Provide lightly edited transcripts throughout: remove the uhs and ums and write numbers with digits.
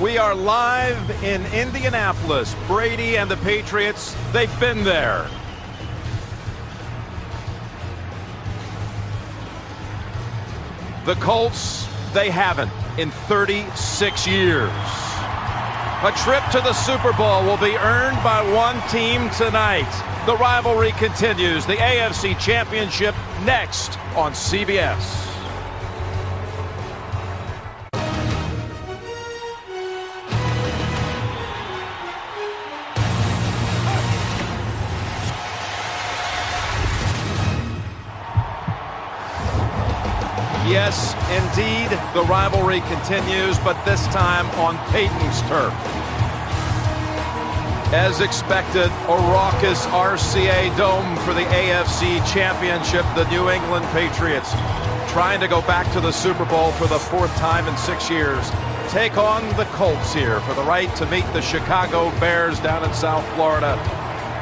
We are live in Indianapolis. Brady and the Patriots, they've been there. The Colts, they haven't in 36 years. A trip to the Super Bowl will be earned by one team tonight. The rivalry continues. The AFC Championship next on CBS. Yes, indeed, the rivalry continues, but this time on Peyton's turf. As expected, a raucous RCA Dome for the AFC Championship. The New England Patriots trying to go back to the Super Bowl for the fourth time in 6 years. Take on the Colts here for the right to meet the Chicago Bears down in South Florida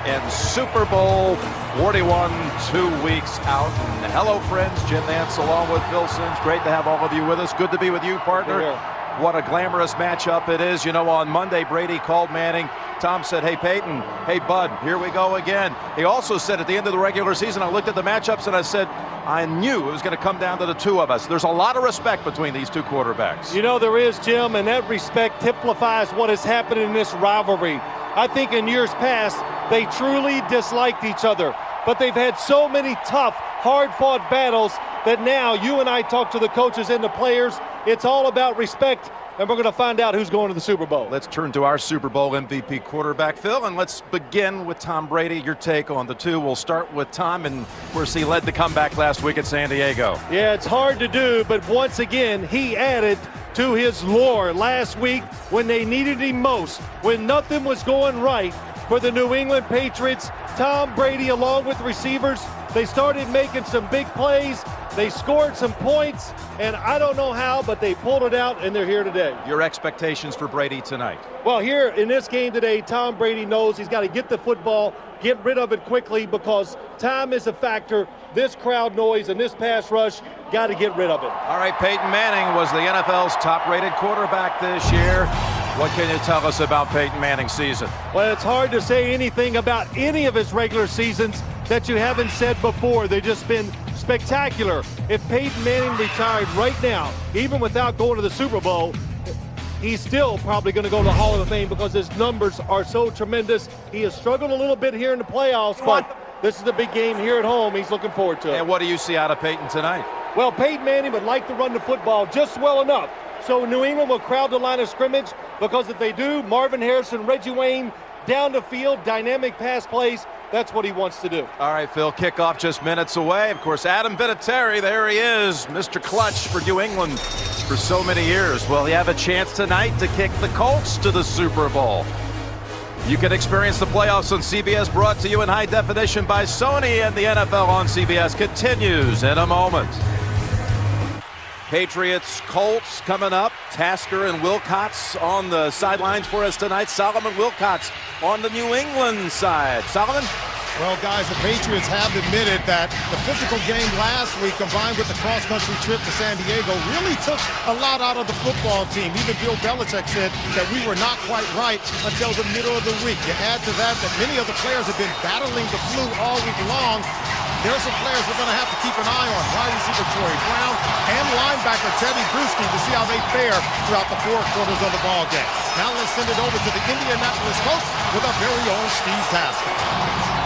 in Super Bowl 41, 2 weeks out. And hello, friends. Jim Nantz along with Phil Simms. Great to have all of you with us. Good to be with you, partner. Yeah. What a glamorous matchup it is. You know, on Monday, Brady called Manning. Tom said, hey, Peyton, hey, bud, here we go again. He also said at the end of the regular season, I looked at the matchups and I said, I knew it was going to come down to the two of us. There's a lot of respect between these two quarterbacks. You know, there is, Jim, and that respect typifies what has happened in this rivalry. I think in years past, they truly disliked each other. But they've had so many tough, hard-fought battles that now you and I talk to the coaches and the players. It's all about respect, and we're going to find out who's going to the Super Bowl. Let's turn to our Super Bowl MVP quarterback, Phil, and let's begin with Tom Brady. Your take on the two. We'll start with Tom, and of course, he led the comeback last week at San Diego. Yeah, it's hard to do, but once again, he added to his lore last week when they needed him most, when nothing was going right for the New England Patriots. Tom Brady, along with receivers, they started making some big plays. They scored some points, and I don't know how, but they pulled it out, and they're here today. Your expectations for Brady tonight? Well, here in this game today, Tom Brady knows he's got to get the football, get rid of it quickly, because time is a factor. This crowd noise and this pass rush, got to get rid of it. All right, Peyton Manning was the NFL's top-rated quarterback this year. What can you tell us about Peyton Manning's season? Well, it's hard to say anything about any of his regular seasons that you haven't said before. They've just been spectacular. If Peyton Manning retired right now, even without going to the Super Bowl, he's still probably going to go to the Hall of Fame because his numbers are so tremendous. He has struggled a little bit here in the playoffs, but this is a big game here at home. He's looking forward to it. And what do you see out of Peyton tonight? Well, Peyton Manning would like to run the football just well enough. So New England will crowd the line of scrimmage, because if they do, Marvin Harrison, Reggie Wayne, down the field, dynamic pass plays, that's what he wants to do. All right, Phil, kickoff just minutes away. Of course, Adam Vinatieri, there he is, Mr. Clutch for New England for so many years. Well, you have a chance tonight to kick the Colts to the Super Bowl. You can experience the playoffs on CBS, brought to you in high definition by Sony, and the NFL on CBS continues in a moment. Patriots, Colts coming up. Tasker and Wilcox on the sidelines for us tonight. Solomon Wilcox on the New England side. Solomon? Well, guys, the Patriots have admitted that the physical game last week, combined with the cross-country trip to San Diego, really took a lot out of the football team. Even Bill Belichick said that we were not quite right until the middle of the week. You add to that many of the players have been battling the flu all week long. There's some players we're going to have to keep an eye on. Wide receiver Troy Brown and linebacker Teddy Bruschi to see how they fare throughout the four quarters of the ball game. Now let's send it over to the Indianapolis Colts with our very own Steve Tasker.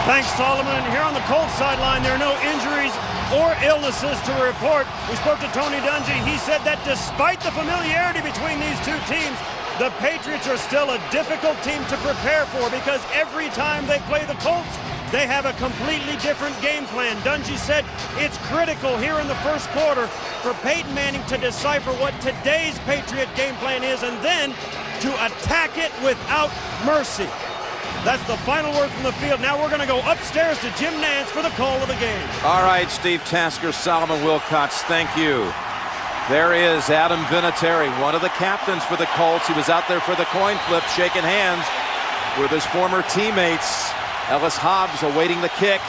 Thanks, Solomon. Here on the Colts sideline, there are no injuries or illnesses to report. We spoke to Tony Dungy. He said that despite the familiarity between these two teams, the Patriots are still a difficult team to prepare for, because every time they play the Colts, they have a completely different game plan. Dungy said it's critical here in the first quarter for Peyton Manning to decipher what today's Patriot game plan is, and then to attack it without mercy. That's the final word from the field. Now we're going to go upstairs to Jim Nantz for the call of the game. All right, Steve Tasker, Solomon Wilcox, thank you. There is Adam Vinatieri, one of the captains for the Colts. He was out there for the coin flip, shaking hands with his former teammates. Ellis Hobbs awaiting the kick.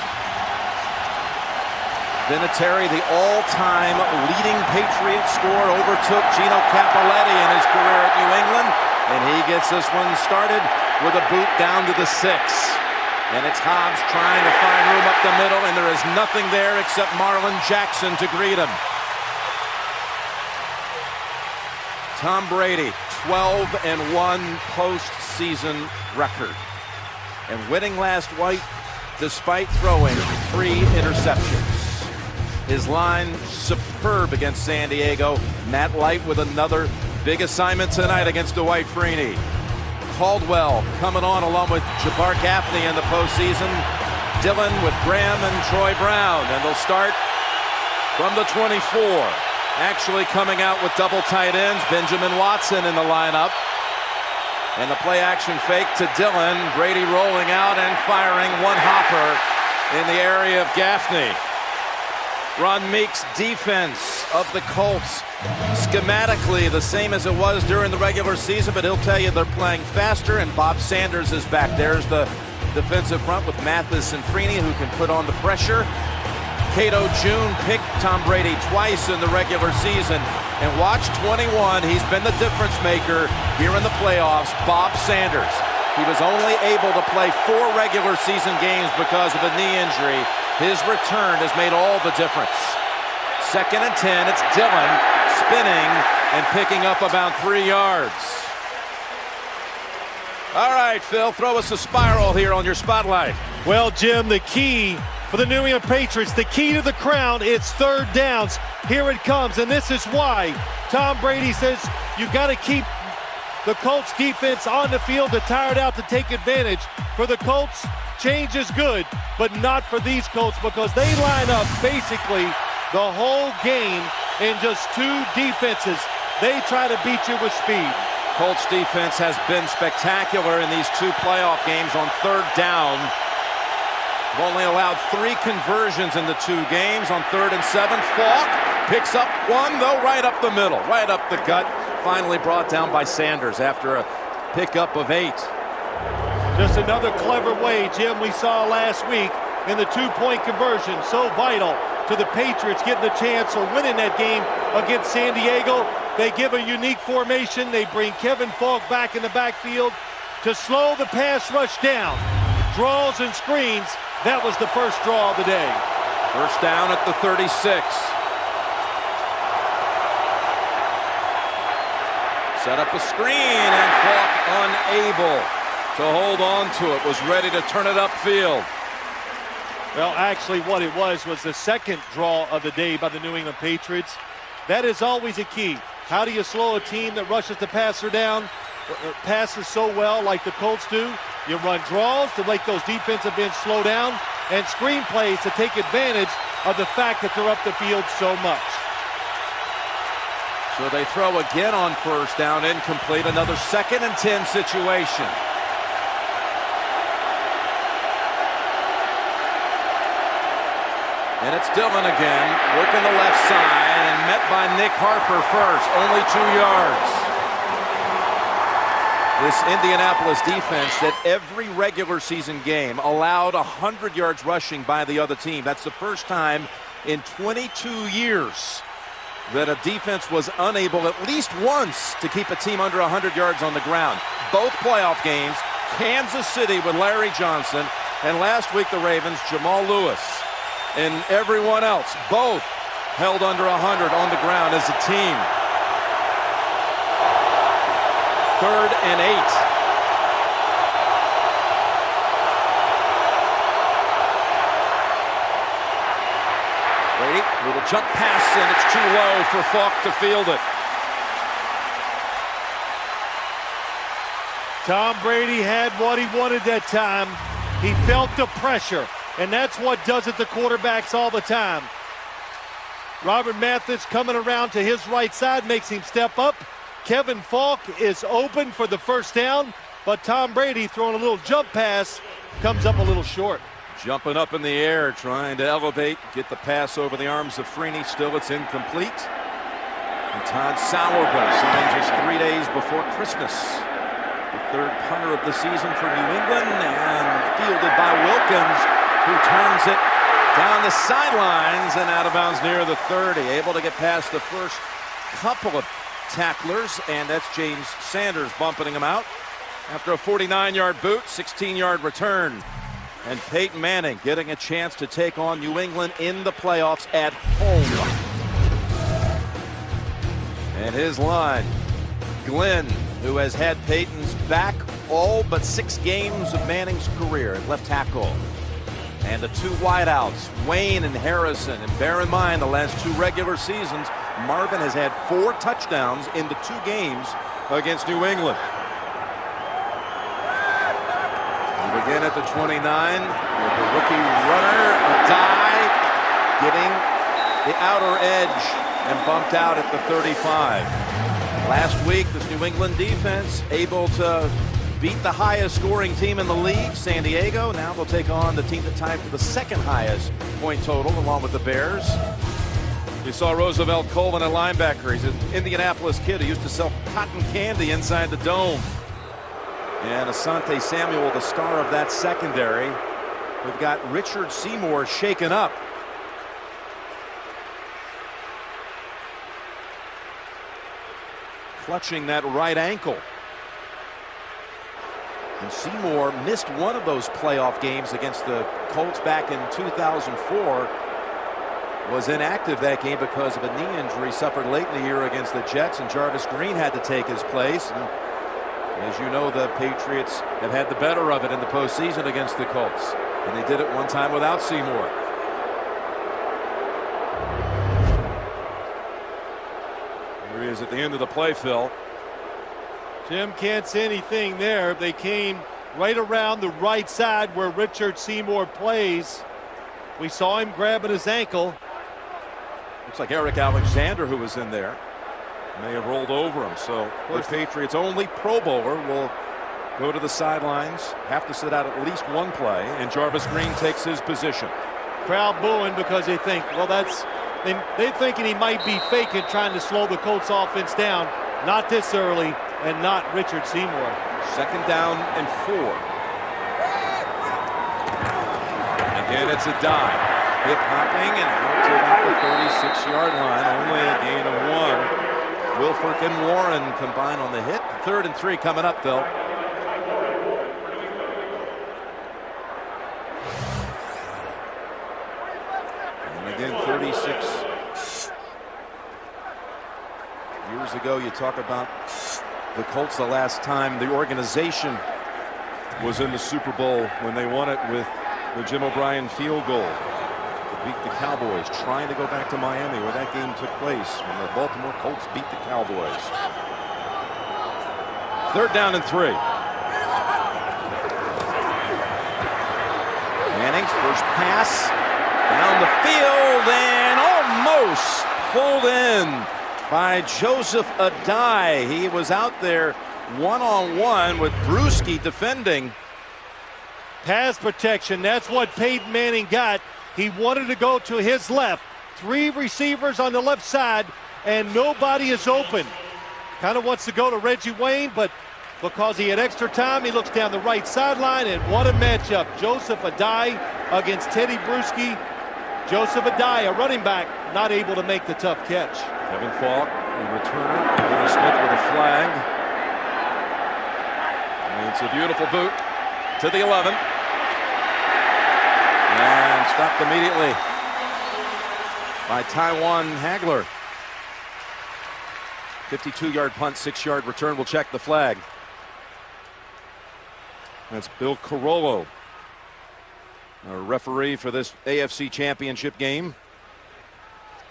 Vinatieri, the all-time leading Patriot scorer, overtook Gino Cappelletti in his career at New England. And gets this one started with a boot down to the 6. And it's Hobbs trying to find room up the middle, and there is nothing there except Marlon Jackson to greet him. Tom Brady, 12-1 postseason record. And winning last night despite throwing 3 interceptions. His line superb against San Diego. Matt Light with another big assignment tonight against Dwight Freeney. Caldwell coming on along with Jabbar Gaffney in the postseason. Dillon with Graham and Troy Brown. And they'll start from the 24. Actually coming out with double tight ends. Benjamin Watson in the lineup. And the play action fake to Dillon. Brady rolling out and firing one hopper in the area of Gaffney. Ron Meek's defense of the Colts, schematically the same as it was during the regular season, but he'll tell you they're playing faster, and Bob Sanders is back. There's the defensive front with Mathis and Freeney, who can put on the pressure. Cato June picked Tom Brady twice in the regular season, and watch 21. He's been the difference maker here in the playoffs. Bob Sanders. He was only able to play 4 regular season games because of a knee injury. His return has made all the difference. 2nd and 10. It's Dillon spinning and picking up about 3 yards. All right, Phil, throw us a spiral here on your spotlight. Well, Jim, the key for the New England Patriots, the key to the crown, it's 3rd downs. Here it comes, and this is why Tom Brady says you got to keep the Colts defense on the field to tire it out to take advantage. For the Colts, change is good, but not for these Colts, because they line up basically the whole game in just 2 defenses. They try to beat you with speed. Colts defense has been spectacular in these 2 playoff games on 3rd down. They've only allowed 3 conversions in the 2 games. On 3rd and 7, Falk picks up one, though, right up the middle, right up the gut. Finally brought down by Sanders after a pickup of 8. Just another clever way, Jim, we saw last week in the 2-point conversion. So vital to the Patriots getting the chance or winning that game against San Diego. They give a unique formation. They bring Kevin Falk back in the backfield to slow the pass rush down. Draws and screens. That was the first draw of the day. 1st down at the 36. Set up a screen, and Falk unable to hold on to it. Was ready to turn it upfield. Well, actually what it was the 2nd draw of the day by the New England Patriots. That is always a key. How do you slow a team that rushes the passer down, passes so well like the Colts do? You run draws to make those defensive ends slow down, and screen plays to take advantage of the fact that they're up the field so much. So they throw again on 1st down, incomplete. Another 2nd and 10 situation. And it's Dillon again, working the left side, and met by Nick Harper first. Only 2 yards. This Indianapolis defense that every regular season game allowed 100 yards rushing by the other team. That's the first time in 22 years that a defense was unable at least once to keep a team under 100 yards on the ground. Both playoff games, Kansas City with Larry Johnson, and last week the Ravens, Jamal Lewis, and everyone else, both held under 100 on the ground as a team. 3rd and 8. Brady, little jump pass, and it's too low for Falk to field it. Tom Brady had what he wanted that time. He felt the pressure, and that's what does it to quarterbacks all the time. Robert Mathis coming around to his right side makes him step up. Kevin Falk is open for the 1st down, but Tom Brady throwing a little jump pass comes up a little short. Jumping up in the air, trying to elevate, get the pass over the arms of Freeney. Still, it's incomplete. And Todd Sauerbrei signed just 3 days before Christmas. The 3rd punter of the season for New England, and fielded by Wilkins, who turns it down the sidelines and out of bounds near the 30. Able to get past the first couple of tacklers, and that's James Sanders bumping him out after a 49-yard boot, 16-yard return. And Peyton Manning getting a chance to take on New England in the playoffs at home. And his line, Glenn, who has had Peyton's back all but 6 games of Manning's career at left tackle. And the 2 wideouts, Wayne and Harrison. And bear in mind, the last 2 regular seasons, Marvin has had 4 touchdowns in the 2 games against New England. We begin at the 29 with the rookie runner, Adai, getting the outer edge and bumped out at the 35. Last week, this New England defense able to beat the highest scoring team in the league, San Diego. Now they'll take on the team that tied for the 2nd highest point total, along with the Bears. You saw Roosevelt Colvin, a linebacker. He's an Indianapolis kid who used to sell cotton candy inside the dome. And Asante Samuel, the star of that secondary. We've got Richard Seymour shaken up. Clutching that right ankle. And Seymour missed one of those playoff games against the Colts back in 2004. Was inactive that game because of a knee injury suffered late in the year against the Jets, and Jarvis Green had to take his place. And as you know, the Patriots have had the better of it in the postseason against the Colts, and they did it one time without Seymour. Here he is at the end of the play, Phil. Jim, can't see anything there. They came right around the right side where Richard Seymour plays. We saw him grabbing his ankle. Looks like Eric Alexander, who was in there, may have rolled over him. So the Patriots' only Pro Bowler will go to the sidelines, have to sit out at least one play, and Jarvis Green takes his position. Crowd booing because they think, well, they're thinking he might be faking, trying to slow the Colts offense down. Not this early, and not Richard Seymour. 2nd down and 4. Again, it's a dive. Hip hopping and out to about the 36-yard line. Only a gain of 1. Wilfork and Warren combine on the hit. 3rd and 3 coming up, Phil. And again, 36. Years ago, you talk about the Colts the last time the organization was in the Super Bowl when they won it with the Jim O'Brien field goal to beat the Cowboys, trying to go back to Miami where that game took place when the Baltimore Colts beat the Cowboys. 3rd down and 3. Manning's first pass down the field and almost pulled in by Joseph Adai. He was out there one-on-one with Bruschi defending. Pass protection, that's what Peyton Manning got. He wanted to go to his left. 3 receivers on the left side, and nobody is open. Kind of wants to go to Reggie Wayne, but because he had extra time, he looks down the right sideline, and what a matchup. Joseph Adai against Teddy Bruschi. Joseph Adai, a running back, not able to make the tough catch. Kevin Falk, the returner, Willie Smith with a flag. And it's a beautiful boot to the 11. And stopped immediately by Taiwan Hagler. 52-yard punt, 6-yard return. We'll check the flag. That's Bill Carollo, a referee for this AFC Championship game.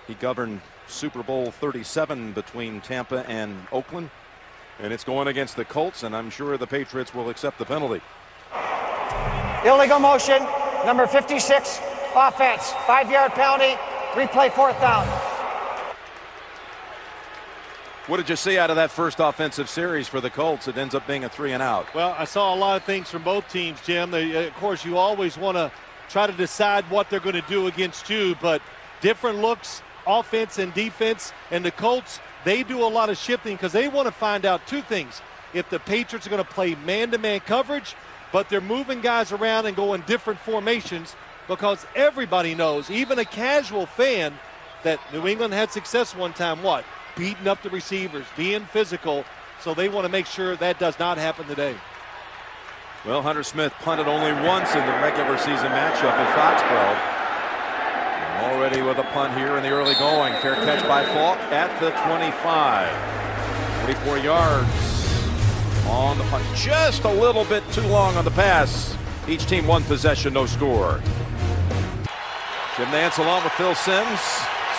He governed Super Bowl 37 between Tampa and Oakland. And it's going against the Colts, and I'm sure the Patriots will accept the penalty. Illegal motion, number 56, offense, 5-yard penalty, replay 4th down. What did you see out of that first offensive series for the Colts? It ends up being a 3 and out. Well, I saw a lot of things from both teams, Jim. Of course, you always want to try to decide what they're going to do against you, but different looks, offense and defense. And the Colts, they do a lot of shifting because they want to find out 2 things. If the Patriots are going to play man-to-man coverage, but they're moving guys around and going different formations, because everybody knows, even a casual fan, that New England had success one time, beating up the receivers, being physical. So they want to make sure that does not happen today. Well, Hunter Smith punted only once in the regular season matchup in Foxborough. And already with a punt here in the early going. Fair catch by Falk at the 25. 44 yards on the punt. Just a little bit too long on the pass. Each team one possession, no score. Jim Nantz along with Phil Simms,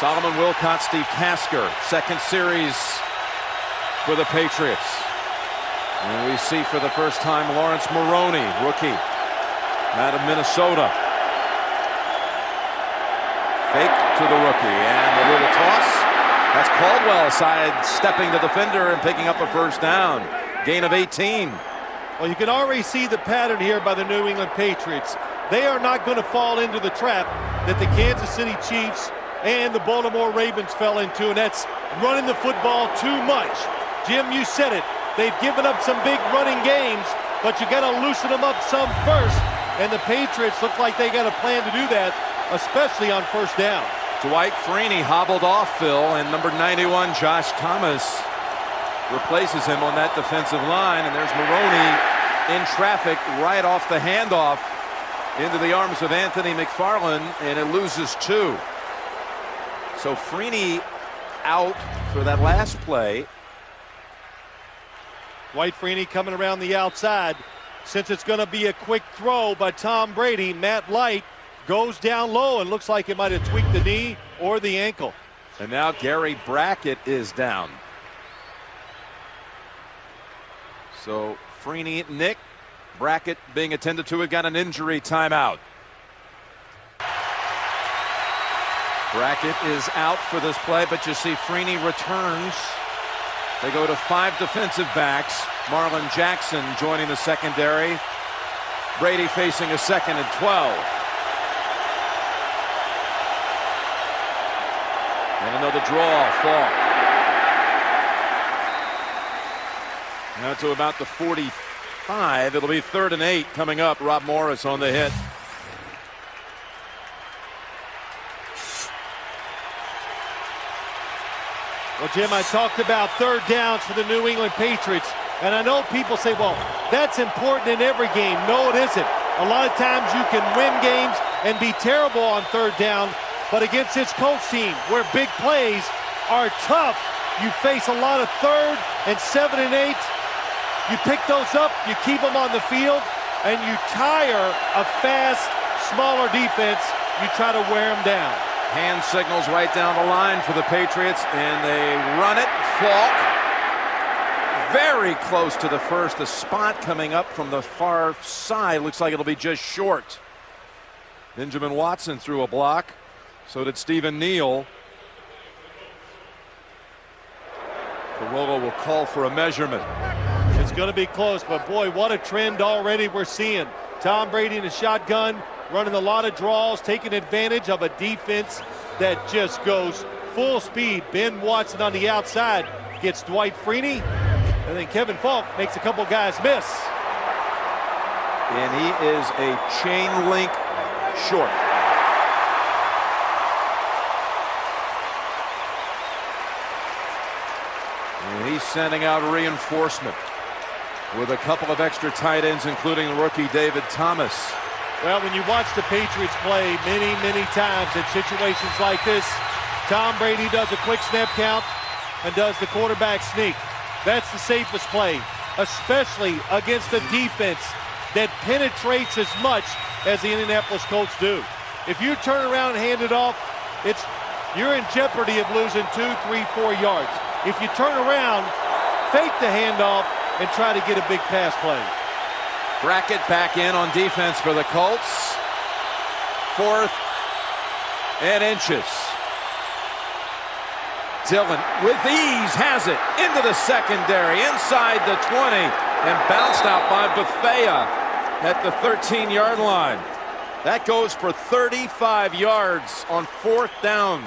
Solomon Wilcott, Steve Tasker. Second series for the Patriots. And we see for the first time Lawrence Maroney, rookie out of Minnesota. Fake to the rookie and a little toss. That's Caldwell sidestepping the defender and picking up a first down. Gain of 18. Well, you can already see the pattern here by the New England Patriots. They are not going to fall into the trap that the Kansas City Chiefs and the Baltimore Ravens fell into, and that's running the football too much. Jim, you said it. They've given up some big running games, but you got to loosen them up some first. And the Patriots look like they got a plan to do that, especially on first down. Dwight Freeney hobbled off, Phil, and number 91, Josh Thomas, replaces him on that defensive line. And there's Maroney in traffic right off the handoff into the arms of Anthony McFarland, and it loses 2. So Freeney out for that last play. Dwight Freeney coming around the outside. Since it's going to be a quick throw by Tom Brady, Matt Light goes down low and looks like it might have tweaked the knee or the ankle. And now Gary Brackett is down. So Freeney, Nick, Brackett being attended to. It got an injury timeout. Brackett is out for this play, but you see Freeney returns. They go to 5 defensive backs. Marlon Jackson joining the secondary. Brady facing a 2nd and 12. And another draw, Falk. Now to about the 45. It'll be 3rd and 8 coming up. Rob Morris on the hit. Well, Jim, I talked about third downs for the New England Patriots, and I know people say, well, that's important in every game. No, it isn't. A lot of times you can win games and be terrible on third down, but against this Colts team, where big plays are tough, you face a lot of 3rd and 7 and 8. You pick those up, you keep them on the field, and you tire a fast, smaller defense. You try to wear them down. Hand signals right down the line for the Patriots, and they run it. Falk very close to the first. The spot coming up from the far side looks like it'll be just short. Benjamin Watson threw a block. So did Stephen Neal. Corolla will call for a measurement. It's going to be close, but boy, what a trend already we're seeing. Tom Brady in a shotgun, running a lot of draws, taking advantage of a defense that just goes full speed. Ben Watson on the outside gets Dwight Freeney, and then Kevin Falk makes a couple guys miss. And he is a chain link short. And he's sending out reinforcement with a couple of extra tight ends, including rookie David Thomas. Well, when you watch the Patriots play many times in situations like this, Tom Brady does a quick snap count and does the quarterback sneak. That's the safest play, especially against a defense that penetrates as much as the Indianapolis Colts do. If you turn around and hand it off, you're in jeopardy of losing 2, 3, 4 yards. If you turn around, fake the handoff, and try to get a big pass play. Brackett back in on defense for the Colts. 4th and inches. Dillon with ease has it into the secondary, inside the 20, and bounced out by Bethea at the 13-yard line. That goes for 35 yards on 4th down.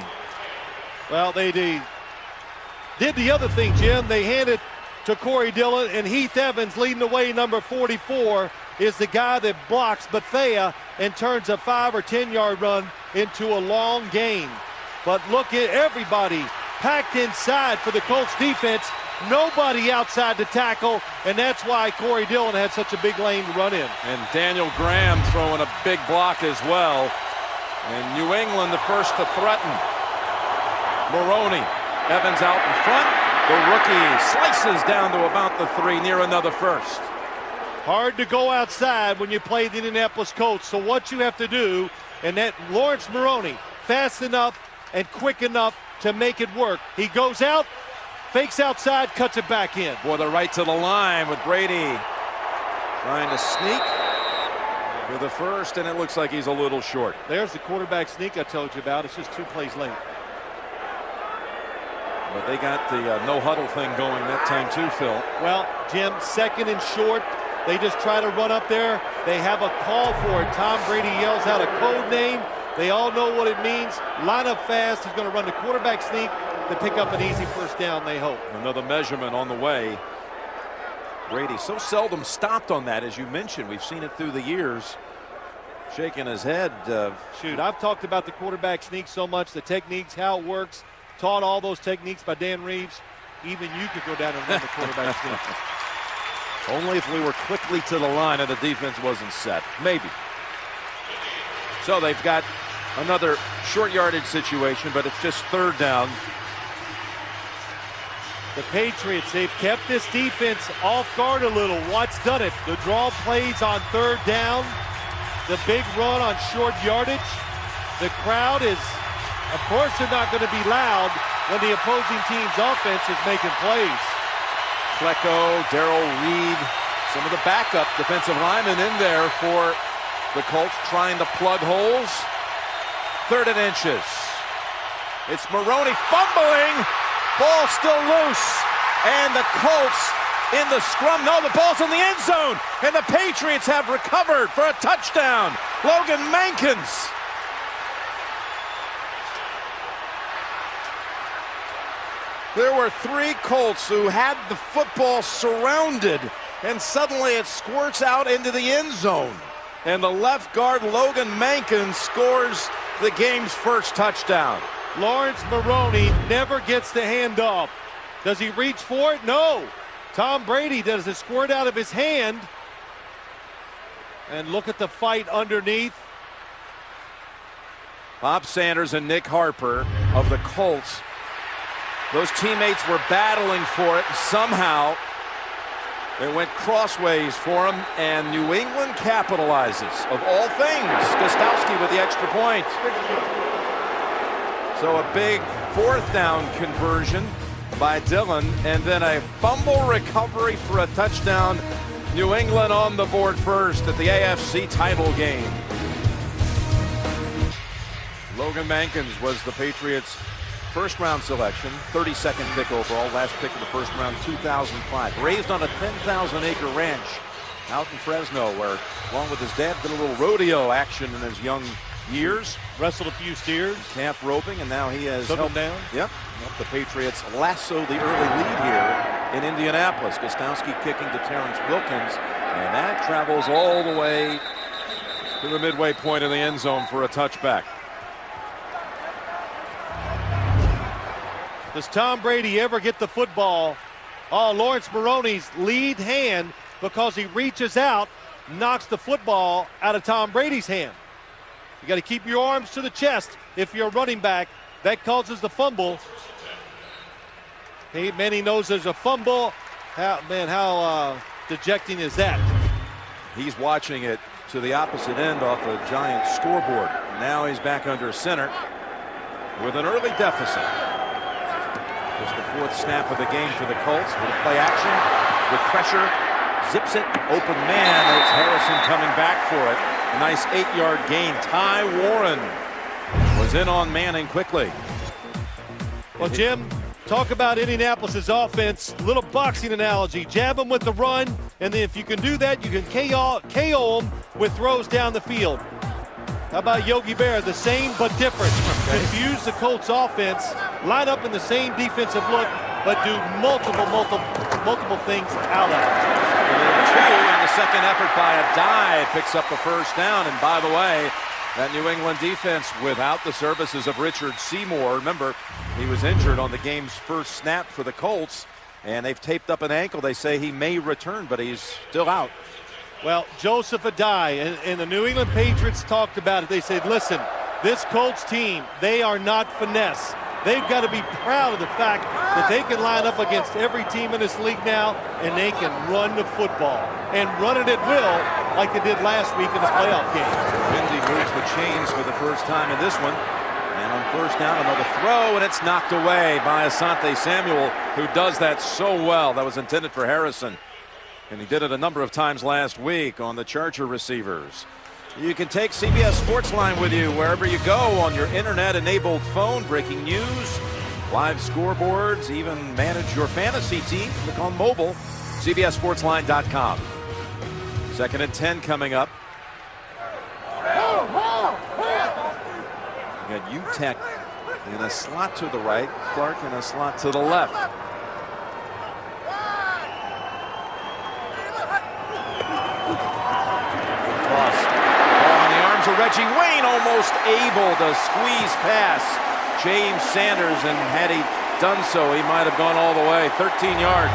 Well, they did the other thing, Jim. They handed to Corey Dillon, and Heath Evans leading the way. Number 44 is the guy that blocks Bethea and turns a 5 or 10 yard run into a long gain. But look at everybody packed inside for the Colts defense. Nobody outside to tackle, and that's why Corey Dillon had such a big lane to run in. And Daniel Graham throwing a big block as well. And New England the first to threaten. Maroney, Evans out in front. The rookie slices down to about the 3, near another first. Hard to go outside when you play the Indianapolis Colts. So what you have to do, and that Lawrence Maroney, fast enough and quick enough to make it work. He goes out, fakes outside, cuts it back in. Boy, the right to the line with Brady trying to sneak for the first, and it looks like he's a little short. There's the quarterback sneak I told you about. It's just 2 plays late. But they got the no huddle thing going that time too, Phil. Well, Jim, 2nd and short. They just try to run up there. They have a call for it. Tom Brady yells out a code name. They all know what it means. Line up fast. He's going to run the quarterback sneak to pick up an easy first down, they hope. Another measurement on the way. Brady so seldom stopped on that, as you mentioned. We've seen it through the years. Shaking his head. Shoot, I've talked about the quarterback sneak so much, the techniques, how it works. Taught all those techniques by Dan Reeves. Even you could go down and run the quarterback sneak. Only if we were quickly to the line and the defense wasn't set. Maybe. So they've got another short yardage situation, but it's just 3rd down. The Patriots, they've kept this defense off guard a little. Watt's done it. The draw plays on 3rd down. The big run on short yardage. The crowd is, of course, they're not going to be loud when the opposing team's offense is making plays. Flecko, Darrell Reed, some of the backup defensive linemen in there for the Colts trying to plug holes. 3rd and inches. It's Maroney fumbling. Ball still loose. And the Colts in the scrum. No, the ball's in the end zone. And the Patriots have recovered for a touchdown. Logan Mankins. There were 3 Colts who had the football surrounded, and suddenly it squirts out into the end zone. And the left guard, Logan Mankins, scores the game's first touchdown. Lawrence Maroney never gets the handoff. Does he reach for it? No. Tom Brady does it squirt out of his hand. And look at the fight underneath. Bob Sanders and Nick Harper of the Colts. Those teammates were battling for it, and somehow it went crossways for him, and New England capitalizes. Of all things, Gostowski with the extra point. So a big 4th down conversion by Dillon, and then a fumble recovery for a touchdown. New England on the board first at the AFC title game. Logan Mankins was the Patriots' first-round selection, 32nd pick overall, last pick of the first round, 2005. Raised on a 10,000-acre ranch out in Fresno, where, along with his dad, did a little rodeo action in his young years. Wrestled a few steers. Calf roping, and now he has helped down. Yep. The Patriots lasso the early lead here in Indianapolis. Gostowski kicking to Terrence Wilkins, and that travels all the way to the midway point of the end zone for a touchback. Does Tom Brady ever get the football? Oh, Lawrence Maroney's lead hand, because he reaches out, knocks the football out of Tom Brady's hand. You got to keep your arms to the chest if you're a running back. That causes the fumble. He knows there's a fumble. How dejecting is that? He's watching it to the opposite end off a giant scoreboard. Now he's back under center with an early deficit. It's the 4th snap of the game for the Colts. With play action, with pressure, zips it, open man. It's Harrison coming back for it. A nice 8-yard gain. Ty Warren was in on Manning quickly. Well, Jim, talk about Indianapolis' offense. Little boxing analogy. Jab them with the run, and then if you can do that, you can KO them with throws down the field. How about Yogi Berra? The same but different. Confuse the Colts offense, line up in the same defensive look, but do multiple things out of it. And then 2 in the second effort by a dive picks up the first down. And by the way, That New England defense without the services of Richard Seymour. Remember, he was injured on the game's first snap for the Colts, and they've taped up an ankle. They say he may return, but he's still out. Well, Joseph Adai and the New England Patriots talked about it. They said, listen, this Colts team, they are not finesse. They've got to be proud of the fact that they can line up against every team in this league now, and they can run the football. And run it at will, like they did last week in the playoff game. Indy moves the chains for the first time in this one. And on first down, another throw, and it's knocked away by Asante Samuel, who does that so well. That was intended for Harrison. And he did it a number of times last week on the Charger receivers. You can take CBS Sportsline with you wherever you go on your internet-enabled phone. Breaking news, live scoreboards, even manage your fantasy team. Click on mobile, CBSSportsline.com. 2nd and 10 coming up. You got UTEC in a slot to the right, Clark in a slot to the left. Toss. Ball in the arms of Reggie Wayne, almost able to squeeze past James Sanders, and had he done so, he might have gone all the way. 13 yards.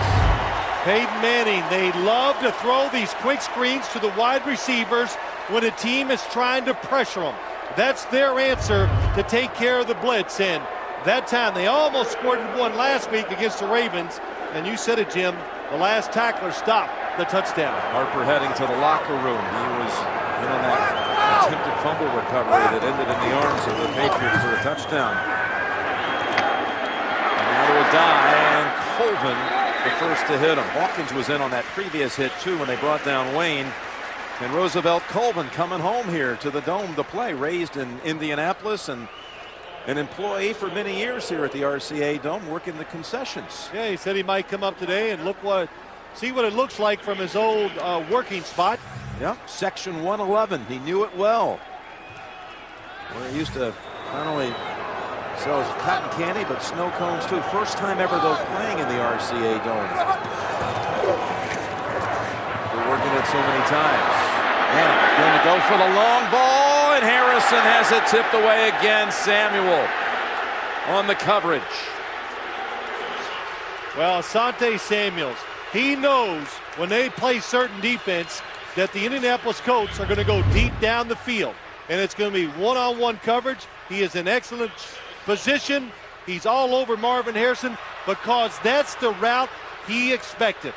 Peyton Manning, they love to throw these quick screens to the wide receivers when a team is trying to pressure them. That's their answer to take care of the blitz. And that time they almost scored one last week against the Ravens. And you said it, Jim, the last tackler stopped the touchdown. Harper heading to the locker room. He was in on that attempted fumble recovery that ended in the arms of the Patriots for a touchdown. And now to Adai, and Colvin the first to hit him. Hawkins was in on that previous hit too when they brought down Wayne. And Roosevelt Colvin coming home here to the Dome to play. Raised in Indianapolis and an employee for many years here at the RCA Dome, working the concessions. Yeah, he said he might come up today and see what it looks like from his old working spot. Yep, Section 111. He knew it well. Where he used to not only sell cotton candy, but snow cones too. First time ever, though, playing in the RCA Dome. We're working it so many times. Manning going to go for the long ball, and Harrison has it tipped away again. Samuel on the coverage. Well, Asante Samuels, he knows when they play certain defense that the Indianapolis Colts are going to go deep down the field, and it's going to be one-on-one coverage. He is in excellent position. He's all over Marvin Harrison because that's the route he expected.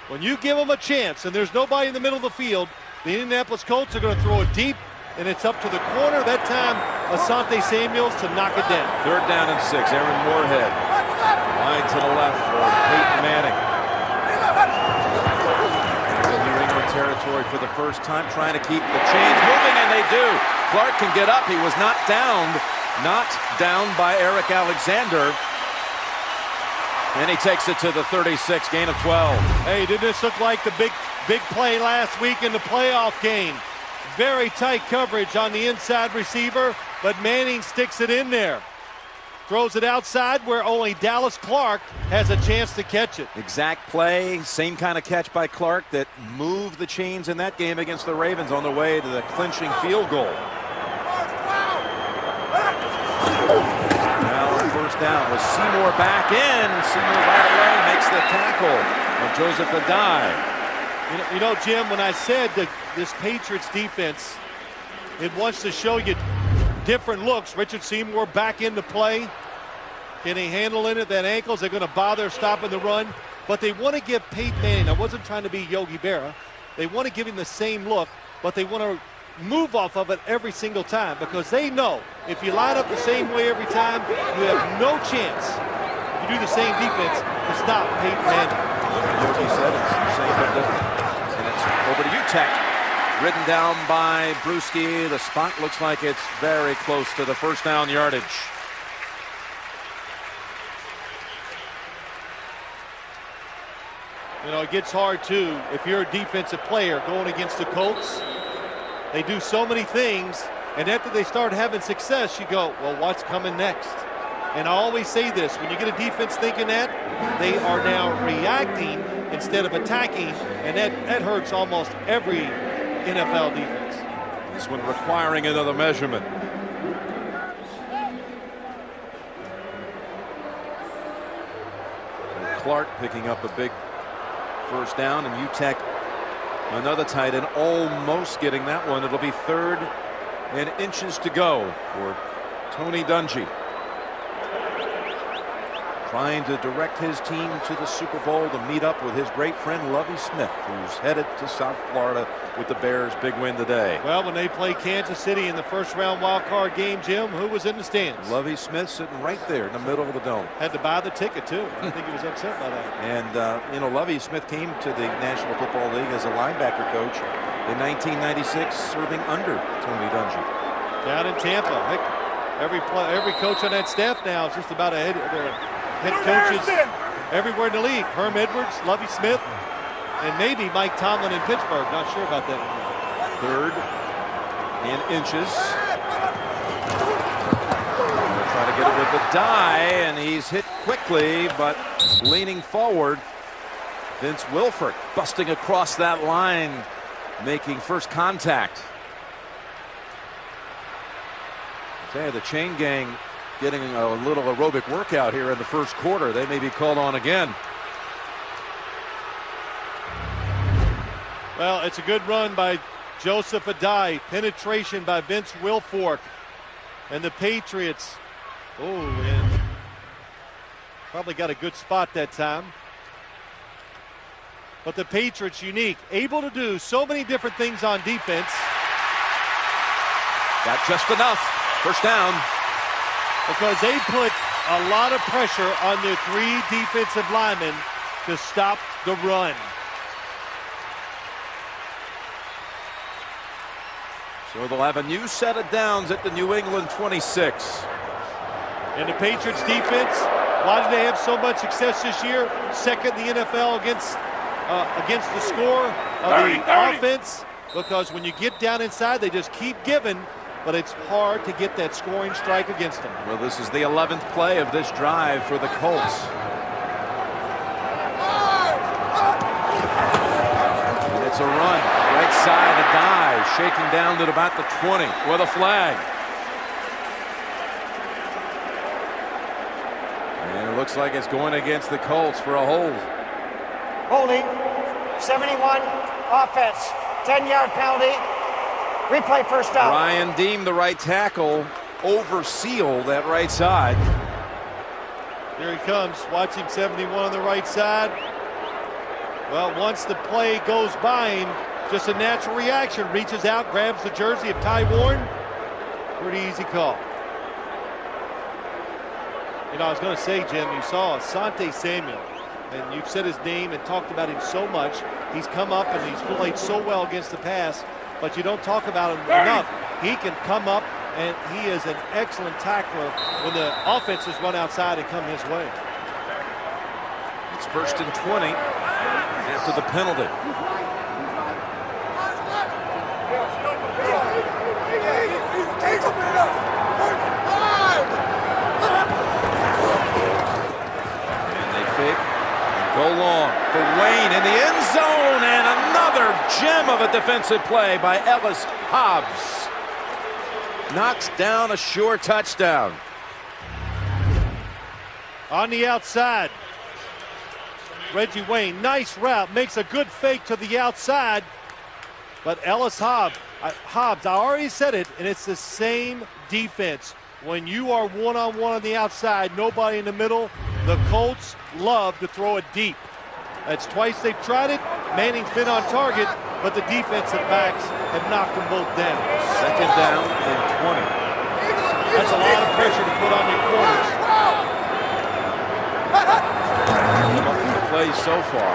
When you give him a chance and there's nobody in the middle of the field, the Indianapolis Colts are going to throw it deep, and it's up to the corner. That time, Asante Samuels to knock it down. 3rd down and 6. Aaron Moorhead. Wide to the left for Peyton Manning. New England territory for the first time, trying to keep the chains moving, and they do. Clark can get up. He was knocked down by Eric Alexander. And he takes it to the 36, gain of 12. Hey, didn't this look like the big play last week in the playoff game? Very tight coverage on the inside receiver, but Manning sticks it in there. Throws it outside where only Dallas Clark has a chance to catch it. Exact play, same kind of catch by Clark that moved the chains in that game against the Ravens on their way to the clinching field goal. Now on first down with Seymour back in. Seymour right away makes the tackle of Joseph Adai. You know, Jim, when I said that this Patriots defense, it wants to show you different looks. Richard Seymour back into play. Can he handle it at that ankle? Is they going to bother stopping the run? But they want to give Peyton Manning, I wasn't trying to be Yogi Berra, they want to give him the same look, but they want to move off of it every single time because they know if you line up the same way every time, you have no chance, if you do the same defense, to stop Peyton Manning. Yogi said it's the same but different. And it's over to UTEC. Ridden down by Brewski. The spot looks like it's very close to the first down yardage. You know, it gets hard too if you're a defensive player going against the Colts. They do so many things, and after they start having success, you go, well, what's coming next? And I always say this, when you get a defense thinking that, they are now reacting instead of attacking, and that hurts almost every NFL defense. This one requiring another measurement. And Clark picking up a big first down, and UTEC another tight end almost getting that one. It'll be 3rd and inches to go for Tony Dungy, trying to direct his team to the Super Bowl to meet up with his great friend Lovie Smith, who's headed to South Florida with the Bears' big win today. Well, when they played Kansas City in the first-round wild-card game, Jim, who was in the stands? Lovie Smith sitting right there in the middle of the dome. Had to buy the ticket, too. I think he was upset by that. And, you know, Lovie Smith came to the National Football League as a linebacker coach in 1996, serving under Tony Dungy. Down in Tampa. Heck, every coach on that staff now is just about head coaches everywhere in the league. Herm Edwards, Lovie Smith, and maybe Mike Tomlin in Pittsburgh. Not sure about that. 3rd and inches. They'll try to get it with the die, and he's hit quickly, but leaning forward. Vince Wilfork busting across that line, making first contact. I tell you, the chain gang getting a little aerobic workout here in the first quarter. They may be called on again. Well, it's a good run by Joseph Adai. Penetration by Vince Wilfork. And the Patriots, and probably got a good spot that time. But the Patriots unique, able to do so many different things on defense. Got just enough. First down. Because they put a lot of pressure on their 3 defensive linemen to stop the run. So they'll have a new set of downs at the New England 26. And the Patriots defense, why did they have so much success this year? 2nd in the NFL against the score of the offense. Because when you get down inside, they just keep giving. But it's hard to get that scoring strike against them. Well, this is the 11th play of this drive for the Colts. And it's a run. Right side, a dive, shaking down to about the 20 with a flag. And it looks like it's going against the Colts for a hold. Holding, 71, offense, 10-yard penalty. Replay first down. Ryan Deem, the right tackle, oversealed that right side. Here he comes. Watch him, 71 on the right side. Well, once the play goes by him, just a natural reaction. Reaches out, grabs the jersey of Ty Warren. Pretty easy call. You know, I was going to say, Jim, you saw Asante Samuel, and you've said his name and talked about him so much. He's come up and he's played so well against the pass. But you don't talk about him enough. He can come up, and he is an excellent tackler when the offenses run outside and come his way. It's 1st and 20 after the penalty. And they fake and go long for Wayne in the end zone, and another gem of a defensive play by Ellis Hobbs. Knocks down a sure touchdown. On the outside, Reggie Wayne, nice route, makes a good fake to the outside. But Ellis Hobbs, I already said it, and it's the same defense. When you are one-on-one on the outside, nobody in the middle, the Colts love to throw it deep. That's twice they've tried it. Manning's been on target, but the defensive backs have knocked them both down. 2nd down and 20. That's a lot of pressure to put on your corners. The play so far,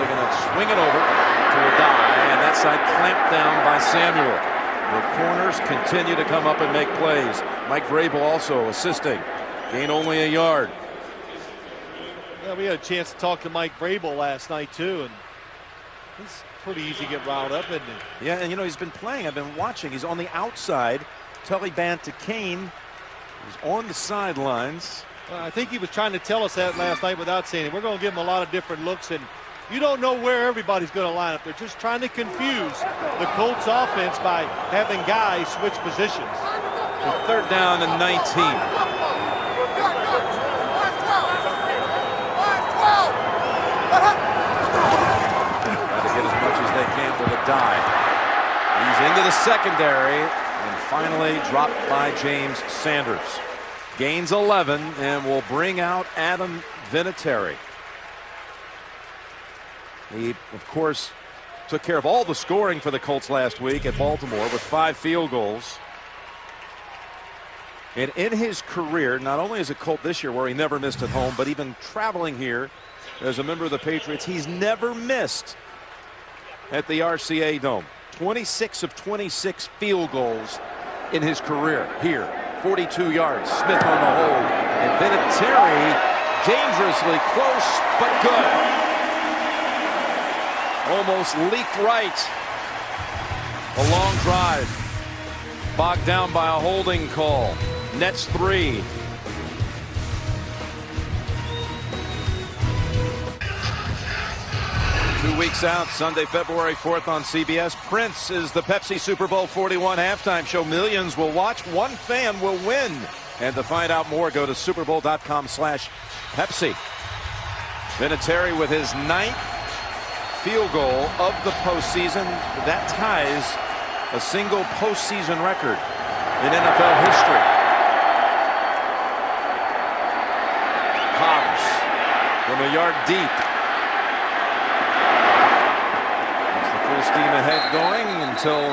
they're going to swing it over to a die, and that side clamped down by Samuel. The corners continue to come up and make plays. Mike Vrabel also assisting. Gain only a yard. Yeah, we had a chance to talk to Mike Vrabel last night, too, and he's pretty easy to get riled up, isn't he? Yeah, and you know, he's been playing. I've been watching. He's on the outside. Tully Bant to Kane. He's on the sidelines. I think he was trying to tell us that last night without saying it. We're going to give him a lot of different looks, and You don't know where everybody's going to line up. They're just trying to confuse the Colts offense by having guys switch positions. Third down and 19. Dive. He's into the secondary and finally dropped by James Sanders. Gains 11 and will bring out Adam Vinatieri. He, of course, took care of all the scoring for the Colts last week at Baltimore with 5 field goals. And in his career, not only as a Colt this year where he never missed at home, but even traveling here as a member of the Patriots, he's never missed at the RCA Dome. 26 of 26 field goals in his career here. 42 yards. Smith on the hold. And Vinatieri dangerously close, but good. Almost leaked right. A long drive. Bogged down by a holding call. Nets 3. Two weeks out, Sunday, February 4th on CBS. Prince is the Pepsi Super Bowl 41 halftime show. Millions will watch. One fan will win. And to find out more, go to superbowl.com/Pepsi. Vinatieri with his 9th field goal of the postseason. That ties a single postseason record in NFL history. Hobbs from a yard deep. Steam ahead going until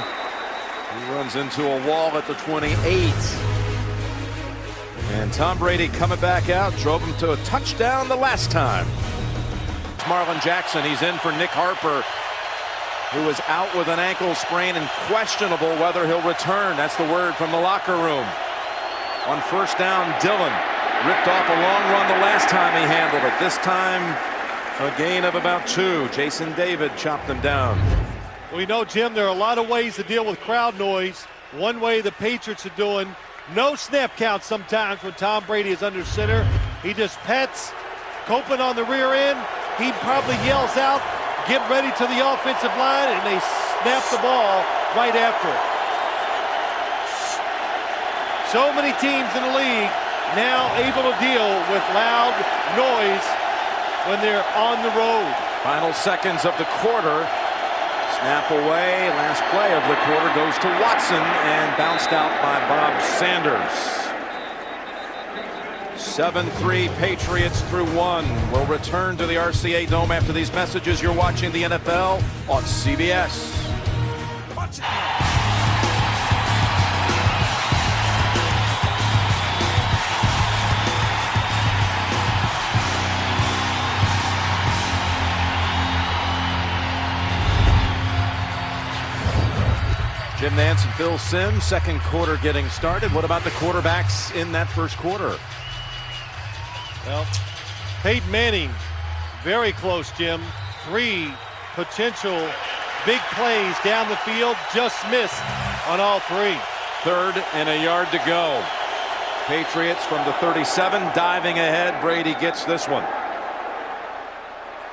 he runs into a wall at the 28. And Tom Brady coming back out, drove him to a touchdown the last time. Marlon Jackson, he's in for Nick Harper, who is out with an ankle sprain and questionable whether he'll return. That's the word from the locker room. On first down, Dillon ripped off a long run the last time he handled it. This time, a gain of about 2. Jason David chopped him down. We know, Jim, there are a lot of ways to deal with crowd noise. One way the Patriots are doing, no snap count sometimes when Tom Brady is under center. He just pets Copeland on the rear end. He probably yells out, get ready to the offensive line, and they snap the ball right after it. So many teams in the league now able to deal with loud noise when they're on the road. Final seconds of the quarter. Snap away. Last play of the quarter goes to Watson and bounced out by Bob Sanders. 7-3 Patriots through 1. We'll return to the RCA Dome after these messages. You're watching the NFL on CBS. Watch it. Jim Nance and Phil Simms, second quarter getting started. What about the quarterbacks in that first quarter? Well, Peyton Manning, very close, Jim. 3 potential big plays down the field, just missed on all 3. 3rd and a yard to go. Patriots from the 37, diving ahead. Brady gets this one.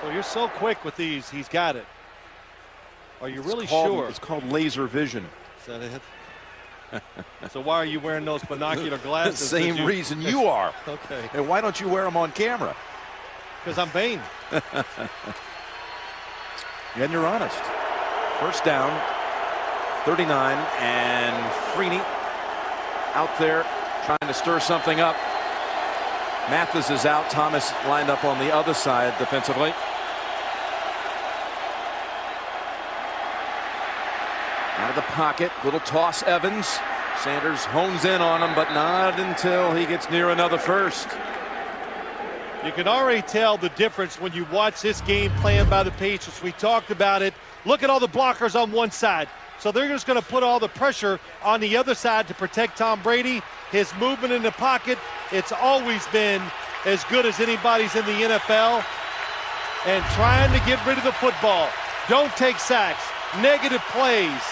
Well, you're so quick with these. He's got it. Are you really sure? It's called laser vision. Is that it? So why are you wearing those binocular glasses? Same reason you are. Okay. And why don't you wear them on camera? Because I'm vain. And you're honest. First down, 39, and Freeney out there trying to stir something up. Mathis is out. Thomas lined up on the other side defensively. Out of the pocket, little toss Evans. Sanders hones in on him, but not until he gets near another first. You can already tell the difference when you watch this game plan by the Patriots. We talked about it. Look at all the blockers on one side. So they're just going to put all the pressure on the other side to protect Tom Brady. His movement in the pocket, it's always been as good as anybody's in the NFL. And trying to get rid of the football. Don't take sacks. Negative plays.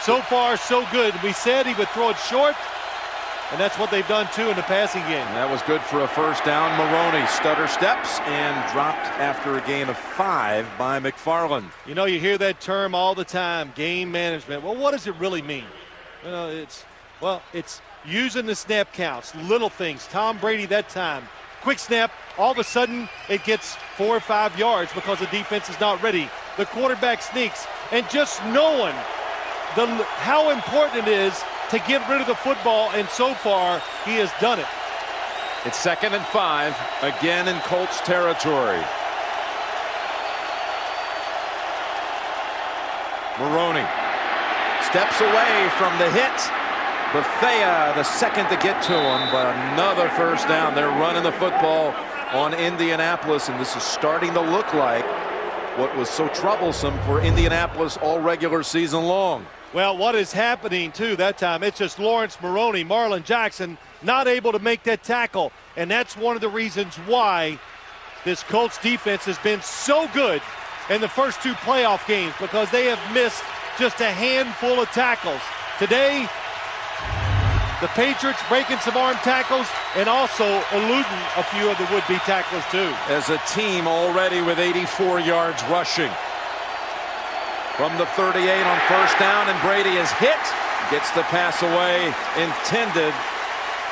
So far, so good. We said he would throw it short. And that's what they've done, too, in the passing game. And that was good for a first down. Maroney stutter steps and dropped after a gain of 5 by McFarland. You know, you hear that term all the time, game management. Well, what does it really mean? You know, it's using the snap counts, little things. Tom Brady that time, quick snap, all of a sudden it gets 4 or 5 yards because the defense is not ready. The quarterback sneaks, and just knowing how important it is to get rid of the football, and so far he has done it. It's 2nd and 5, again in Colts territory. Maroney steps away from the hit. Bethea, the second to get to him, but another first down. They're running the football on Indianapolis, and this is starting to look like what was so troublesome for Indianapolis all regular season long. Well, what is happening, too, that time, it's just Lawrence Maroney, Marlon Jackson, not able to make that tackle. And that's one of the reasons why this Colts defense has been so good in the first 2 playoff games, because they have missed just a handful of tackles. Today, the Patriots breaking some arm tackles and also eluding a few of the would-be tacklers, too. As a team already with 84 yards rushing. From the 38 on first down, and Brady is hit. Gets the pass away intended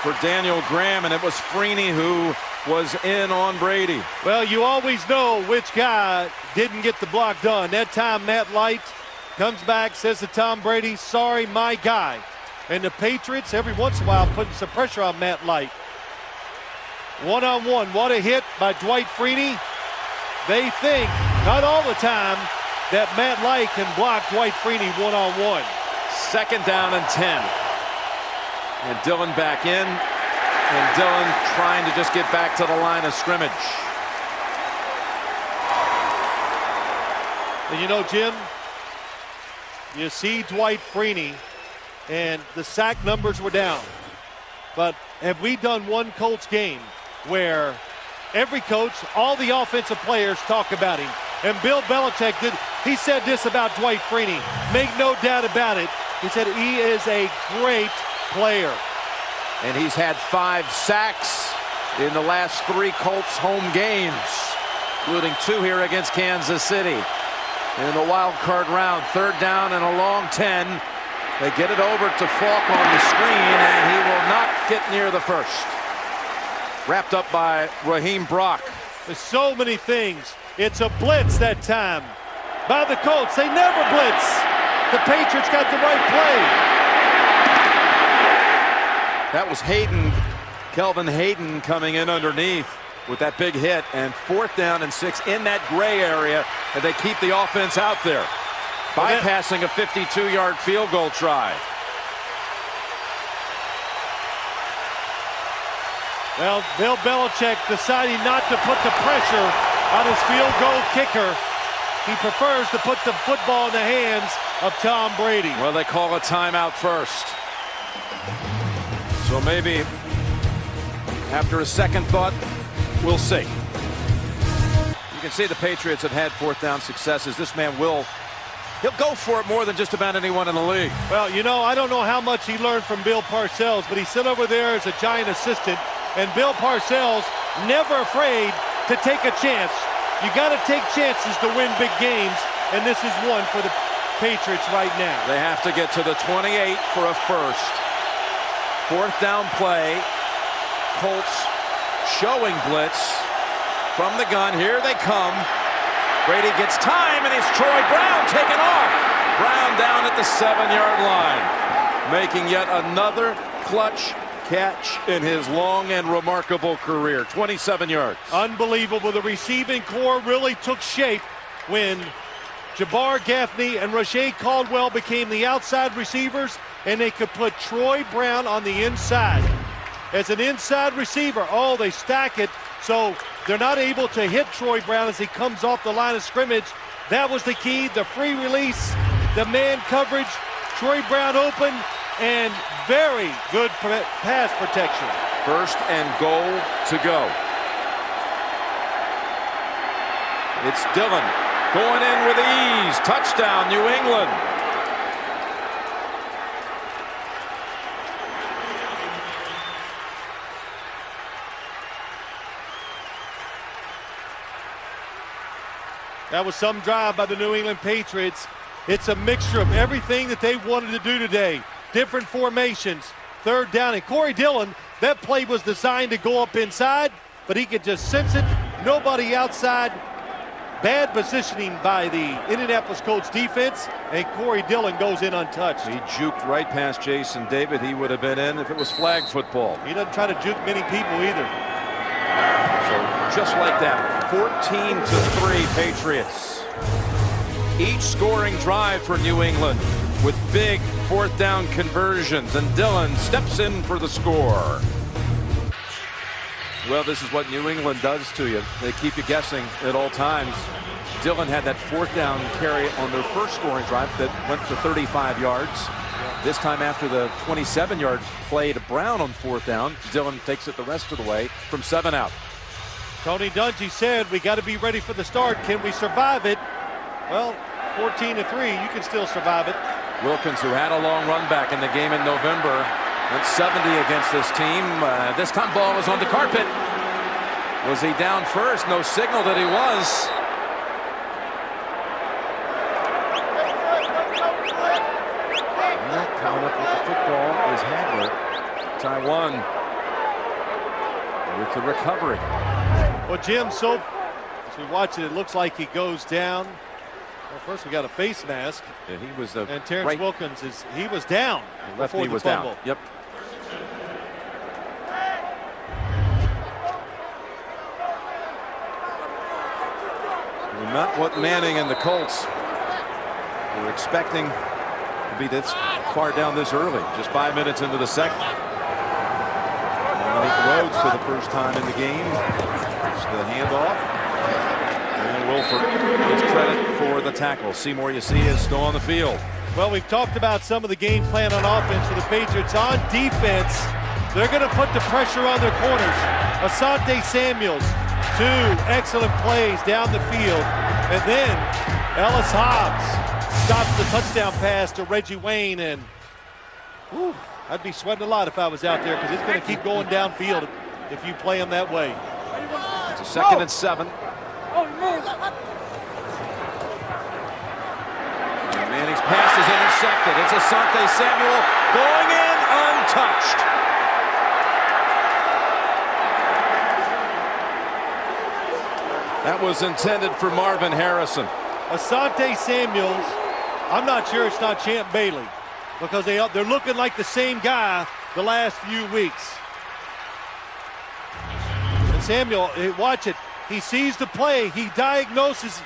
for Daniel Graham, and it was Freeney who was in on Brady. Well, you always know which guy didn't get the block done. That time, Matt Light comes back, says to Tom Brady, sorry, my guy. And the Patriots, every once in a while, putting some pressure on Matt Light. One-on-one, what a hit by Dwight Freeney. They think, not all the time, that Matt Light can block Dwight Freeney one-on-one. 2nd down and 10. And Dillon back in. And Dillon trying to just get back to the line of scrimmage. And you know, Jim, you see Dwight Freeney, and the sack numbers were down. But have we done one Colts game where every coach, all the offensive players talk about him? And Bill Belichick he said this about Dwight Freeney. Make no doubt about it. He said he is a great player. And he's had 5 sacks in the last 3 Colts home games, including 2 here against Kansas City. In the wild card round, 3rd down and a long 10. They get it over to Falk on the screen, and he will not get near the first. Wrapped up by Raheem Brock. There's so many things. It's a blitz that time by the Colts. They never blitz. The Patriots got the right play. That was Hayden, Kelvin Hayden, coming in underneath with that big hit, and 4th down and 6 in that gray area, and they keep the offense out there, bypassing a 52-yard field goal try. Well, Bill Belichick deciding not to put the pressure on his field goal kicker. He prefers to put the football in the hands of Tom Brady. Well, they call a timeout first. So maybe after a second thought, we'll see. You can see the Patriots have had 4th down successes. This man he'll go for it more than just about anyone in the league. Well, you know, I don't know how much he learned from Bill Parcells, but he sat over there as a Giant assistant, and Bill Parcells never afraid to take a chance. You got to take chances to win big games, and this is one for the Patriots right now. They have to get to the 28 for a first. 4th down play. Colts showing blitz from the gun. Here they come. Brady gets time, and it's Troy Brown taken off. Brown down at the 7-yard line, making yet another clutch catch in his long and remarkable career. 27 yards. Unbelievable. The receiving core really took shape when Jabbar Gaffney and Rashae Caldwell became the outside receivers, and they could put Troy Brown on the inside. As an inside receiver, they stack it, so they're not able to hit Troy Brown as he comes off the line of scrimmage. That was the key, the free release, the man coverage, Troy Brown open, and very good pass protection. 1st and goal to go. It's Dillon going in with ease. Touchdown, New England. That was some drive by the New England Patriots. It's a mixture of everything that they wanted to do today. Different formations, third down. And Corey Dillon, that play was designed to go up inside, but he could just sense it. Nobody outside. Bad positioning by the Indianapolis Colts defense, and Corey Dillon goes in untouched. He juked right past Jason David. He would have been in if it was flag football. He doesn't try to juke many people either. So just like that, 14-3 Patriots. Each scoring drive for New England with big fourth down conversions, and Dillon steps in for the score. Well, this is what New England does to you. They keep you guessing at all times. Dillon had that fourth down carry on their first scoring drive that went for 35 yards. This time after the 27-yard play to Brown on fourth down, Dillon takes it the rest of the way from 7 out. Tony Dungy said, we got to be ready for the start. Can we survive it? Well, 14-3, you can still survive it. Wilkins, who had a long run back in the game in November, went 70 against this team. This time ball was on the carpet. Was he down first? No signal that he was. And coming up with the football is Hagler. Taiwan with the recovery. Well, Jim, so as we watch it, it looks like he goes down. Well, first we got a face mask. Yeah, he was the and Terrence Wilkins he was down. The left knee was down. Yep. Not what Manning and the Colts were expecting to be this far down this early. Just 5 minutes into the second. Dominic Rhodes for the first time in the game. It's the handoff. And Wilford gets credit for the tackle. Seymour, you see, is still on the field. Well, we've talked about some of the game plan on offense for the Patriots. On defense, they're going to put the pressure on their corners. Asante Samuels, 2 excellent plays down the field. And then Ellis Hobbs stops the touchdown pass to Reggie Wayne. And whew, I'd be sweating a lot if I was out there, because it's going to keep going downfield if you play him that way. It's a 2nd and 7. And Manning's pass is intercepted. It's Asante Samuel going in untouched. That was intended for Marvin Harrison. Asante Samuels, I'm not sure it's not Champ Bailey, because they're looking like the same guy the last few weeks. And Samuel, watch it. He sees the play. He diagnoses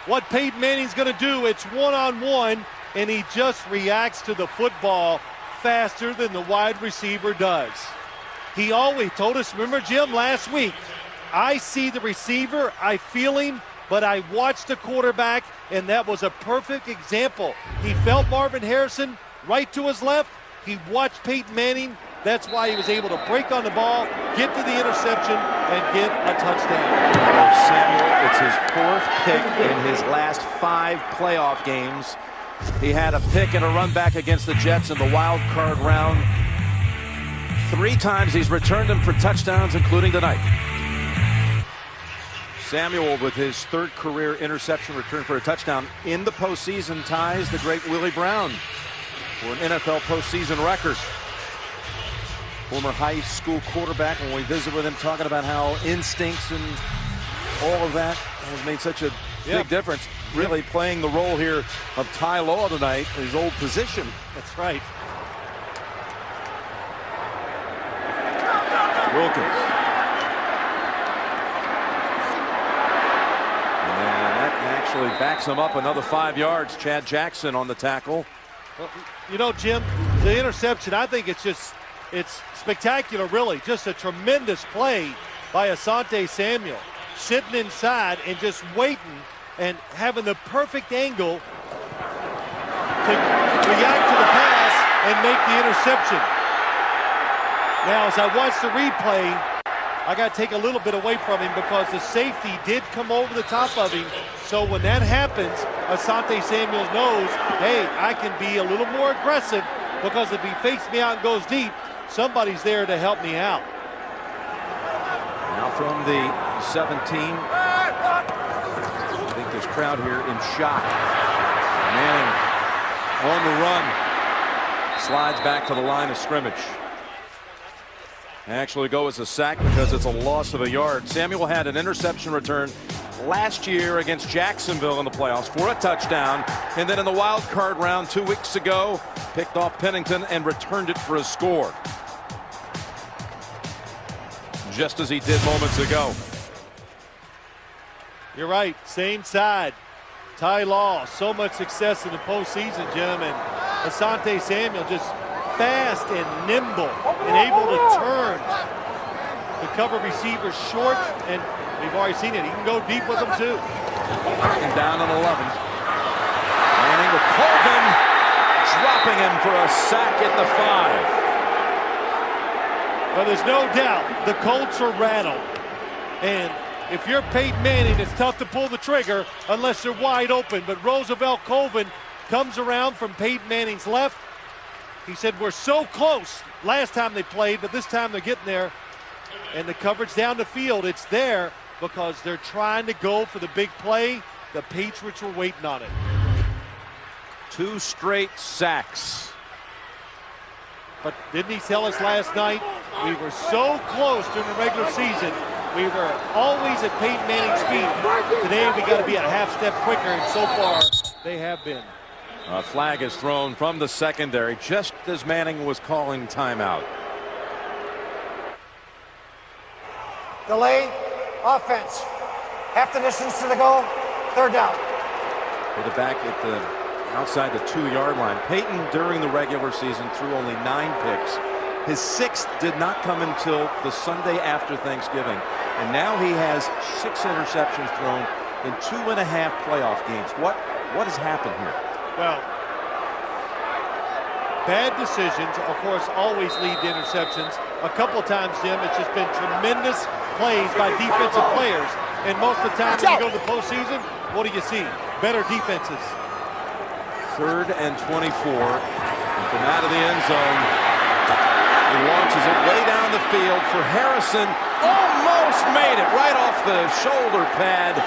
what Peyton Manning's going to do. It's one-on-one, and he just reacts to the football faster than the wide receiver does. He always told us, remember, Jim, last week, I see the receiver, I feel him, but I watched the quarterback, and that was a perfect example. He felt Marvin Harrison right to his left. He watched Peyton Manning. That's why he was able to break on the ball, get to the interception, and get a touchdown. Samuel, it's his 4th pick in his last 5 playoff games. He had a pick and a run back against the Jets in the wild card round. 3 times he's returned them for touchdowns, including tonight. Samuel, with his 3rd career interception return for a touchdown in the postseason, ties the great Willie Brown for an NFL postseason record. Former high school quarterback, when we visit with him, talking about how instincts and all of that has made such a big difference. Really playing the role here of Ty Law tonight, his old position. That's right. Wilkins. Actually backs him up another 5 yards. Chad Jackson on the tackle. Well, you know, Jim, the interception, I think it's spectacular, really. Just a tremendous play by Asante Samuel. Sitting inside and just waiting and having the perfect angle to react to the pass and make the interception. Now, as I watch the replay, I got to take a little bit away from him, because the safety did come over the top of him. So when that happens, Asante Samuel knows, hey, I can be a little more aggressive, because if he fakes me out and goes deep, somebody's there to help me out. Now from the 17. I think there's crowd here in shock. Manning on the run. Slides back to the line of scrimmage. Actually go as a sack because it's a loss of a yard. Samuel had an interception return last year against Jacksonville in the playoffs for a touchdown, and then in the wild card round 2 weeks ago picked off Pennington and returned it for a score, just as he did moments ago. You're right, same side. Ty Law, so much success in the postseason, Jim, and Asante Samuel just fast and nimble and able to turn the cover receiver short, and we've already seen it. He can go deep with them too. And down on 11. Manning with Colvin, dropping him for a sack at the 5. Well, there's no doubt the Colts are rattled, and if you're Peyton Manning, it's tough to pull the trigger unless they're wide open. But Roosevelt Colvin comes around from Peyton Manning's left. He said, we're so close last time they played, but this time they're getting there. And the coverage down the field, it's there because they're trying to go for the big play. The Patriots were waiting on it. 2 straight sacks. But didn't he tell us last night, we were so close during the regular season. We were always at Peyton Manning's feet. Today we got to be a half step quicker, and so far they have been. A flag is thrown from the secondary just as Manning was calling timeout. Delay, offense. Half the distance to the goal, 3rd down. With it back at the outside the 2-yard line. Peyton during the regular season threw only 9 picks. His 6th did not come until the Sunday after Thanksgiving. And now he has 6 interceptions thrown in 2.5 playoff games. What has happened here? Well, bad decisions, of course, always lead to interceptions. A couple of times, Jim, it's just been tremendous plays by defensive players. And most of the time when you go to the postseason, what do you see? Better defenses. 3rd and 24. And from out of the end zone, he launches it way down the field for Harrison. Almost made it right off the shoulder pad.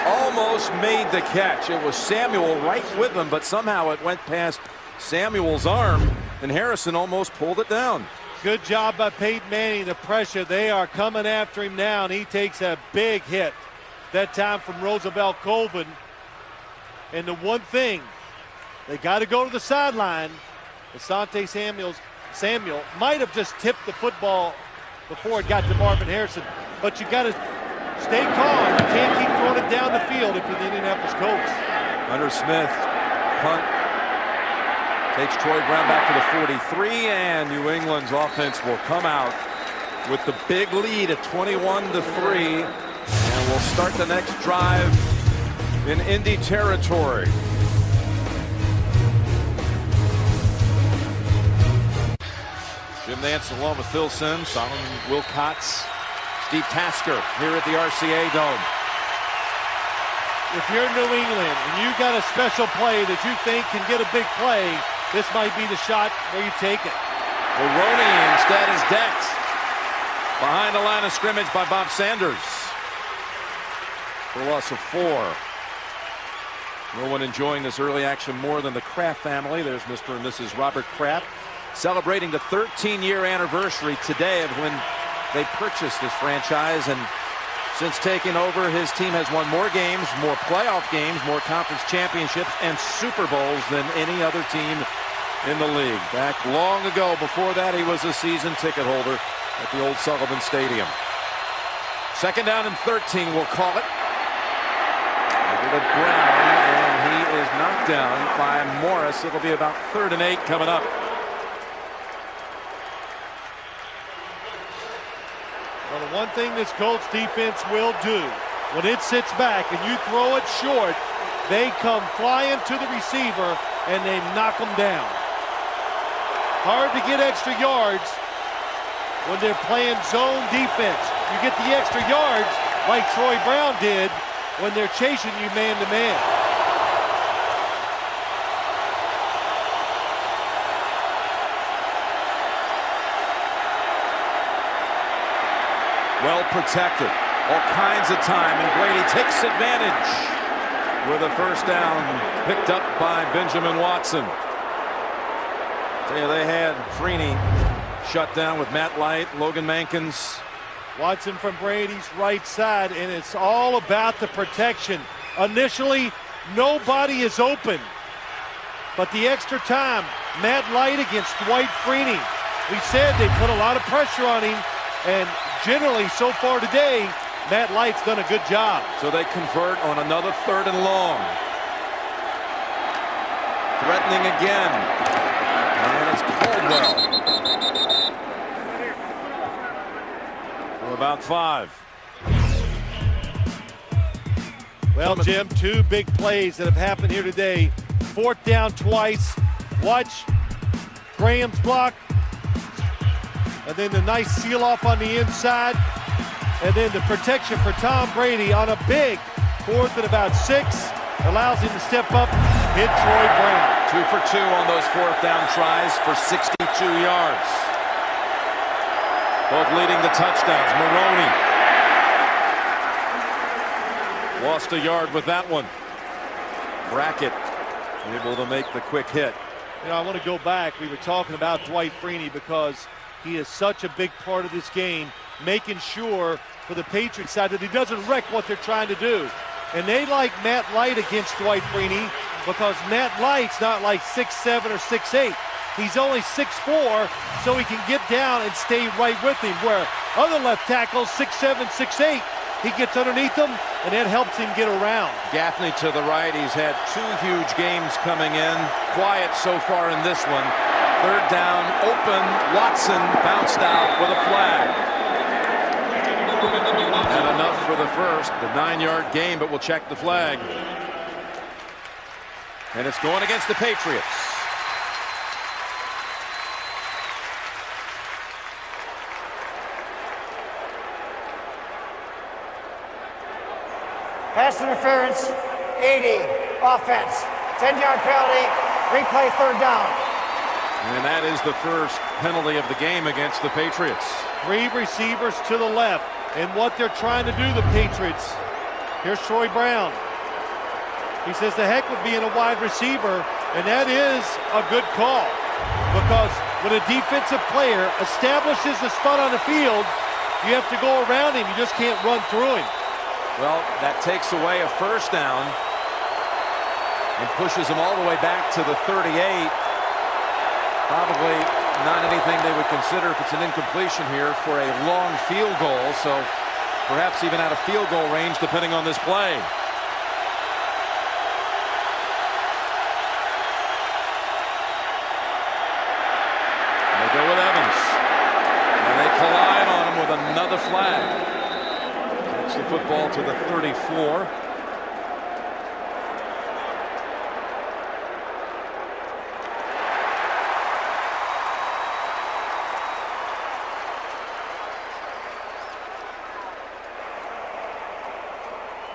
Almost made the catch. It was Samuel right with him, but somehow it went past Samuel's arm, and Harrison almost pulled it down. Good job by Peyton Manning. The pressure, they are coming after him now, and he takes a big hit. That time from Roosevelt Colvin. And the one thing, they got to go to the sideline. Asante Samuel might have just tipped the football before it got to Marvin Harrison, but you got to stay calm. You can't keep throwing it down the field if you're the Indianapolis Colts. Hunter Smith, punt, takes Troy Brown back to the 43, and New England's offense will come out with the big lead at 21-3, and we'll start the next drive in Indy territory. Jim Nantz along with Phil Simms, Solomon Wilcots, Steve Tasker here at the RCA Dome. If you're New England and you got a special play that you think can get a big play, this might be the shot where you take it. Maroney instead is decked behind the line of scrimmage by Bob Sanders for a loss of 4. No one enjoying this early action more than the Kraft family. There's Mr. and Mrs. Robert Kraft, celebrating the 13-year anniversary today of when they purchased this franchise, and since taking over, his team has won more games, more playoff games, more conference championships, and Super Bowls than any other team in the league. Back long ago, before that, he was a season ticket holder at the old Sullivan Stadium. 2nd down and 13, we'll call it. Over to Brown, and he is knocked down by Morris. It'll be about 3rd and 8 coming up. Well, the one thing this Colts defense will do, when it sits back and you throw it short, they come flying to the receiver and they knock them down. Hard to get extra yards when they're playing zone defense. You get the extra yards like Troy Brown did when they're chasing you man-to-man. Well protected all kinds of time, and Brady takes advantage with a first down picked up by Benjamin Watson. Tell you, they had Freeney shut down with Matt Light, Logan Mankins. Watson from Brady's right side, and it's all about the protection. Initially, nobody is open. But the extra time, Matt Light against Dwight Freeney. We said they put a lot of pressure on him, and generally, so far today, Matt Light's done a good job. So they convert on another 3rd and long. Threatening again. And it's Caldwell. For about 5. Well, Jim, 2 big plays that have happened here today. 4th down twice. Watch Graham's block. And then the nice seal off on the inside. And then the protection for Tom Brady on a big 4th and about 6. Allows him to step up, hit Troy Brown. 2 for 2 on those 4th down tries for 62 yards. Both leading the touchdowns. Maroney lost a yard with that one. Brackett able to make the quick hit. You know, I want to go back. We were talking about Dwight Freeney because he is such a big part of this game, making sure for the Patriots side that he doesn't wreck what they're trying to do. And they like Matt Light against Dwight Freeney because Matt Light's not like 6'7" or 6'8". He's only 6'4", so he can get down and stay right with him, where other left tackles, 6'7", 6'8", he gets underneath them, and that helps him get around. Gaffney to the right. He's had 2 huge games coming in. Quiet so far in this one. 3rd down, open. Watson bounced out with a flag. And enough for the first. The 9-yard gain, but we'll check the flag. And it's going against the Patriots. Pass interference, 80. Offense, 10-yard penalty. Replay 3rd down. And that is the first penalty of the game against the Patriots. 3 receivers to the left. And what they're trying to do, the Patriots. Here's Troy Brown. He says the heck with being a wide receiver, and that is a good call. Because when a defensive player establishes a spot on the field, you have to go around him. You just can't run through him. Well, that takes away a first down and pushes them all the way back to the 38. Probably not anything they would consider if it's an incompletion here for a long field goal. So perhaps even out of field goal range, depending on this play. And they go with Evans. And they collide on him with another flag. The football to the 34.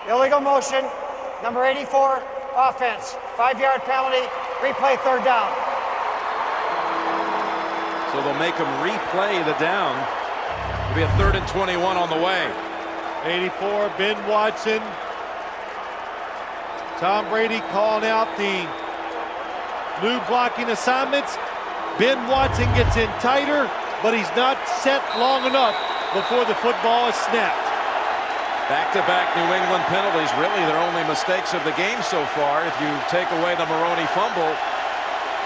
Illegal motion, number 84, offense. 5-yard penalty, replay 3rd down. So they'll make them replay the down. It'll be a 3rd and 21 on the way. 84, Ben Watson. Tom Brady calling out the new blocking assignments. Ben Watson gets in tighter, but he's not set long enough before the football is snapped. Back-to-back New England penalties, really their only mistakes of the game so far, if you take away the Maroney fumble,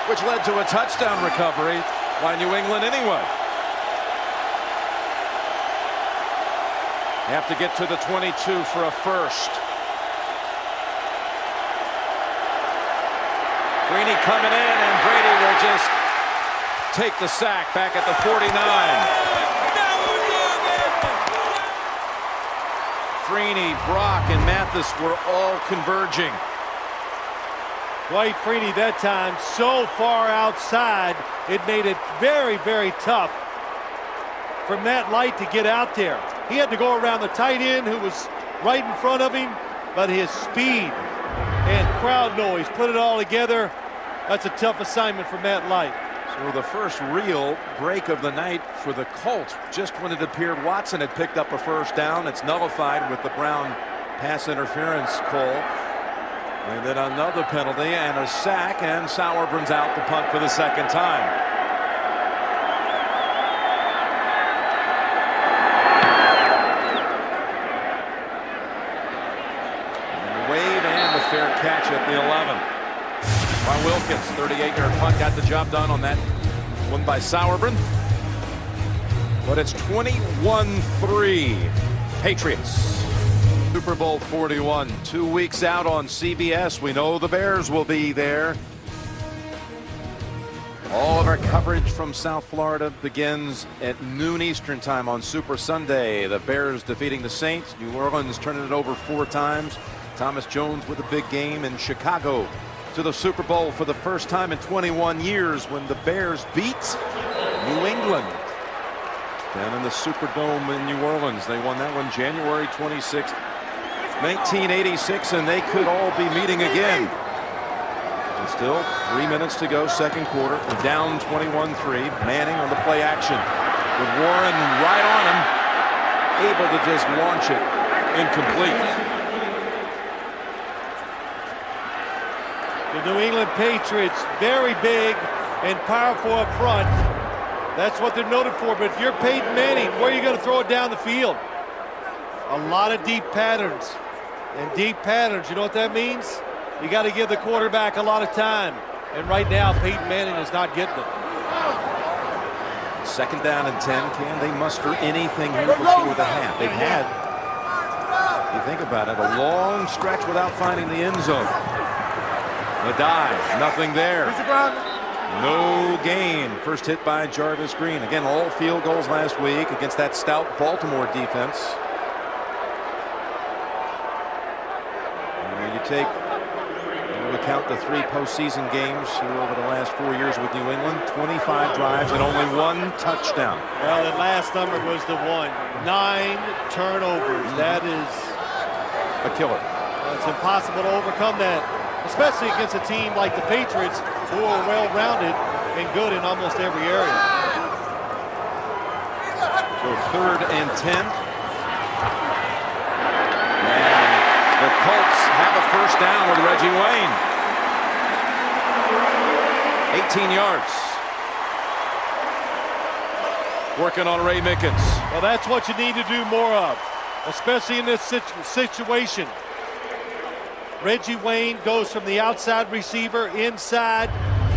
which led to a touchdown recovery by New England anyway. You have to get to the 22 for a first. Freeney coming in, and Brady will just take the sack back at the 49. Freeney, Brock, and Mathis were all converging. Dwight Freeney that time so far outside, it made it very, very tough for Matt Light to get out there. He had to go around the tight end who was right in front of him, but his speed and crowd noise put it all together. That's a tough assignment for Matt Light. So the first real break of the night for the Colts, just when it appeared Watson had picked up a first down. It's nullified with the Brown pass interference call. And then another penalty and a sack, and Sauer brings out the punt for the second time. And the wave and the fair catch at the 11. By Wilkins, 38-yard punt, got the job done on that one by Sauerbrunn. But it's 21-3 Patriots. Super Bowl 41, 2 weeks out on CBS. We know the Bears will be there. All of our coverage from South Florida begins at noon Eastern time on Super Sunday. The Bears defeating the Saints. New Orleans turning it over 4 times. Thomas Jones with a big game in Chicago to the Super Bowl for the first time in 21 years when the Bears beat New England. Down in the Superdome in New Orleans. They won that one January 26th. 1986, and they could all be meeting again. And still 3 minutes to go, second quarter. We're down 21-3. Manning on the play action with Warren right on him, able to just launch it incomplete. The New England Patriots, very big and powerful up front. That's what they're noted for. But if you're Peyton Manning, where are you going to throw it down the field? A lot of deep patterns. And deep patterns, you know what that means? You got to give the quarterback a lot of time. And right now, Peyton Manning is not getting it. Second down and 10. Can they muster anything here before the half? They've had, you think about it, a long stretch without finding the end zone. The dive, nothing there. No gain. First hit by Jarvis Green. Again, all field goals last week against that stout Baltimore defense. You take into account the 3 postseason games here over the last 4 years with New England, 25 drives and only 1 touchdown. Well, the last number was the 1. 9 turnovers. That is a killer. It's impossible to overcome that, especially against a team like the Patriots, who are well-rounded and good in almost every area. So 3rd and 10. The Colts have a first down with Reggie Wayne. 18 yards. Working on Ray Mickens. Well, that's what you need to do more of, especially in this situation. Reggie Wayne goes from the outside receiver inside.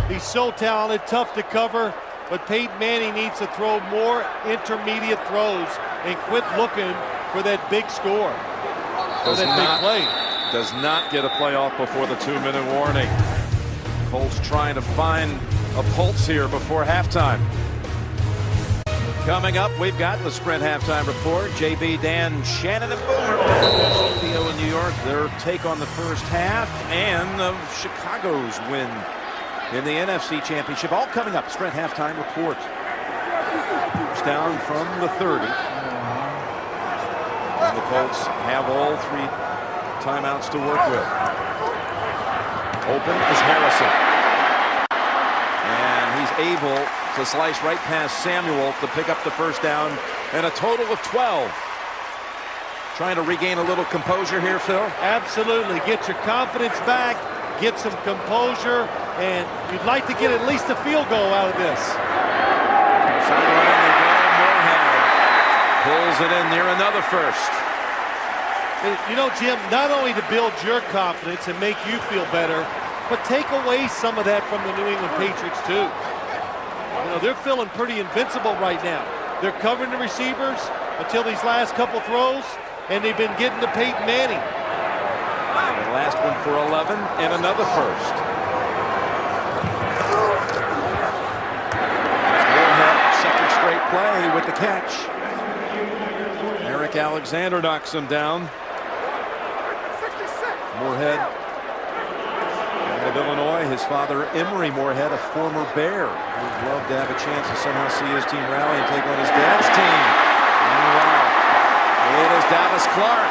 He's so talented, tough to cover, but Peyton Manning needs to throw more intermediate throws and quit looking for that big score. Does not get a playoff before the 2-minute warning. Colts trying to find a pulse here before halftime. Coming up, we've got the Sprint halftime report. JB, Dan, Shannon, and Boomer. Theo in New York, their take on the first half and of Chicago's win in the NFC Championship. All coming up. Sprint halftime report. It's down from the 30. And the Colts have all 3 timeouts to work with. Open is Harrison. And he's able to slice right past Samuel to pick up the first down, and a total of 12. Trying to regain a little composure here, Phil? Absolutely. Get your confidence back, get some composure, and you'd like to get at least a field goal out of this. Sideline they go. Moorhead pulls it in near another first. You know, Jim, not only to build your confidence and make you feel better, but take away some of that from the New England Patriots, too. You know, they're feeling pretty invincible right now. They're covering the receivers until these last couple throws, and they've been getting to Peyton Manning. The last one for 11 and another first. Moorhead, second straight play with the catch. Eric Alexander knocks him down. Moorhead out of Illinois. His father, Emory Moorhead, a former Bear, who'd love to have a chance to somehow see his team rally and take on his dad's team. Meanwhile, it is Dallas Clark.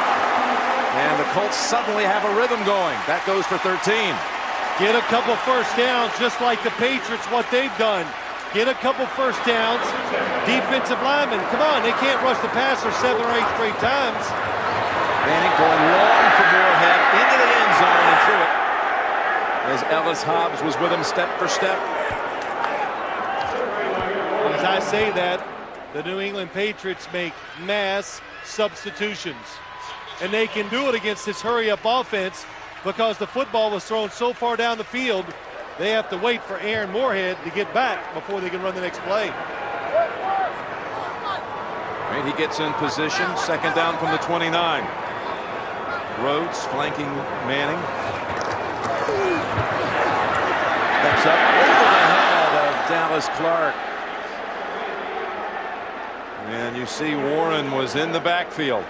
And the Colts suddenly have a rhythm going. That goes for 13. Get a couple first downs, just like the Patriots, what they've done. Get a couple first downs. Defensive linemen, come on, they can't rush the passer 7 or 8 straight times. Manning going long for Moorhead into the end zone and through it. as Ellis Hobbs was with him step for step. As I say that, the New England Patriots make mass substitutions. And they can do it against this hurry-up offense because the football was thrown so far down the field, they have to wait for Aaron Moorhead to get back before they can run the next play. Right, he gets in position, second down from the 29. Rhodes flanking Manning. Steps up over the head of Dallas Clark. And you see Warren was in the backfield.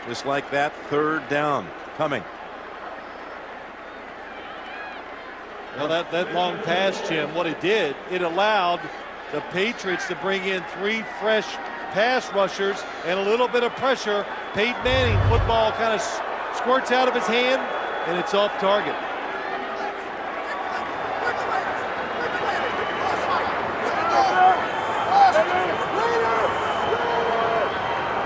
Just like that, third down coming. Well, that long pass, Jim, what it did, it allowed the Patriots to bring in 3 fresh pass rushers and a little bit of pressure. Peyton Manning, football kind of squirts out of his hand, and it's off target.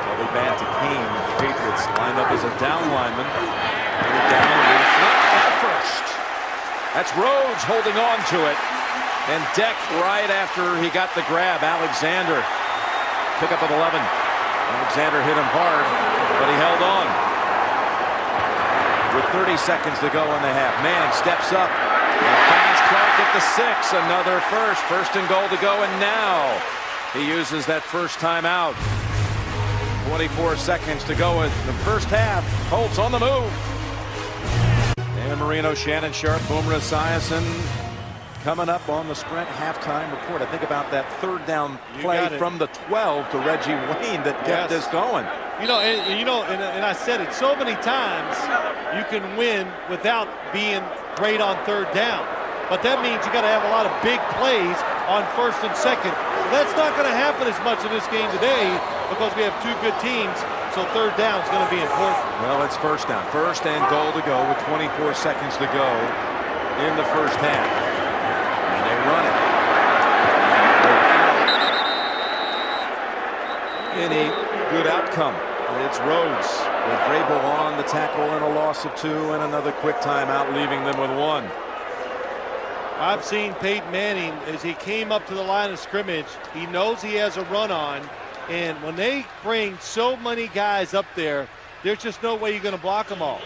Kelly Bant to Kane. The Patriots lined up as a down lineman. Down with a flat at first. That's Rhodes holding on to it. And Deck right after he got the grab. Alexander. Pick up at 11. Alexander hit him hard, but he held on. With 30 seconds to go in the half. Manning steps up and finds Clark at the 6. Another first and goal to go, and now he uses that first time out. 24 seconds to go in the first half. Colts on the move. Dan Marino, Shannon Sharp, Boomer Esiason coming up on the Sprint halftime report. I think about that third down play from the 12 to Reggie Wayne that kept this going. And I said it so many times, you can win without being great on third down. But that means you got to have a lot of big plays on first and second. That's not going to happen as much in this game today because we have 2 good teams. So third down is going to be important. Well, it's first down. First and goal to go with 24 seconds to go in the first half. And they run it. Without any good outcome. It's Rhodes with Vrabel on the tackle and a loss of 2 and another quick timeout, leaving them with 1. I've seen Peyton Manning as he came up to the line of scrimmage. He knows he has a run on. And when they bring so many guys up there, there's just no way you're going to block them all.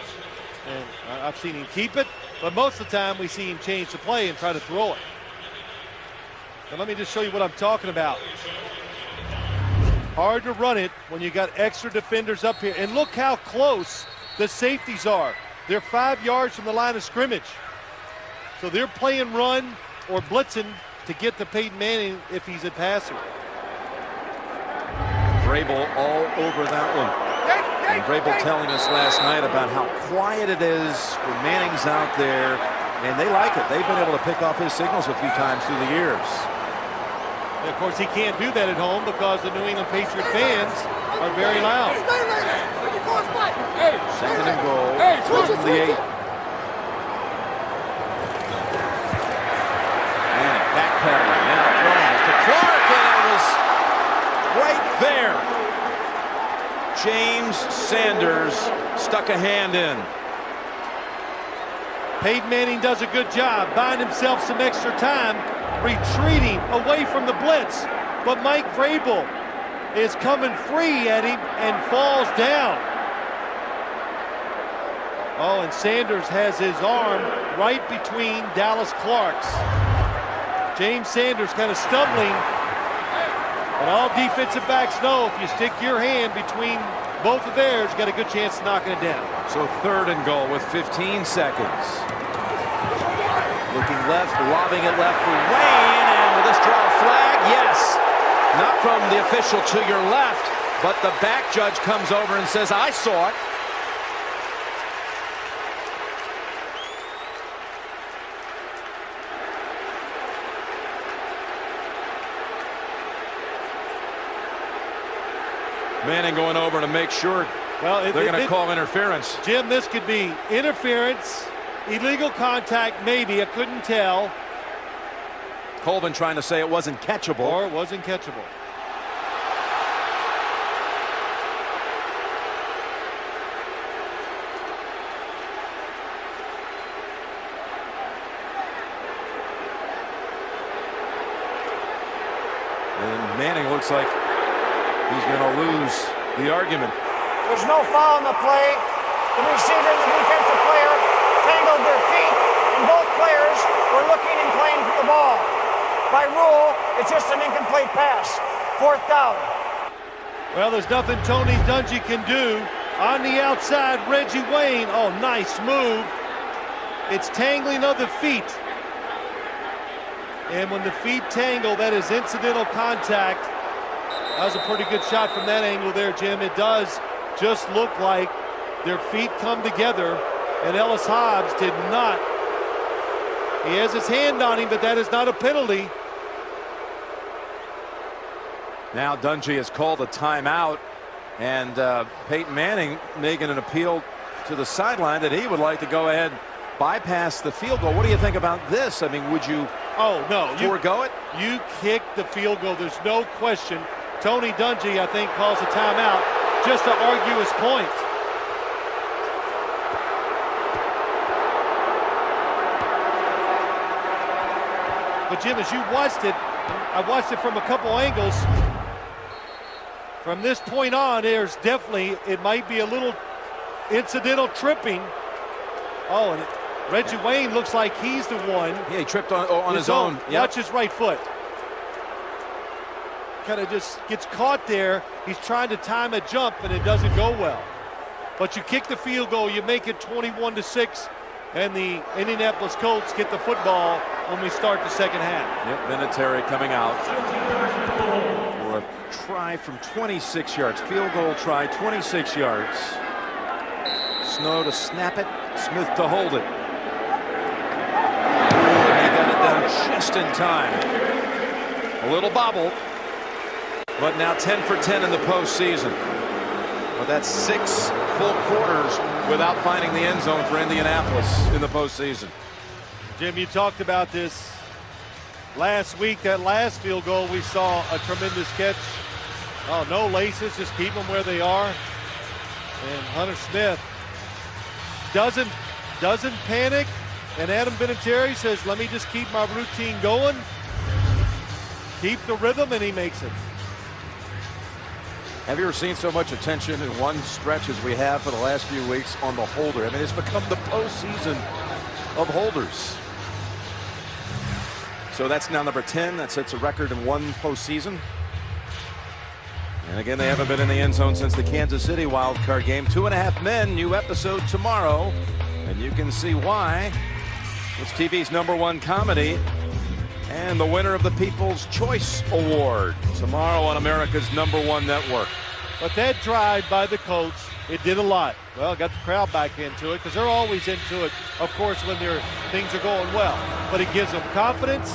And I've seen him keep it, but most of the time we see him change the play and try to throw it. Now let me just show you what I'm talking about. Hard to run it when you got extra defenders up here. And look how close the safeties are. They're 5 yards from the line of scrimmage. So they're playing run or blitzing to get to Peyton Manning if he's a passer. Vrabel all over that one. And Vrabel telling us last night about how quiet it is when Manning's out there, and they like it. They've been able to pick off his signals a few times through the years. And of course, he can't do that at home because the New England Patriot fans are very loud. Second and goal from the 8. Manning backpedaling, now throwing this to Clark, and it was right there. James Sanders stuck a hand in. Peyton Manning does a good job buying himself some extra time, retreating away from the blitz. But Mike Vrabel is coming free at him and falls down. Oh, and Sanders has his arm right between Dallas Clark's. James Sanders kind of stumbling. But all defensive backs know if you stick your hand between both of theirs, you got a good chance of knocking it down. So third and goal with 15 seconds. Looking left, lobbing it left for Wayne, and will this draw a flag? Yes. Not from the official to your left, but the back judge comes over and says, I saw it. Manning going over to make sure they're going to call interference. Jim, this could be interference, illegal contact, maybe. I couldn't tell. Colvin trying to say it wasn't catchable. Or it wasn't catchable. Manning looks like he's going to lose the argument. There's no foul on the play. The receiver and the defensive player tangled their feet, and both players were looking and playing for the ball. By rule, it's just an incomplete pass. 4th down. Well, there's nothing Tony Dungy can do. On the outside, Reggie Wayne. Oh, nice move. It's tangling of the feet. And when the feet tangle, that is incidental contact. That was a pretty good shot from that angle there, Jim. It does just look like their feet come together, and Ellis Hobbs did not. He has his hand on him, but that is not a penalty. Now Dungy has called a timeout, and Peyton Manning making an appeal to the sideline that he would like to go ahead, bypass the field goal. What do you think about this? I mean, would you forego it? You kick the field goal. There's no question. Tony Dungy, I think, calls a timeout just to argue his point. But Jim, as you watched it, I watched it from a couple angles. From this point on, there's definitely, it might be a little incidental tripping. Oh, and Reggie Wayne looks like he's the one. Yeah, he tripped on his own. Yep. Watch his right foot. Kind of just gets caught there. He's trying to time a jump, and it doesn't go well. But you kick the field goal, you make it 21-6, and the Indianapolis Colts get the football when we start the second half. Yep, Vinatieri coming out for a try from 26 yards. Field goal try, 26 yards. Snow to snap it, Smith to hold it. And he got it down just in time. A little bobble, but now 10 for 10 in the postseason. But that's 6 full quarters without finding the end zone for Indianapolis in the postseason. Jim, you talked about this last week. That last field goal, we saw a tremendous catch. Oh, no laces, just keep them where they are. And Hunter Smith doesn't panic. And Adam Vinatieri says, let me just keep my routine going. Keep the rhythm, and he makes it. Have you ever seen so much attention in one stretch as we have for the last few weeks on the holder? I mean, it's become the postseason of holders. So that's now number 10. That sets a record in one postseason. And again, they haven't been in the end zone since the Kansas City wild card game. 2.5 Men, new episode tomorrow. And you can see why. It's TV's #1 comedy and the winner of the People's Choice Award tomorrow on America's #1 network. But that drive by the Colts, it did a lot. Well, got the crowd back into it because they're always into it, of course, when things are going well. But it gives them confidence.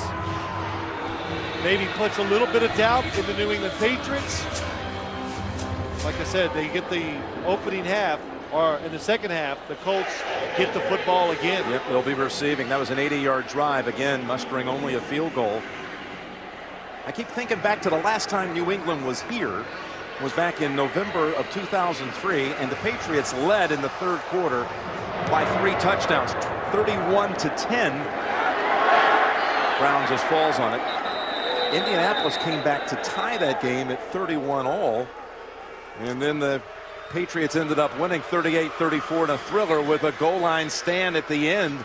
Maybe puts a little bit of doubt in the New England Patriots. Like I said, they get the opening half, or in the second half, the Colts get the football again. Yep, they'll be receiving. That was an 80-yard drive, again, mustering only a field goal. I keep thinking back to the last time New England was here, was back in November of 2003, and the Patriots led in the third quarter by 3 touchdowns, 31-10. Brown just falls on it. Indianapolis came back to tie that game at 31-all, and then the Patriots ended up winning 38-34 in a thriller with a goal line stand at the end.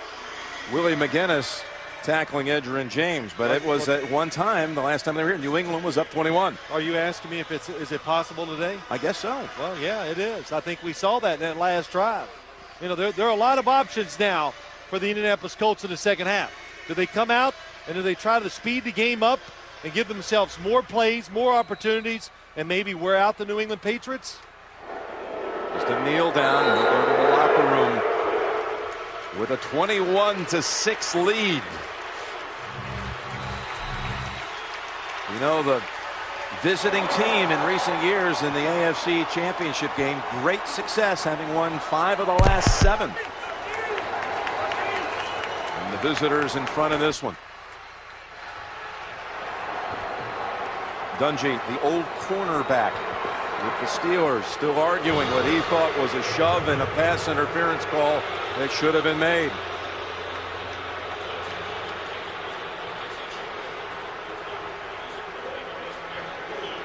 Willie McGinnis tackling Edgerrin James, but it was at one time, the last time they were here, New England was up 21. Are you asking me if is it possible today? I guess so. Well, yeah, it is. I think we saw that in that last drive. You know, there are a lot of options now for the Indianapolis Colts in the second half. Do they come out and do they try to speed the game up and give themselves more plays, more opportunities, and maybe wear out the New England Patriots? Just a kneel down and go to the locker room with a 21-6 lead. You know, the visiting team in recent years in the AFC Championship game, great success, having won 5 of the last 7. And the visitors in front of this one. Dungy, the old cornerback with the Steelers, still arguing what he thought was a shove and a pass interference call that should have been made.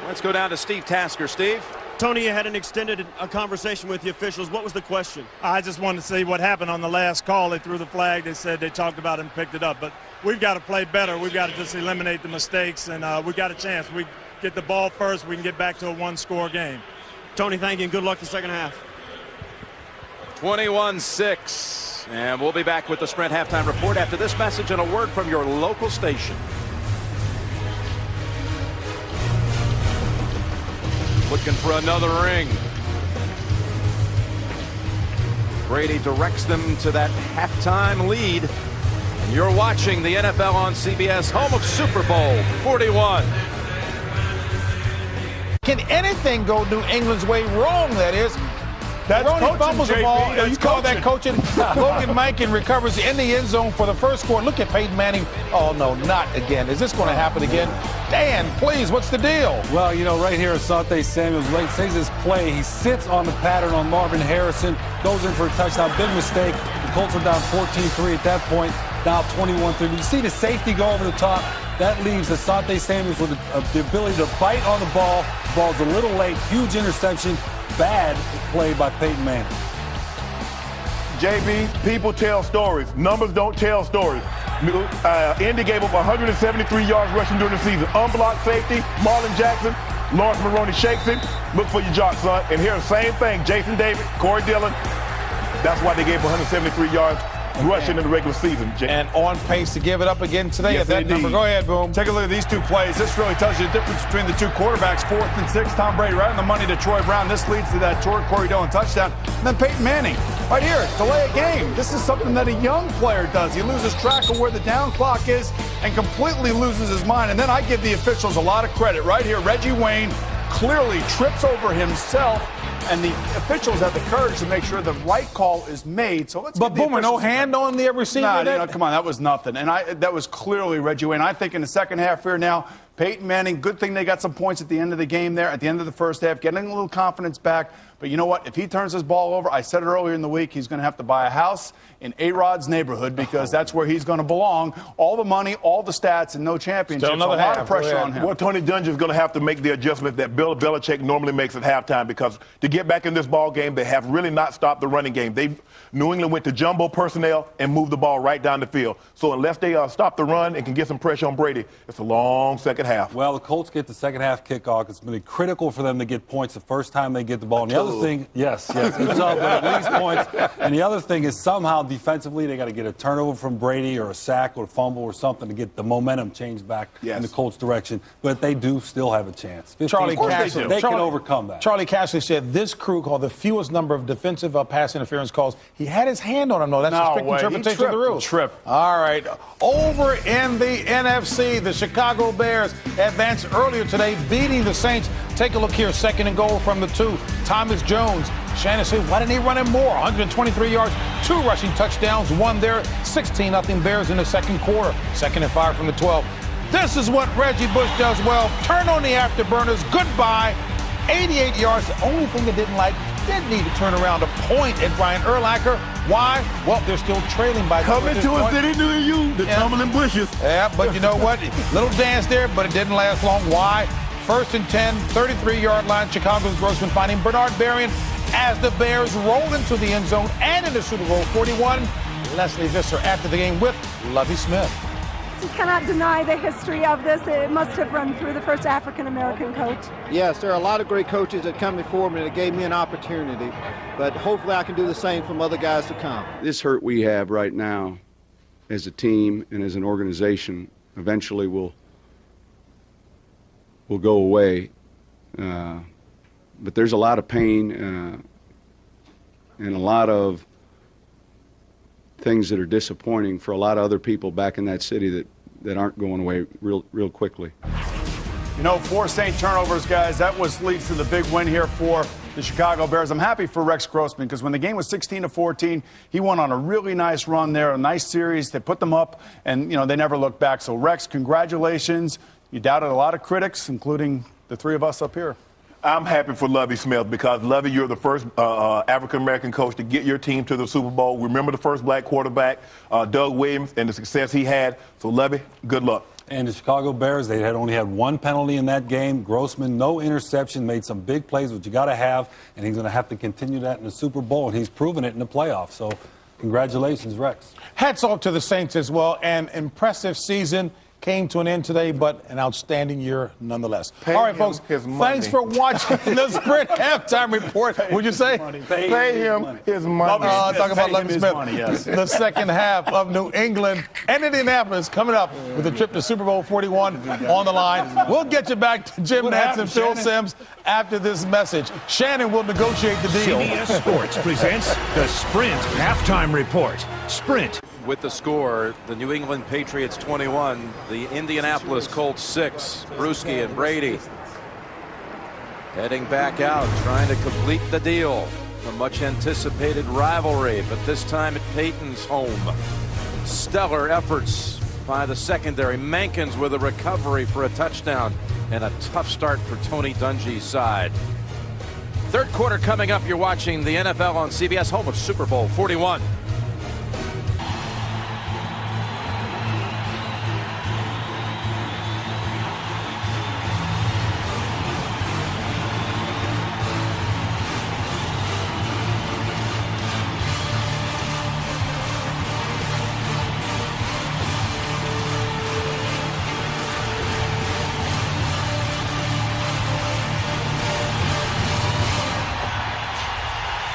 Let's go down to Steve Tasker. Steve? Tony, you had an extended conversation with the officials. What was the question? I just wanted to see what happened on the last call. They threw the flag. They said they talked about it and picked it up. But we've got to play better. We've got to just eliminate the mistakes, and we've got a chance. We get the ball first, we can get back to a one-score game. Tony, thank you, and good luck the second half. 21-6. And we'll be back with the Sprint halftime report after this message and a word from your local station. Looking for another ring. Brady directs them to that halftime lead. And you're watching the NFL on CBS, home of Super Bowl 41. Can anything go New England's way wrong, that is? That's Ronnie coaching, fumbles the JP. ball. That's You call that coaching. coaching? Logan Mankin recovers in the end zone for the first score. Look at Peyton Manning. Oh, no, not again. Is this going to happen again? Dan, please, what's the deal? Well, you know, right here, Asante Samuel's late saves his play. He sits on the pattern on Marvin Harrison, goes in for a touchdown. Big mistake. The Colts are down 14-3 at that point, now 21-3. You see the safety go over the top. That leaves Asante Samuels with the ability to bite on the ball. The ball's a little late. Huge interception. Bad play by Peyton Manning. JB, people tell stories. Numbers don't tell stories. Indy gave up 173 yards rushing during the season. Unblocked safety, Marlon Jackson, Lawrence Maroney shakes him. Look for your jock, son. And here, same thing. Jason David, Corey Dillon. That's why they gave 173 yards rushing in the regular season. And on pace to give it up again today at that number. Go ahead, Boom. Take a look at these two plays. This really tells you the difference between the two quarterbacks. 4th and 6. Tom Brady right on the money to Troy Brown. This leads to that short Corey Dillon touchdown. And then Peyton Manning right here, delay a game. This is something that a young player does. He loses track of where the down clock is and completely loses his mind. And then I give the officials a lot of credit. Right here, Reggie Wayne clearly trips over himself, and the officials have the courage to make sure the right call is made. So let's. But Boomer, no hand on the receiver. Nah, come on, that was nothing. And that was clearly Reggie Wayne. I think in the second half here now, Peyton Manning, good thing they got some points at the end of the game there, at the end of the first half, getting a little confidence back. But you know what? If he turns his ball over, I said it earlier in the week, he's going to have to buy a house in A-Rod's neighborhood because that's where he's going to belong. All the money, all the stats, and no championships. Still a lot of pressure on him. Well, Tony Dungy is going to have to make the adjustment that Bill Belichick normally makes at halftime because to get back in this ball game, they have really not stopped the running game. New England went to jumbo personnel and moved the ball right down the field. So unless they stop the run and can get some pressure on Brady, it's a long second half. Well, the Colts get the second half kickoff. It's been critical for them to get points the first time they get the ball. And the other thing, yes, it's tough, but at least points. And the other thing is somehow defensively they got to get a turnover from Brady or a sack or a fumble or something to get the momentum changed back in the Colts' direction. But they do still have a chance. Charlie Cashley, they can overcome that. Charlie Cashley said this crew called the fewest number of defensive pass interference calls. He had his hand on him, though. That's a strict interpretation of the rule. All right. Over in the NFC, the Chicago Bears advanced earlier today, beating the Saints. Take a look here. 2nd and goal from the 2. Thomas Jones. Shannon said, why didn't he run him more? 123 yards, 2 rushing touchdowns, 1 there. 16-0 Bears in the second quarter. 2nd and 5 from the 12. This is what Reggie Bush does well. Turn on the afterburners. Goodbye. 88 yards. The only thing they didn't need to turn around to point at Brian Urlacher. Why? Well, they're still trailing by Coming to us, did he do you? The tumbling bushes. Yeah, but you know what? Little dance there, but it didn't last long. Why? 1st and 10, 33-yard line. Chicago's Grossman finding Bernard Berrien as the Bears roll into the end zone and into Super Bowl 41. Leslie Visser after the game with Lovie Smith. You cannot deny the history of this. It must have run through the first African-American coach. Yes, there are a lot of great coaches that come before me, and it gave me an opportunity. But hopefully I can do the same from other guys to come. This hurt we have right now as a team and as an organization eventually will go away. But there's a lot of pain and a lot of things that are disappointing for a lot of other people back in that city that aren't going away real quickly. You know, 4 Saint turnovers, guys. That leads to the big win here for the Chicago Bears. I'm happy for Rex Grossman because when the game was 16-14, he went on a really nice run there, a nice series. They put them up, and, they never looked back. So, Rex, congratulations. You doubted a lot of critics, including the 3 of us up here. I'm happy for Lovie Smith because, Lovie, you're the first African-American coach to get your team to the Super Bowl. Remember the first black quarterback, Doug Williams, and the success he had. So, Lovie, good luck. And the Chicago Bears, they had only had one penalty in that game. Grossman, no interception, made some big plays, which you got to have, and he's going to have to continue that in the Super Bowl, and he's proven it in the playoffs. So congratulations, Rex. Hats off to the Saints as well. An impressive season came to an end today, but an outstanding year nonetheless. All right, folks, thanks for watching the Sprint Halftime Report. What'd you say? Pay him his money. Talk about Lovie Smith. Money, yes. The second half of New England and Indianapolis coming up with a trip to Super Bowl 41 on the line. We'll get you back to Jim Nance and Phil Simms after this message. Shannon will negotiate the deal. CBS Sports presents the Sprint Halftime Report. Sprint. With the score, the New England Patriots 21, the Indianapolis Colts 6. Bruschi and Brady heading back out, trying to complete the deal. A much anticipated rivalry, but this time at Peyton's home. Stellar efforts by the secondary. Mankins with a recovery for a touchdown, and a tough start for Tony Dungy's side. Third quarter coming up. You're watching the NFL on CBS, home of Super Bowl 41.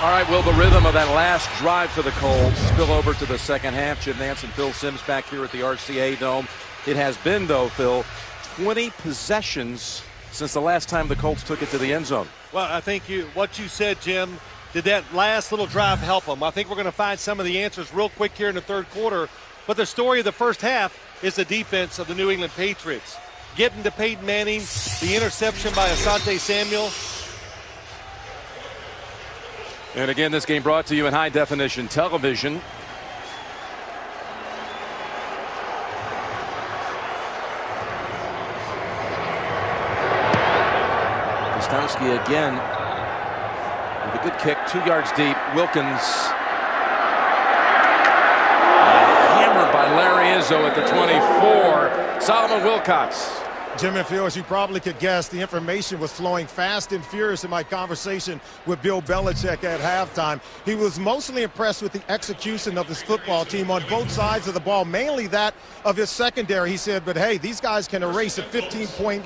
All right, will the rhythm of that last drive for the Colts spill over to the second half? Jim Nance and Phil Simms back here at the RCA Dome. It has been, though, Phil, 20 possessions since the last time the Colts took it to the end zone. Well, I think what you said, Jim, did that last little drive help them? I think we're going to find some of the answers real quick here in the third quarter. But the story of the first half is the defense of the New England Patriots. Getting to Peyton Manning, the interception by Asante Samuel. And again, this game brought to you in high-definition television. Kostowski again with a good kick, 2 yards deep. Wilkins hammered by Larry Izzo at the 24. Solomon Wilcots. Jim and Phil, as you probably could guess, the information was flowing fast and furious in my conversation with Bill Belichick at halftime. He was mostly impressed with the execution of his football team on both sides of the ball, mainly that of his secondary. He said, but hey, these guys can erase a 15-point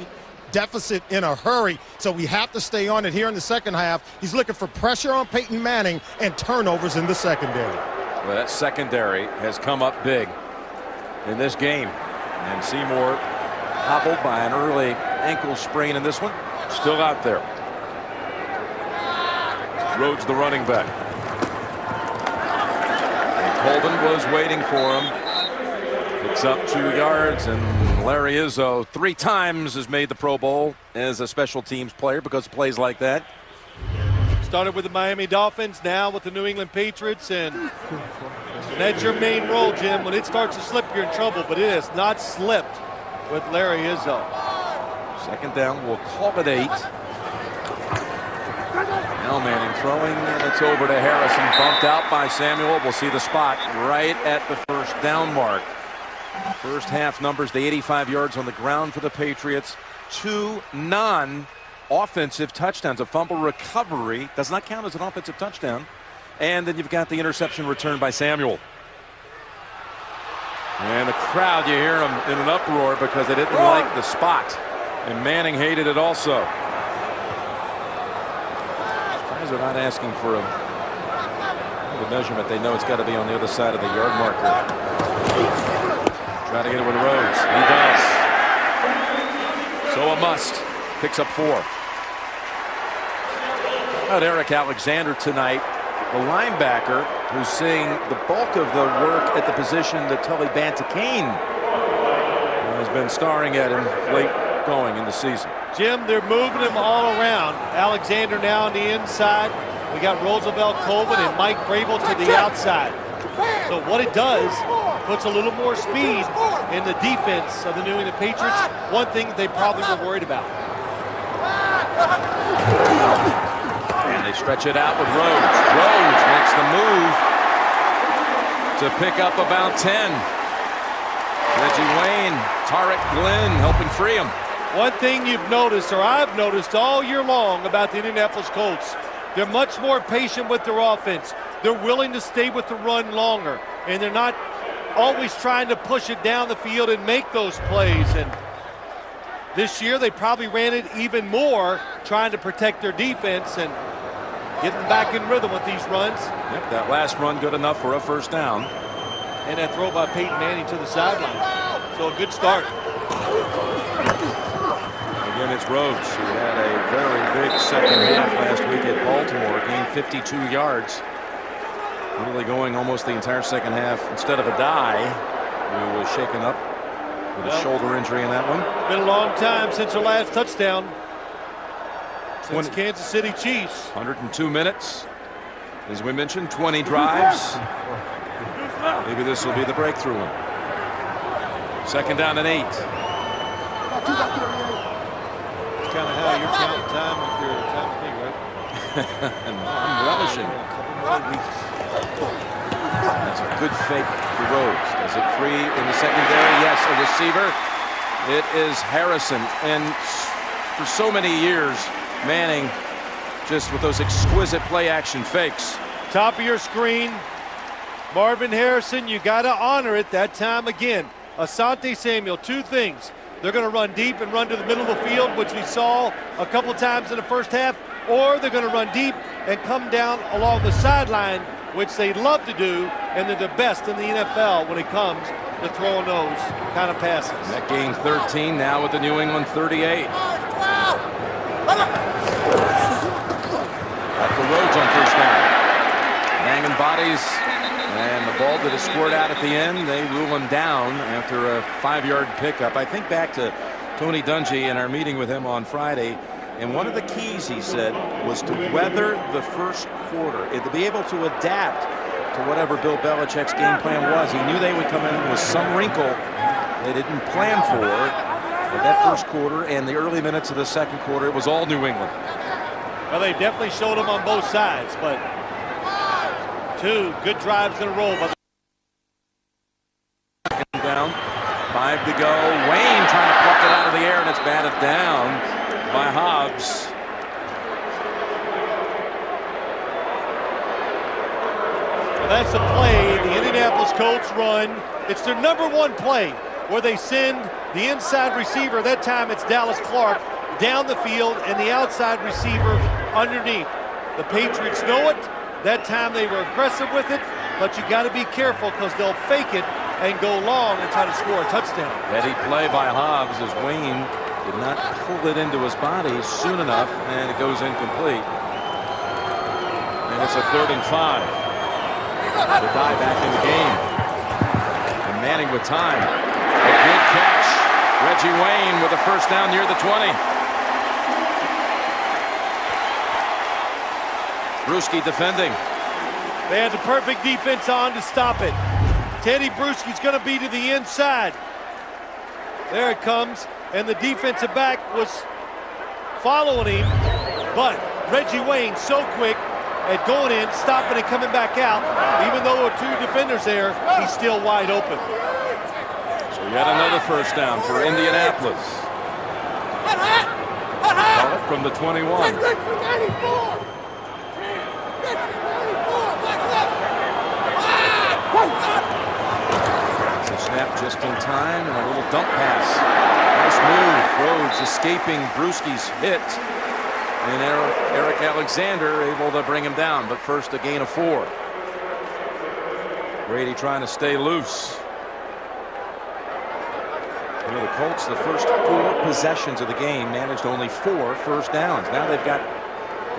deficit in a hurry, so we have to stay on it here in the second half. He's looking for pressure on Peyton Manning and turnovers in the secondary. Well, that secondary has come up big in this game. And Seymour hobbled by an early ankle sprain in this one. Still out there. Rhodes, the running back. And Colvin was waiting for him. Picks up 2 yards, and Larry Izzo 3 times has made the Pro Bowl as a special teams player because of plays like that. Started with the Miami Dolphins, now with the New England Patriots, and that's your main role, Jim. When it starts to slip, you're in trouble, but it has not slipped with Larry Izzo. Second down, we'll call it 8. Now Manning throwing, and it's over to Harrison. Bumped out by Samuel. We'll see the spot right at the first down mark. First half numbers, the 85 yards on the ground for the Patriots. 2 non-offensive touchdowns. A fumble recovery does not count as an offensive touchdown. And then you've got the interception return by Samuel. And the crowd, you hear them in an uproar because they didn't like the spot. And Manning hated it also. Guys are not asking for the measurement. They know it's got to be on the other side of the yard marker. Try to get it with Rhodes. He does. So a must. Picks up 4. About Eric Alexander tonight, the linebacker who's seeing the bulk of the work at the position that Tully Banta-Cain has been starring at him late going in the season. Jim, they're moving him all around. Alexander now on the inside. We got Roosevelt Colvin and Mike Vrabel to the outside. So what it does, puts a little more speed in the defense of the New England Patriots. One thing they probably were worried about. And they stretch it out with Rhodes. Rhodes makes the move to pick up about 10. Reggie Wayne, Tarek Glenn helping free him. One thing you've noticed, or I've noticed all year long about the Indianapolis Colts, they're much more patient with their offense. They're willing to stay with the run longer, and they're not always trying to push it down the field and make those plays. And this year they probably ran it even more, trying to protect their defense and getting back in rhythm with these runs. Yep, that last run good enough for a first down. And that throw by Peyton Manning to the sideline. So a good start. Again, it's Rhodes, who had a very big second half last week at Baltimore, gained 52 yards. Really going almost the entire second half. Instead of a die, he was shaken up with a shoulder injury in that one. Been a long time since her last touchdown. Since Kansas City Chiefs. 102 minutes. As we mentioned, 20 drives. Maybe this will be the breakthrough one. Second down and 8. It's kind of how you're counting time with your time thing, right? And I'm relishing. That's a good fake for Rhodes. Does it free in the secondary? Yes, a receiver. It is Harrison. And for so many years, Manning just with those exquisite play action fakes. Top of your screen. Marvin Harrison, you got to honor it that time again. Asante Samuel, two things. They're going to run deep and run to the middle of the field, which we saw a couple times in the first half, or they're going to run deep and come down along the sideline, which they love to do, and they're the best in the NFL when it comes to throwing those kind of passes. That gained 13, now with the New England 38. At the Rhodes on first down. Hanging bodies. And the ball that is scored out at the end, they rule him down after a 5-yard pickup. I think back to Tony Dungy in our meeting with him on Friday, and one of the keys, he said, was to weather the first quarter, and to be able to adapt to whatever Bill Belichick's game plan was. He knew they would come in with some wrinkle they didn't plan for. But that first quarter and the early minutes of the second quarter, it was all New England. Well, they definitely showed them on both sides, but two good drives in a row. Down, 5 to go. Wayne trying to pluck it out of the air, and it's batted down by Hobbs. Well, that's the play the Indianapolis Colts run. It's their #1 play where they send the inside receiver. That time it's Dallas Clark down the field and the outside receiver underneath. The Patriots know it. That time they were aggressive with it, but you got to be careful because they'll fake it and go long and try to score a touchdown. Heady play by Hobbs as Wayne did not pull it into his body soon enough, and it goes incomplete. And it's a 3rd and 5. The die back in the game. And Manning with time. A good catch. Reggie Wayne with a first down near the 20. Bruschi defending. They had the perfect defense on to stop it. Teddy Bruschi's going to be to the inside. There it comes, and the defensive back was following him, but Reggie Wayne so quick at going in, stopping and coming back out. Even though there were 2 defenders there, he's still wide open. So yet another first down for Indianapolis. Call it from the 21. Snap just in time, and a little dump pass. Nice move. Rhodes escaping Bruschi's hit. And Eric Alexander able to bring him down, but first a gain of 4. Brady trying to stay loose. You know, the Colts, the first 4 possessions of the game, managed only 4 first downs. Now they've got,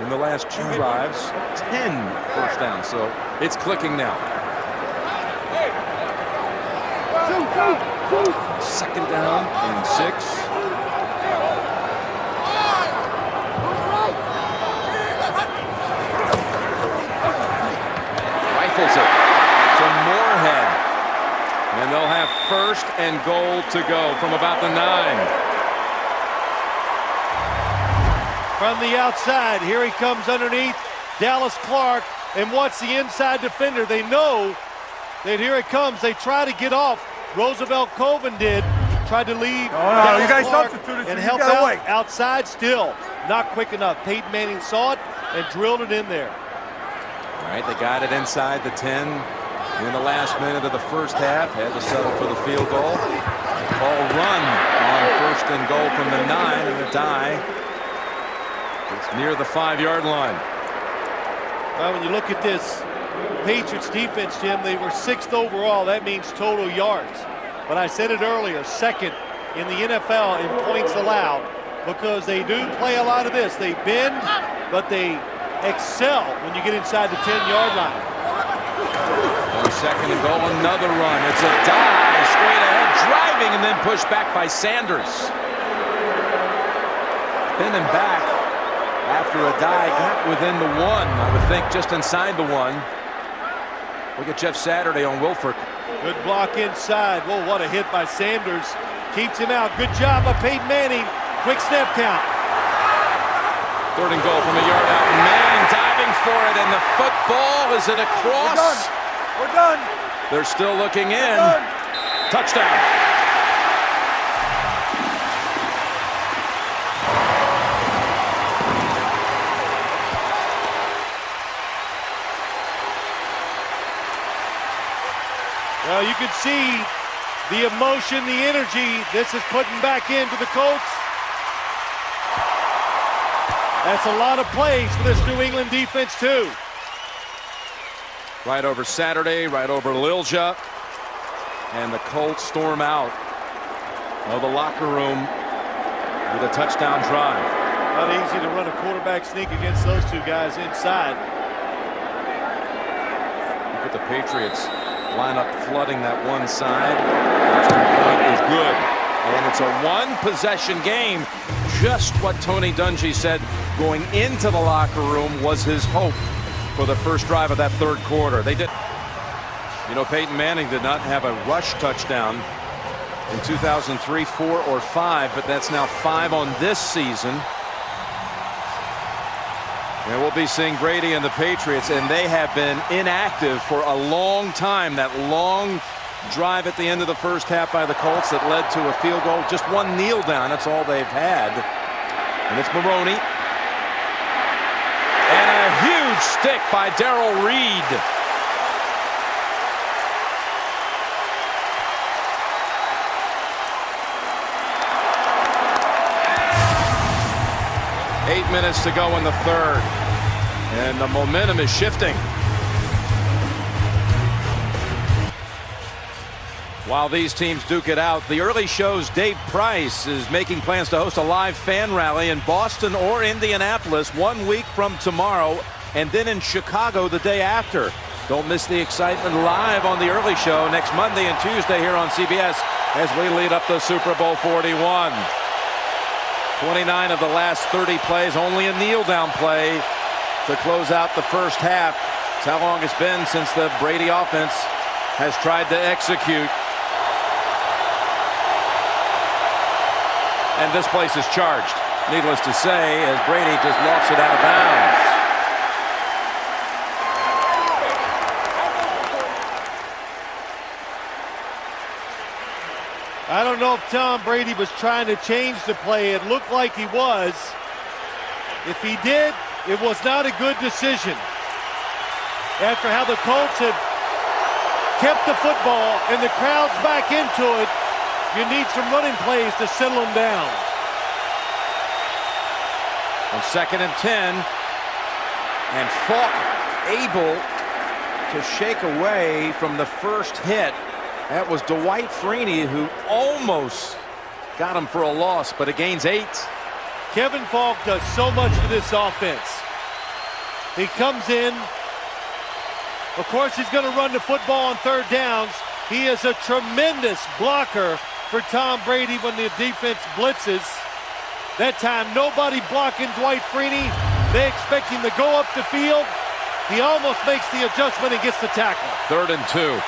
in the last 2 drives, 10 first downs. So it's clicking now. Second down and 6. Rifles it to Moorhead. And they'll have first and goal to go from about the 9. From the outside, here he comes underneath Dallas Clark. And what's the inside defender? They know that here it comes. They try to get off Roosevelt Colvin did. Tried to leave. No, you guys substituted, so and you help gotta out wait. outside. Still not quick enough. Peyton Manning saw it and drilled it in there. All right, they got it inside the 10 in the last minute of the first half. Had to settle for the field goal. Ball run on 1st and goal from the 9, and the die. It's near the 5-yard line. Well, when you look at this Patriots defense, Jim, they were 6th overall. That means total yards. But I said it earlier, 2nd in the NFL in points allowed, because they do play a lot of this. They bend, but they excel when you get inside the 10-yard line. On 2nd and goal, another run. It's a dive straight ahead, driving, and then pushed back by Sanders. Spinning back after a dive, got within the 1. I would think just inside the 1. Look at Jeff Saturday on Wilfork. Good block inside. Whoa, what a hit by Sanders. Keeps him out. Good job by Peyton Manning. Quick snap count. 3rd and goal from a yard out. Manning diving for it, and the football, is it across? We're done. They're still looking in. Touchdown. Well, you can see the emotion, the energy this is putting back into the Colts. That's a lot of plays for this New England defense, too. Right over Saturday, right over Lilja. And the Colts storm out of the locker room with a touchdown drive. Not easy to run a quarterback sneak against those two guys inside. Look at the Patriots line up flooding that one side. Point is good. And it's a one-possession game. Just what Tony Dungy said going into the locker room was his hope for the first drive of that 3rd quarter. They did. You know, Peyton Manning did not have a rush touchdown in 2003, 4, or 5, but that's now 5 on this season. And we'll be seeing Brady and the Patriots, and they have been inactive for a long time. That long drive at the end of the first half by the Colts that led to a field goal. Just one kneel down. That's all they've had. And it's Maroney. And a huge stick by Darrell Reed. Eight minutes to go in the 3rd. And the momentum is shifting. While these teams duke it out, the early shows Dave Price is making plans to host a live fan rally in Boston or Indianapolis 1 week from tomorrow, and then in Chicago the day after. Don't miss the excitement live on the early show next Monday and Tuesday here on CBS as we lead up to Super Bowl 41. 29 of the last 30 plays, only a kneel down play to close out the first half. It's how long it's been since the Brady offense has tried to execute. And this place is charged, needless to say, as Brady just lofts it out of bounds. I don't know if Tom Brady was trying to change the play. It looked like he was. If he did, it was not a good decision. After how the Colts had kept the football and the crowd's back into it, you need some running plays to settle them down. On 2nd and 10, and Falk able to shake away from the first hit. That was Dwight Freeney who almost got him for a loss, but it gains 8. Kevin Falk does so much for this offense. He comes in. Of course, he's going to run the football on 3rd downs. He is a tremendous blocker for Tom Brady when the defense blitzes. That time, nobody blocking Dwight Freeney. They expect him to go up the field. He almost makes the adjustment and gets the tackle. 3rd and 2.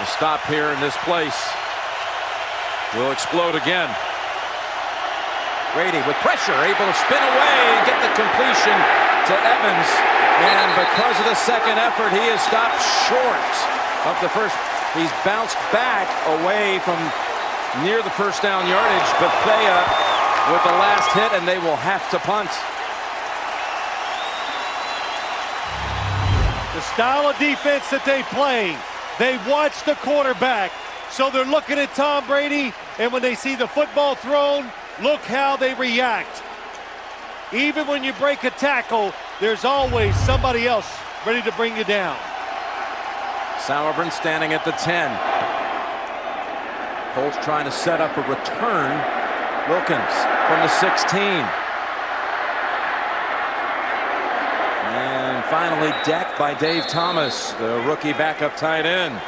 The stop here in this place will explode again. Brady with pressure, able to spin away and get the completion to Evans. And because of the second effort, he is stopped short of the first He's bounced back away from near the first down yardage. Bethea with the last hit, and they will have to punt. The style of defense that they play, they watch the quarterback. So they're looking at Tom Brady, and when they see the football thrown, look how they react. Even when you break a tackle, there's always somebody else ready to bring you down. Sauerbrunn standing at the 10. Colts trying to set up a return. Wilkins from the 16. And finally decked by Dave Thomas, the rookie backup tight end.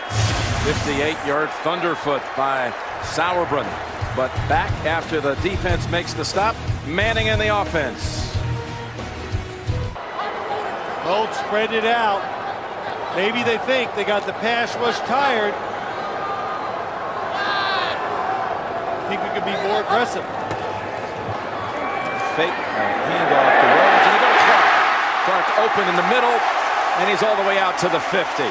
58-yard thunderfoot by Sauerbrunn. But back after the defense makes the stop. Manning in the offense. Colts spread it out. Maybe they think they got the pass rush tired. I think we could be more aggressive. Fake handoff to Rhodes, and they go to Clark. Clark open in the middle, and he's all the way out to the 50.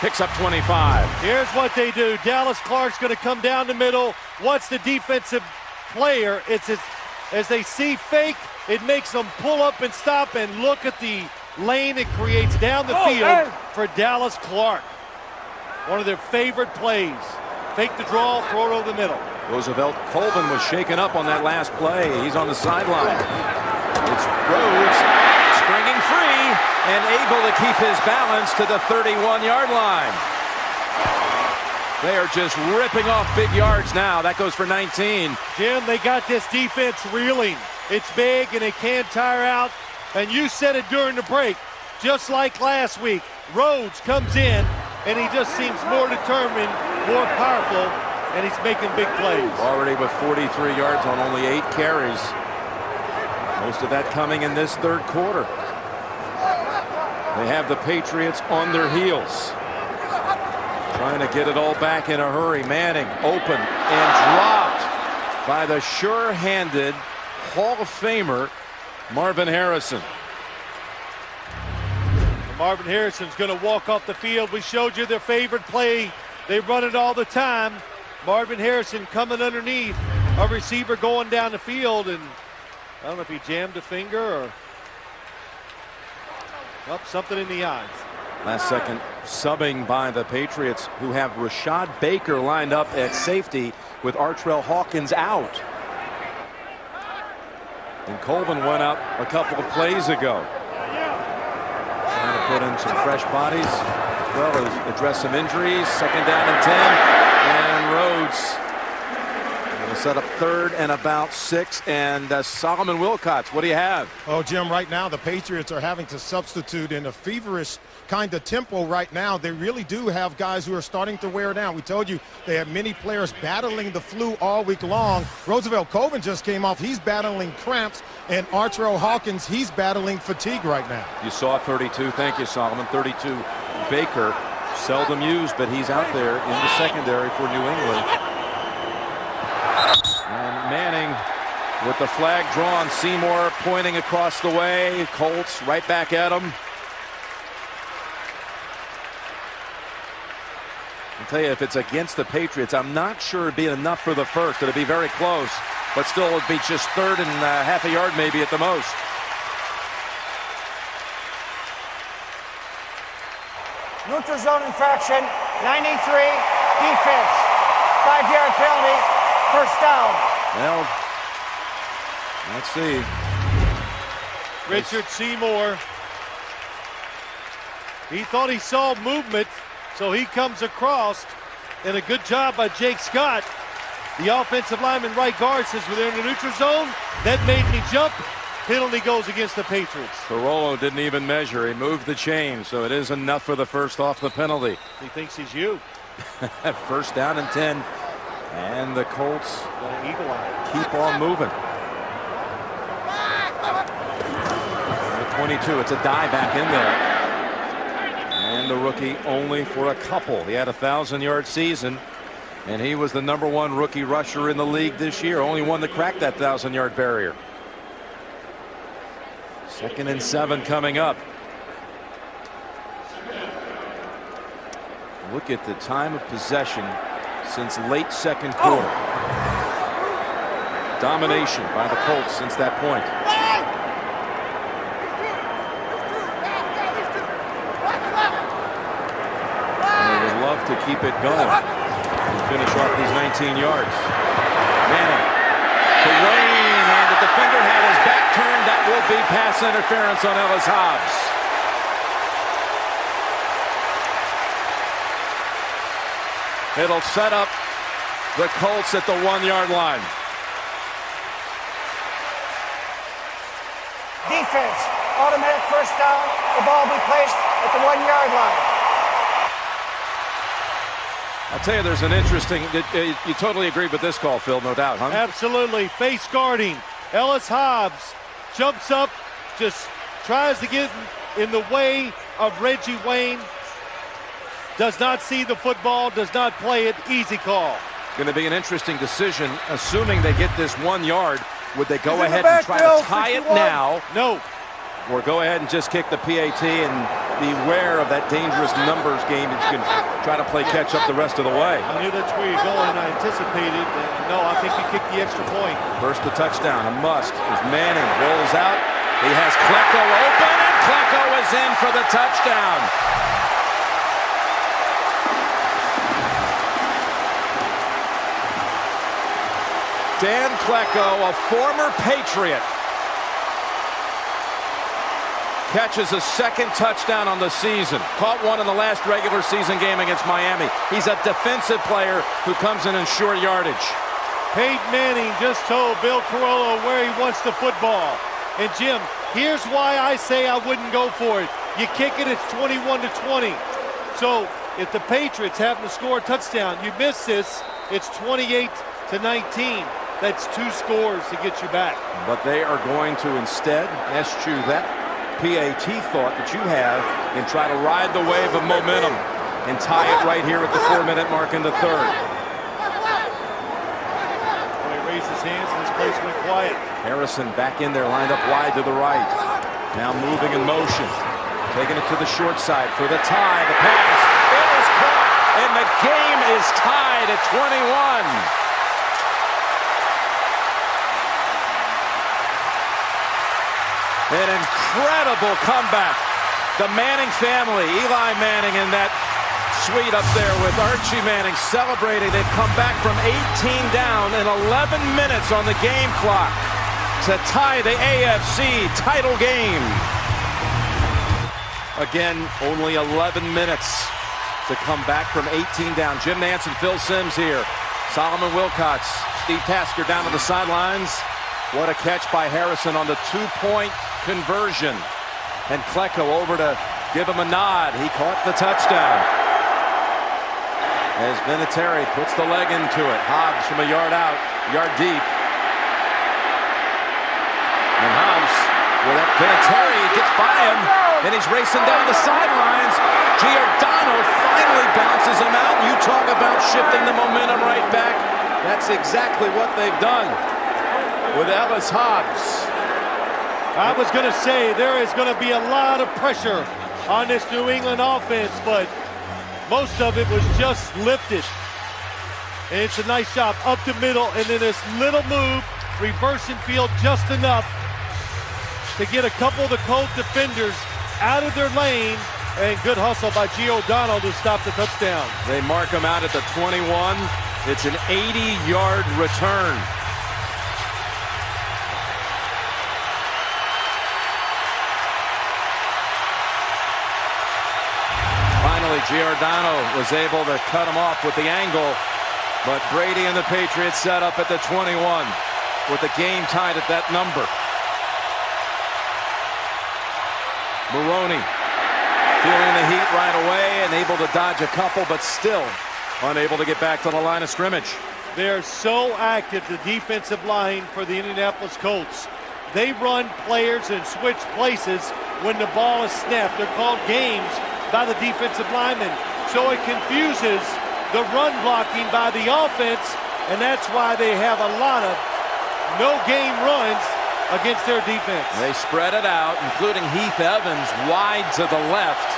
Picks up 25. Here's what they do. Dallas Clark's going to come down the middle. What's the defensive player? It's as they see fake, it makes them pull up and stop and look at the lane it creates down the field for Dallas Clark. One of their favorite plays. Fake the draw, throw it over the middle. Roosevelt Colvin was shaken up on that last play. He's on the sideline. It's Rhodes springing free and able to keep his balance to the 31-yard line. They are just ripping off big yards now. That goes for 19. Jim, they got this defense reeling. It's big and they can't tire out. And you said it during the break, just like last week. Rhodes comes in and he just seems more determined, more powerful, and he's making big plays. Already with 43 yards on only 8 carries. Most of that coming in this third quarter. They have the Patriots on their heels. Trying to get it all back in a hurry. Manning open and dropped by the sure-handed Hall of Famer Marvin Harrison. Marvin Harrison's going to walk off the field. We showed you their favorite play. They run it all the time. Marvin Harrison coming underneath a receiver going down the field, and I don't know if he jammed a finger or something in the eyes. Last second subbing by the Patriots, who have Rashad Baker lined up at safety with Artrell Hawkins out. And Colvin went out a couple of plays ago. Trying to put in some fresh bodies as well as address some injuries. Second down and 10. And Rhodes will set up third and about 6. And Solomon Wilcots, what do you have? Oh, Jim, right now the Patriots are having to substitute in a feverish kind of tempo right now. They really do have guys who are starting to wear down. We told you they have many players battling the flu all week long. Roosevelt Colvin just came off. He's battling cramps. And Artrell Hawkins, he's battling fatigue right now. You saw 32. Thank you, Solomon. 32 Baker, seldom used, but he's out there in the secondary for New England. And Manning with the flag drawn. Seymour pointing across the way. Colts right back at him. I'll tell you, if it's against the Patriots, I'm not sure it'd be enough for the first. It'd be very close, but still it'd be just third and half a yard maybe at the most. Neutral zone infraction, 93, defense, 5-yard penalty, first down. Well, let's see. Richard Seymour, he thought he saw movement, so he comes across, and a good job by Jake Scott. The offensive lineman right guard says we're in the neutral zone. That made me jump. Penalty goes against the Patriots. Carollo didn't even measure. He moved the chain, so it is enough for the first off the penalty. He thinks he's you. First down and 10. And the Colts eagle eye. Keep on moving. 22. It's a dive back in there. And the rookie only for a couple. He had a 1,000-yard season, and he was the #1 rookie rusher in the league this year. Only one that cracked that 1,000-yard barrier. Second and 7 coming up. Look at the time of possession since late second quarter. Domination by the Colts since that point. And they would love to keep it going and finish off these 19 yards. Manning to Wayne, and the defender had his back turned. That will be pass interference on Ellis Hobbs. It'll set up the Colts at the 1-yard line. Defense, automatic first down. The ball will be placed at the 1-yard line. I'll tell you, there's an interesting, you totally agree with this call, Phil, no doubt, huh? Absolutely. Face guarding. Ellis Hobbs jumps up, just tries to get in the way of Reggie Wayne. Does not see the football, does not play it. Easy call. Going to be an interesting decision, assuming they get this 1 yard. Would they go ahead and try to tie it now? No. Or go ahead and just kick the PAT and beware of that dangerous numbers game that you can try to play catch up the rest of the way. I knew that's where you're going. I anticipated. No, I think you kick the extra point. First the touchdown, a must, as Manning rolls out. He has Klecko open, and Klecko is in for the touchdown. Dan Klecko, a former Patriot, catches a second touchdown on the season. Caught one in the last regular season game against Miami. He's a defensive player who comes in short yardage. Peyton Manning just told Bill Carollo where he wants the football. And Jim, here's why I say I wouldn't go for it. You kick it, it's 21-20. So if the Patriots happen to score a touchdown, you miss this, it's 28-19. That's 2 scores to get you back. But they are going to instead eschew that PAT thought that you have and try to ride the wave of momentum and tie it right here at the 4-minute mark in the third. He raised his hands and his place went quiet. Harrison back in there, lined up wide to the right. Now moving in motion. Taking it to the short side for the tie. The pass. It is caught. And the game is tied at 21. An incredible comeback. The Manning family, Eli Manning in that suite up there with Archie Manning celebrating. They've come back from 18 down in 11 minutes on the game clock to tie the AFC title game. Again, only 11 minutes to come back from 18 down. Jim Nantz and Phil Simms here. Solomon Wilcox, Steve Tasker down to the sidelines. What a catch by Harrison on the 2-point conversion. And Klecko over to give him a nod. He caught the touchdown. As Vinatieri puts the leg into it. Hobbs from a yard out, yard deep. And Hobbs, with that Vinatieri, gets by him. And he's racing down the sidelines. Giordano finally bounces him out. You talk about shifting the momentum right back. That's exactly what they've done with Ellis Hobbs. I was going to say there is going to be a lot of pressure on this New England offense, but most of it was just lifted. And it's a nice job up the middle, and then this little move, reversing field just enough to get a couple of the Colts defenders out of their lane, and good hustle by Giordano to stop the touchdown. They mark him out at the 21. It's an 80-yard return. Finally, Giordano was able to cut him off with the angle, but Brady and the Patriots set up at the 21 with the game tied at that number. Maroney feeling the heat right away and able to dodge a couple, but still unable to get back to the line of scrimmage. They're so active, the defensive line for the Indianapolis Colts. They run players and switch places when the ball is snapped. They're called games by the defensive linemen. So it confuses the run blocking by the offense, and that's why they have a lot of no-game runs against their defense. They spread it out, including Heath Evans wide to the left.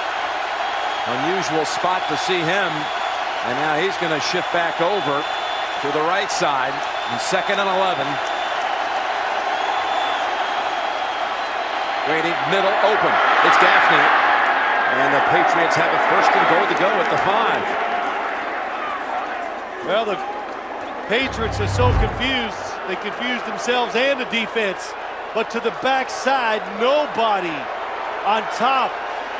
Unusual spot to see him. And now he's going to shift back over to the right side in 2nd and 11. Brady, middle, open. It's Gaffney. And the Patriots have a 1st and goal to go at the 5. Well, the Patriots are so confused. They confused themselves and the defense. But to the backside, nobody on top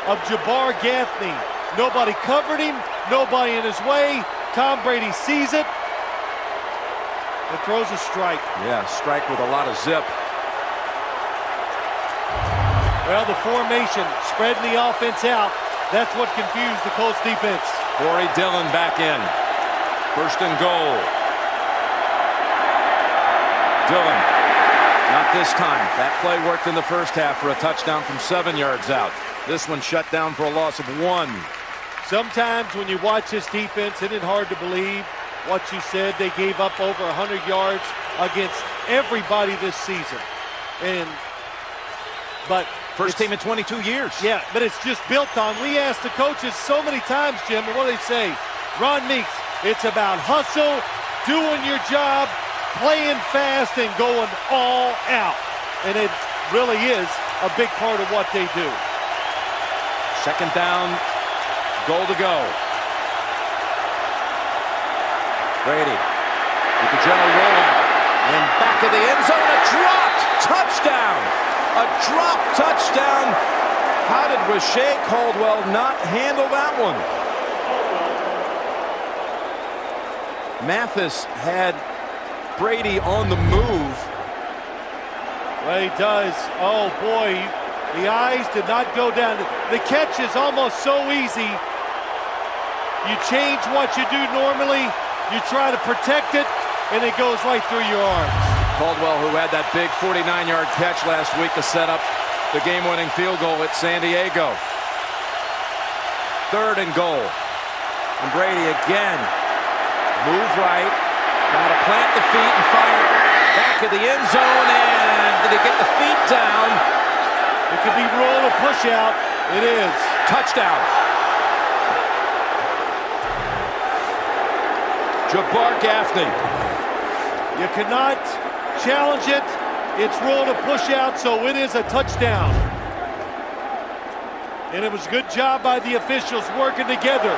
of Jabbar Gaffney. Nobody covered him. Nobody in his way. Tom Brady sees it and throws a strike. Yeah, strike with a lot of zip. Well, the formation, spreading the offense out, that's what confused the Colts defense. Corey Dillon back in. 1st and goal. Dillon, not this time. That play worked in the first half for a touchdown from 7 yards out. This one shut down for a loss of 1. Sometimes when you watch this defense, it isn't hard to believe what you said. They gave up over 100 yards against everybody this season. But first team in 22 years. Yeah, but it's just built on. We asked the coaches so many times, Jim, and what do they say? Ron Meeks, it's about hustle, doing your job, playing fast, and going all out. And it really is a big part of what they do. 2nd down, goal to go. Brady with the general rollout. And back of the end zone, a dropped touchdown. A drop touchdown. How did Rashae Caldwell not handle that one? Mathis had Brady on the move. Well, he does. Oh, boy. The eyes did not go down. The catch is almost so easy. You change what you do normally. You try to protect it, and it goes right through your arms. Caldwell, who had that big 49-yard catch last week to set up the game-winning field goal at San Diego. 3rd and goal. And Brady again. Move right. Got to plant the feet and fire back of the end zone. And did he get the feet down? It could be roll or push out. It is. Touchdown. Jabbar Gaffney. You cannot challenge it. It's roll to push out, so it is a touchdown. And it was a good job by the officials working together.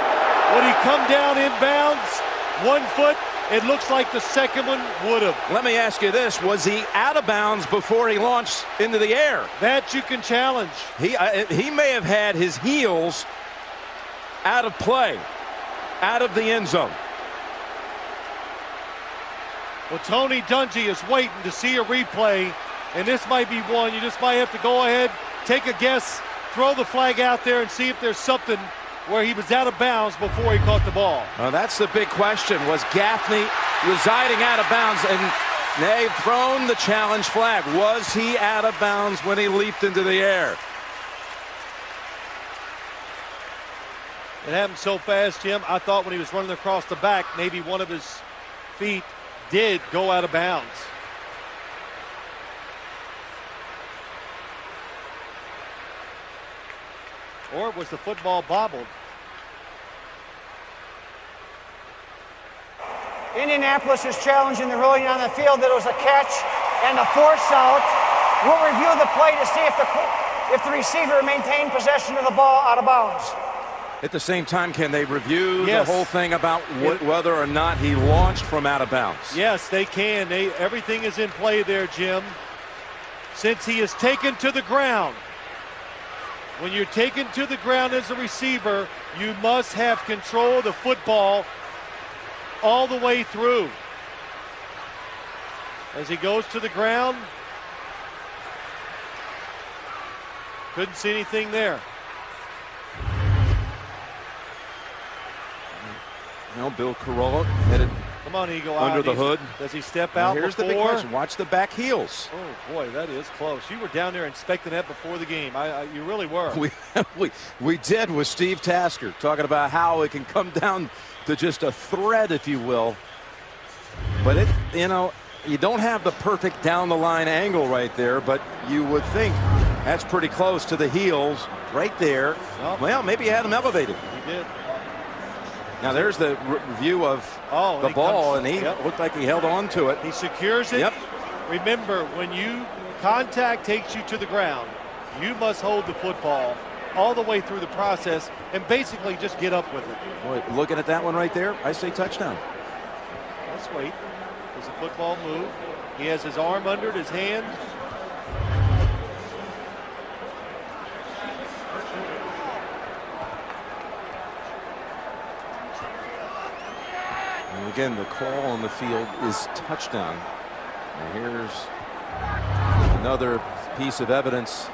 When he come down inbounds, 1 foot, it looks like the second one would have. Let me ask you this. Was he out of bounds before he launched into the air? That you can challenge. He may have had his heels out of play, out of the end zone. Well, Tony Dungy is waiting to see a replay, and this might be one. You just might have to go ahead, take a guess, throw the flag out there and see if there's something where he was out of bounds before he caught the ball. Well, that's the big question. Was Gaffney residing out of bounds? And they've thrown the challenge flag. Was he out of bounds when he leaped into the air? It happened so fast, Jim. I thought when he was running across the back, maybe one of his feet did go out of bounds. Or was the football bobbled? Indianapolis is challenging the ruling on the field that it was a catch and a force out. We'll review the play to see if the receiver maintained possession of the ball out of bounds. At the same time, can they review the whole thing about whether or not he launched from out of bounds? Yes, they can. Everything is in play there, Jim. Since he is taken to the ground. When you're taken to the ground as a receiver, you must have control of the football all the way through. As he goes to the ground, couldn't see anything there. You know, Bill Carolla headed Come on, Eagle. under the hood. Does he step out Here's before? the big question. Watch the back heels. Oh, boy, that is close. You were down there inspecting that before the game. You really were. We did with Steve Tasker, talking about how it can come down to just a thread, if you will. But you don't have the perfect down-the-line angle right there, but you would think That's pretty close to the heels right there. Well, maybe he had him elevated. He did. Now there's the view of the ball, and he looked like he held on to it. He secures it. Yep. Remember, when contact takes you to the ground, you must hold the football all the way through the process and basically just get up with it. Boy, looking at that one right there, I say touchdown. Let's wait. There's a football move. He has his arm under it, his hand. And again, the call on the field is touchdown. And here's another piece of evidence.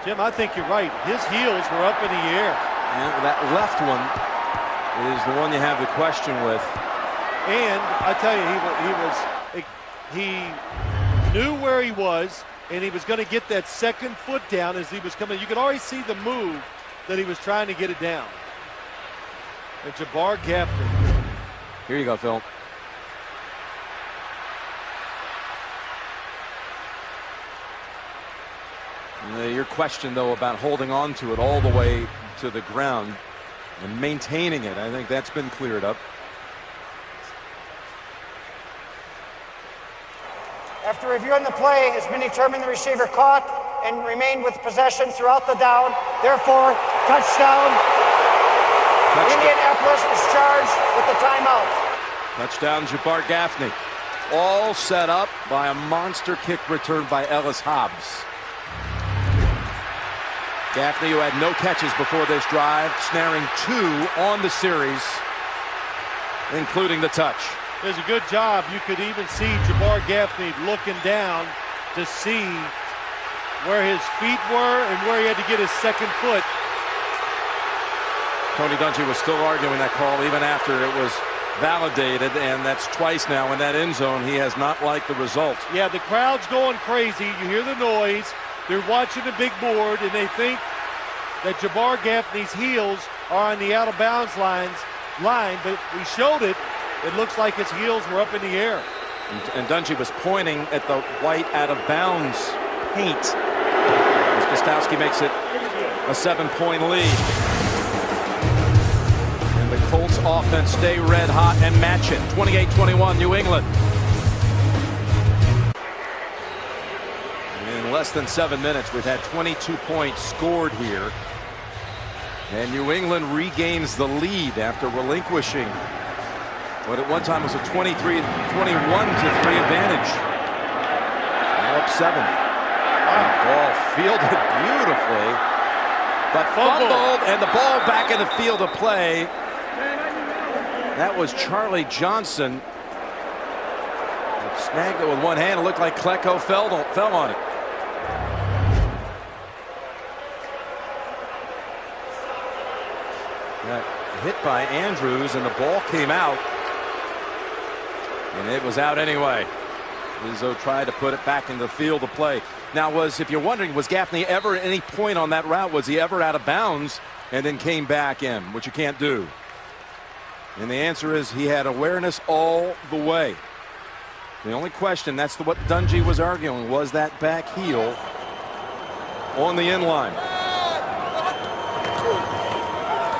Jim, I think you're right. His heels were up in the air. And that left one is the one you have the question with. And I tell you, he knew where he was, and he was going to get that second foot down as he was coming. You could already see the move that he was trying to get it down. And Jabbar Gaffney. Here you go, Phil. Your question, though, about holding on to it all the way to the ground and maintaining it, I think that's been cleared up. After reviewing the play, it's been determined the receiver caught and remained with possession throughout the down. Therefore, touchdown. Indianapolis is charged with the timeout. Touchdown, Jabbar Gaffney. All set up by a monster kick return by Ellis Hobbs. Gaffney, who had no catches before this drive, snaring 2 on the series, including the touch. It was a good job. You could even see Jabbar Gaffney looking down to see where his feet were and where he had to get his second foot. Tony Dungy was still arguing that call even after it was validated, and that's twice now in that end zone. He has not liked the result. Yeah, the crowd's going crazy. You hear the noise. They're watching the big board, and they think that Jabbar Gaffney's heels are on the out-of-bounds line, but we showed it. It looks like his heels were up in the air. And Dungy was pointing at the white out-of-bounds paint as Gostowski makes it a 7-point lead. And the Colts offense stay red hot and match it. 28-21, New England. In less than 7 minutes, we've had 22 points scored here. And New England regains the lead after relinquishing what at one time was a 23-21 to 3 advantage. Now up 7. Ball fielded beautifully, but fumbled, and the ball back in the field of play. That was Charlie Johnson. Snagged it with one hand. It looked like Klecko fell on it. Got hit by Andrews, and the ball came out. And it was out anyway. Izzo tried to put it back in the field of play. Now, if you're wondering, was Gaffney ever at any point on that route, was he ever out of bounds and then came back in, which you can't do? And the answer is he had awareness all the way. The only question, that's what Dungy was arguing, was that back heel on the end line.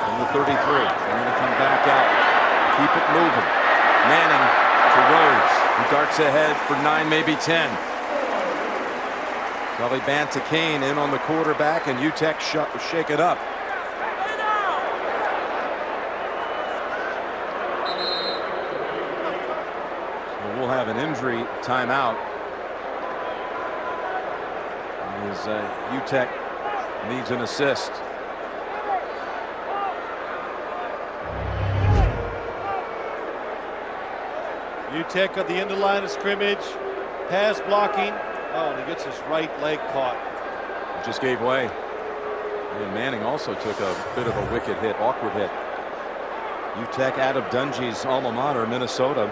From the 33. They're going to come back out. Keep it moving. Manning to Rhodes, who darts ahead for 9, maybe 10. Probably Banta Kane in on the quarterback, and UTEC shake it up. So we'll have an injury timeout as UTEC needs an assist. UTEC at the end of the line of scrimmage. Pass blocking. Oh, and he gets his right leg caught. It just gave way. And Manning also took a bit of a wicked hit, awkward hit. UTEC out of Dungy's alma mater, Minnesota.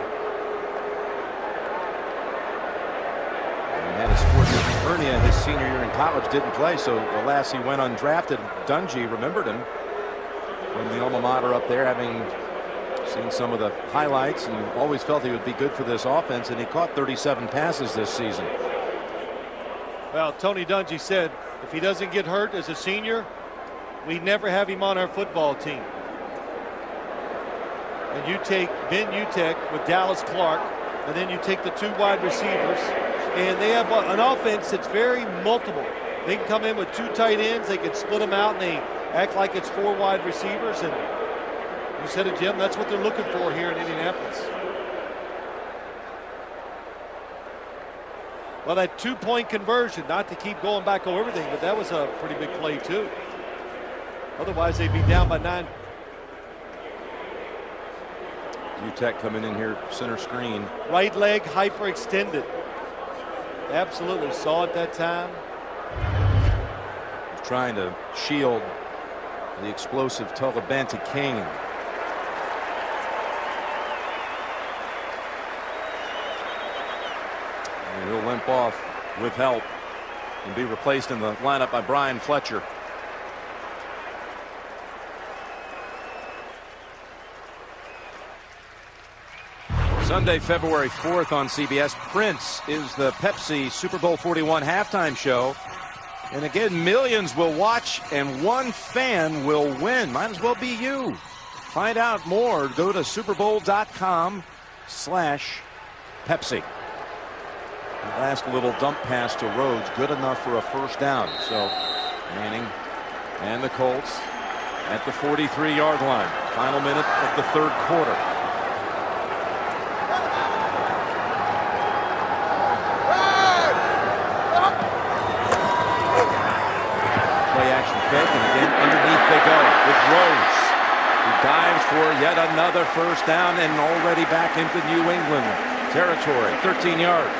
And had a sports hernia his senior year in college, didn't play, so alas, he went undrafted. Dungy remembered him from the alma mater up there, having seen some of the highlights, and always felt he would be good for this offense, and he caught 37 passes this season. Well, Tony Dungy said if he doesn't get hurt as a senior, we never have him on our football team. And you take Ben Utek with Dallas Clark, and then you take the 2 wide receivers, and they have an offense that's very multiple. They can come in with 2 tight ends, they can split them out, and they act like it's 4 wide receivers. And you said it, Jim, that's what they're looking for here in Indianapolis. Well, that 2-point conversion, not to keep going back over everything, but that was a pretty big play too. Otherwise, they'd be down by 9. Utek coming in here, center screen. Right leg hyperextended. Absolutely saw it that time. He's trying to shield the explosive Talibante King. And he'll limp off with help and be replaced in the lineup by Brian Fletcher. Sunday, February 4th on CBS. Prince is the Pepsi Super Bowl 41 halftime show. And again, millions will watch and 1 fan will win. Might as well be you. Find out more. Go to superbowl.com/Pepsi. The last little dump pass to Rhodes, good enough for a first down. So Manning and the Colts at the 43-yard line. Final minute of the 3rd quarter. And again, underneath they go with Rhodes, who dives for yet another first down and already back into New England territory. 13 yards.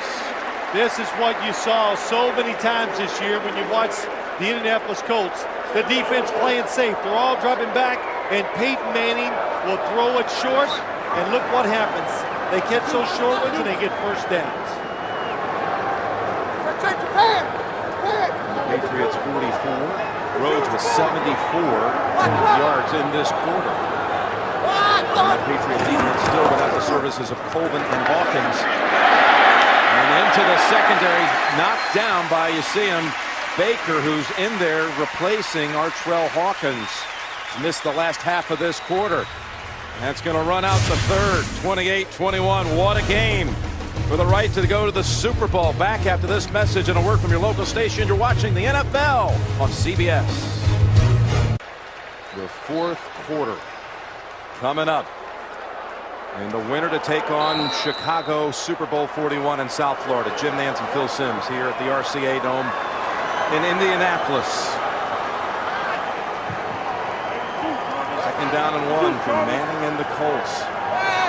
This is what you saw so many times this year when you watch the Indianapolis Colts. The defense playing safe. They're all dropping back, and Peyton Manning will throw it short, and look what happens. They catch those short ones, and they get first downs. Patriots 44. Rhodes was 74 yards in this quarter. And that Patriot defense still without the services of Colvin and Hawkins. And into the secondary, knocked down by, you see him, Baker, who's in there replacing Artrell Hawkins. He's missed the last half of this quarter. That's going to run out the 3rd, 28-21. What a game for the right to go to the Super Bowl. Back after this message and a word from your local station. You're watching the NFL on CBS. The 4th quarter coming up. And the winner to take on Chicago Super Bowl 41 in South Florida. Jim Nantz and Phil Simms here at the RCA Dome in Indianapolis. 2nd down and 1 for Manning and the Colts.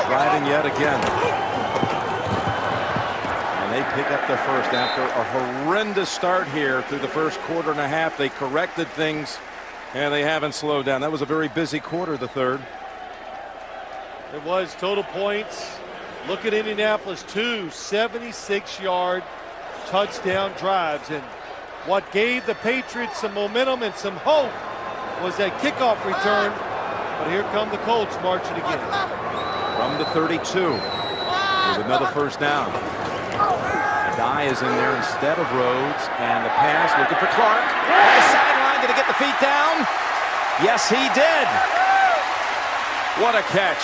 Driving yet again. They pick up the first after a horrendous start here through the first quarter and a half. They corrected things, and they haven't slowed down. That was a very busy quarter, the 3rd. It was total points. Look at Indianapolis, 2 76-yard touchdown drives. And what gave the Patriots some momentum and some hope was that kickoff return. But here come the Colts marching again. From the 32 with another first down. Dye is in there instead of Rhodes, and the pass looking for Clark at the sideline. Did he get the feet down? Yes, he did. What a catch.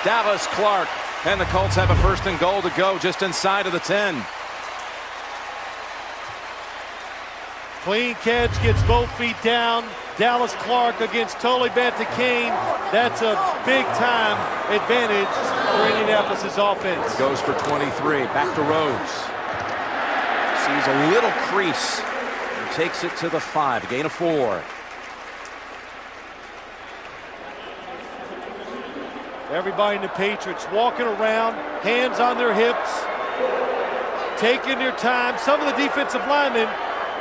Dallas Clark, and the Colts have a 1st and goal to go just inside of the 10. Clean catch, gets both feet down. Dallas Clark against Talibante King. That's a big-time advantage for Indianapolis' offense. Goes for 23. Back to Rhodes. Sees a little crease and takes it to the 5. Gain of 4. Everybody in the Patriots walking around, hands on their hips, taking their time. Some of the defensive linemen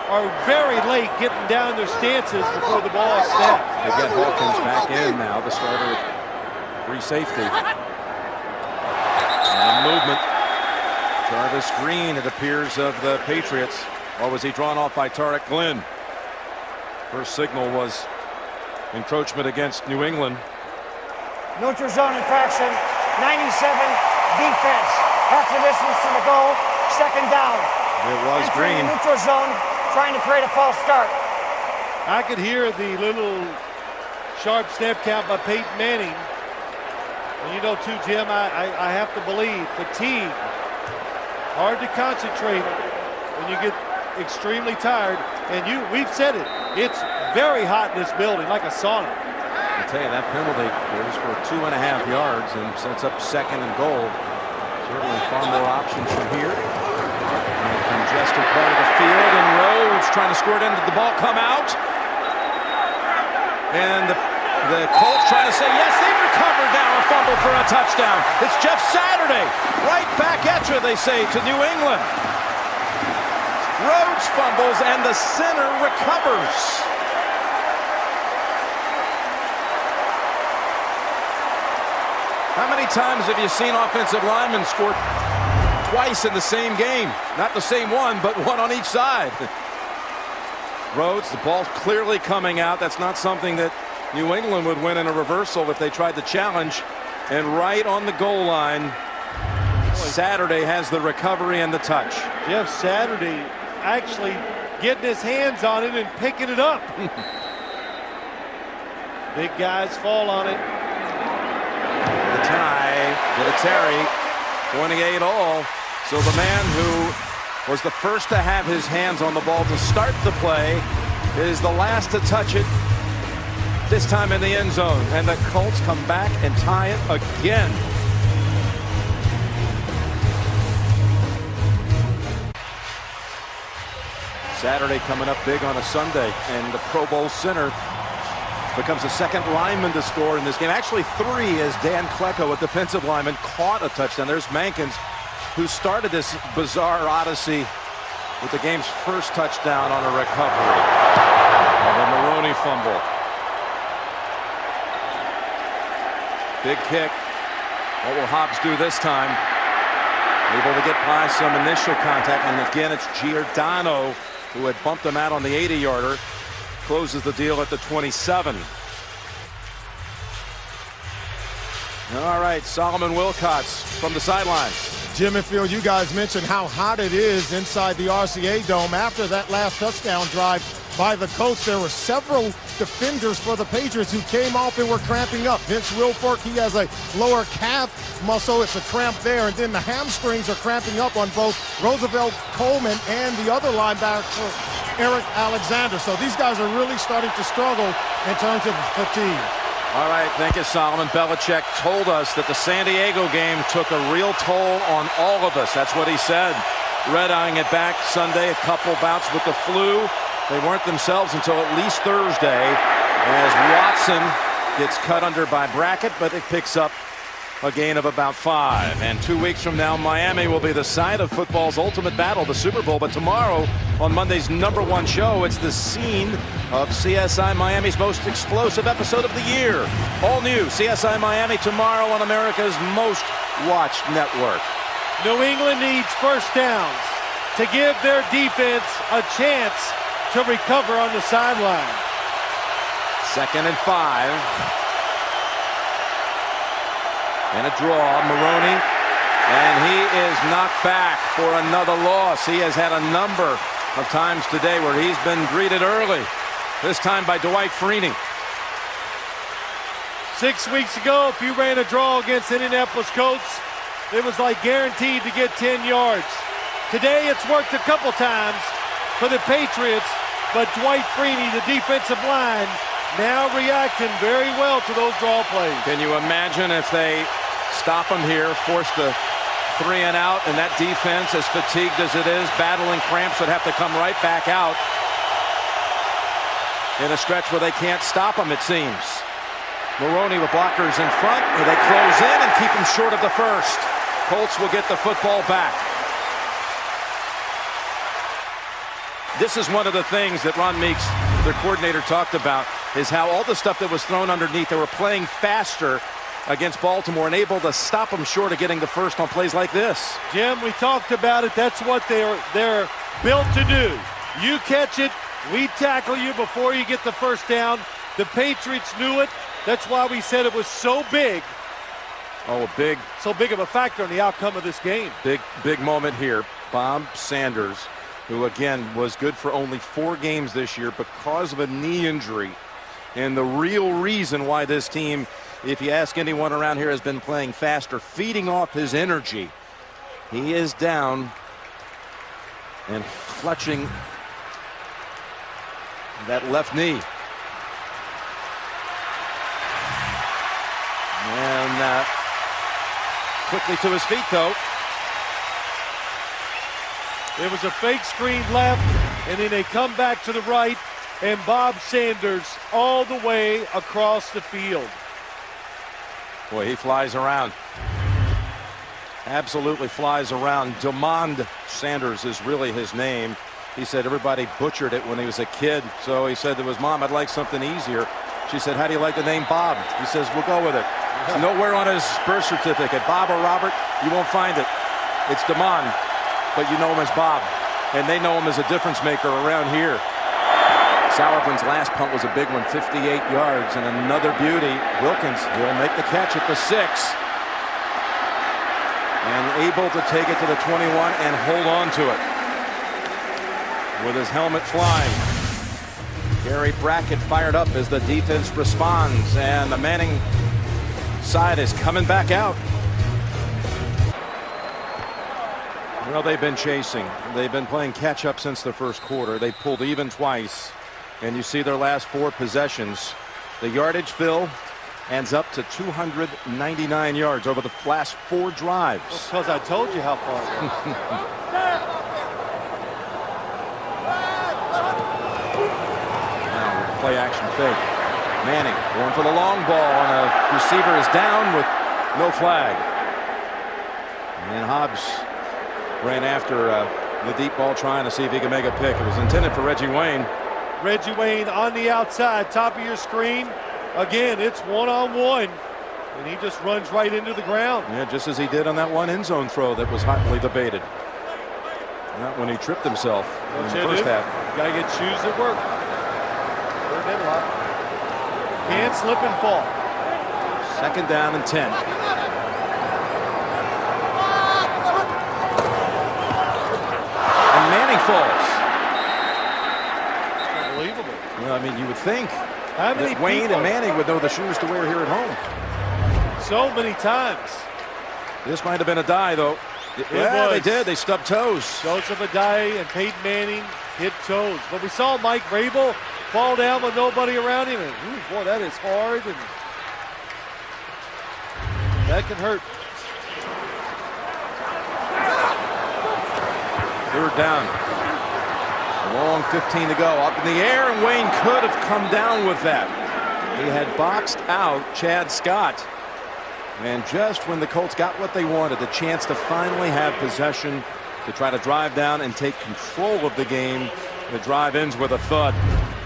are very late getting down their stances before the ball is snapped. They get Hawkins back in now, the starter at free safety. And movement. Jarvis Green, it appears, of the Patriots. Or was he drawn off by Tarek Glenn? First signal was encroachment against New England. Neutral zone infraction, 97 defense. Half the distance to the goal, 2nd down. It was Entering Green. Neutral zone, trying to create a false start. I could hear the little sharp snap count by Peyton Manning. And you know, too, Jim, I have to believe fatigue. Hard to concentrate when you get extremely tired. And we've said it. It's very hot in this building, like a sauna. I'll tell you, that penalty goes for 2.5 yards and sets up 2nd and goal. Certainly far more options from here. Congested part of the field, and Rhodes trying to squirt in. Did the ball come out? And the Colts trying to say yes. They've recovered now a fumble for a touchdown. It's Jeff Saturday right back at you, they say, to New England. Rhodes fumbles and the center recovers. How many times have you seen offensive linemen score twice in the same game? Not the same one, but one on each side. Rhodes, the ball clearly coming out. That's not something that New England would win in a reversal if they tried to challenge. And right on the goal line, Saturday has the recovery and the touch. Jeff Saturday actually getting his hands on it and picking it up. Big guys fall on it. The tie, Vinatieri, 28-all. So the man who was the first to have his hands on the ball to start the play is the last to touch it, this time in the end zone. And the Colts come back and tie it again. Saturday coming up big on a Sunday, and the Pro Bowl center becomes the 2nd lineman to score in this game. Actually 3, as Dan Klecko, a defensive lineman, caught a touchdown. There's Mankins, who started this bizarre odyssey with the game's first touchdown on a recovery of a Maroney fumble. Big kick. What will Hobbs do this time? Able to get by some initial contact, and again it's Giordano, who had bumped him out on the 80-yarder, closes the deal at the 27. All right, Solomon Wilcots from the sidelines. Jim and Phil, you guys mentioned how hot it is inside the RCA Dome. After that last touchdown drive by the Colts, there were several defenders for the Patriots who came off and were cramping up. Vince Wilfork, he has a lower calf muscle. It's a cramp there. And then the hamstrings are cramping up on both Roosevelt Coleman and the other linebacker, Eric Alexander. So these guys are really starting to struggle in terms of fatigue. All right, thank you, Solomon. Belichick told us that the San Diego game took a real toll on all of us. That's what he said. Red-eyeing it back Sunday, a couple bouts with the flu. They weren't themselves until at least Thursday, as Watson gets cut under by Brackett, but it picks up a gain of about 5. And 2 weeks from now, Miami will be the site of football's ultimate battle, the Super Bowl. But tomorrow, on Monday's #1 show, it's the scene of CSI Miami's most explosive episode of the year. All new CSI Miami tomorrow on America's most watched network. New England needs first downs to give their defense a chance to recover on the sideline. 2nd and 5. And a draw, Maroney, and he is knocked back for another loss. He has had a number of times today where he's been greeted early, this time by Dwight Freeney. 6 weeks ago, if you ran a draw against Indianapolis Colts, it was like guaranteed to get 10 yards. Today, it's worked a couple times for the Patriots, but Dwight Freeney, the defensive line, now reacting very well to those draw plays. Can you imagine if they stop him here, force the 3 and out, and that defense, as fatigued as it is, battling cramps, would have to come right back out in a stretch where they can't stop him, it seems. Maroney with blockers in front, and they close in and keep him short of the first. Colts will get the football back. This is one of the things that Ron Meeks, their coordinator, talked about, is how all the stuff that was thrown underneath, they were playing faster against Baltimore and able to stop them short of getting the first on plays like this. Jim, we talked about it. That's what they're built to do. You catch it, we tackle you before you get the first down. The Patriots knew it. That's why we said it was so big. Oh, so big of a factor in the outcome of this game. Big moment here. Bob Sanders who again was good for only 4 games this year because of a knee injury. And the real reason why this team, if you ask anyone around here, has been playing faster, feeding off his energy. He is down and clutching that left knee. And quickly to his feet, though. It was a fake screen left, and then they come back to the right, and Bob Sanders all the way across the field. Boy, he flies around. Absolutely flies around. Demond Sanders is really his name. He said everybody butchered it when he was a kid. So he said to his mom, I'd like something easier. She said, how do you like the name Bob? He says, we'll go with it. It's nowhere on his birth certificate. Bob or Robert, you won't find it. It's Demond, but you know him as Bob. And they know him as a difference maker around here. Sauerbrun's last punt was a big one, 58 yards, and another beauty. Wilkins, he'll make the catch at the 6. And able to take it to the 21 and hold on to it with his helmet flying. Gary Brackett fired up as the defense responds, and the Manning side is coming back out. Well, they've been chasing. They've been playing catch up since the first quarter. They pulled even twice, and you see their last 4 possessions. The yardage, Phil, ends up to 299 yards over the last 4 drives. Because I told you how far. Play action fake. Manning going for the long ball, and a receiver is down with no flag. And Hobbs ran after the deep ball, trying to see if he could make a pick. It was intended for Reggie Wayne. Reggie Wayne on the outside, top of your screen. Again, it's one-on-one, and he just runs right into the ground. Yeah, just as he did on that one end zone throw that was hotly debated. Not when he tripped himself in the first half. Got to get shoes that work. Can't slip and fall. 2nd down and 10. And Manning falls. Unbelievable. Well, I mean, you would think that Wayne and Manning would know the shoes to wear here at home. So many times. This might have been a die, though. Yeah, they did. They stubbed toes. Joseph Adai and Peyton Manning hit toes. But we saw Mike Vrabel fall down with nobody around him, and boy, that is hard, and that can hurt. 3rd down. A long 15 to go. Up in the air, and Wayne could have come down with that. He had boxed out Chad Scott. And just when the Colts got what they wanted, the chance to finally have possession to try to drive down and take control of the game, the drive ends with a thud.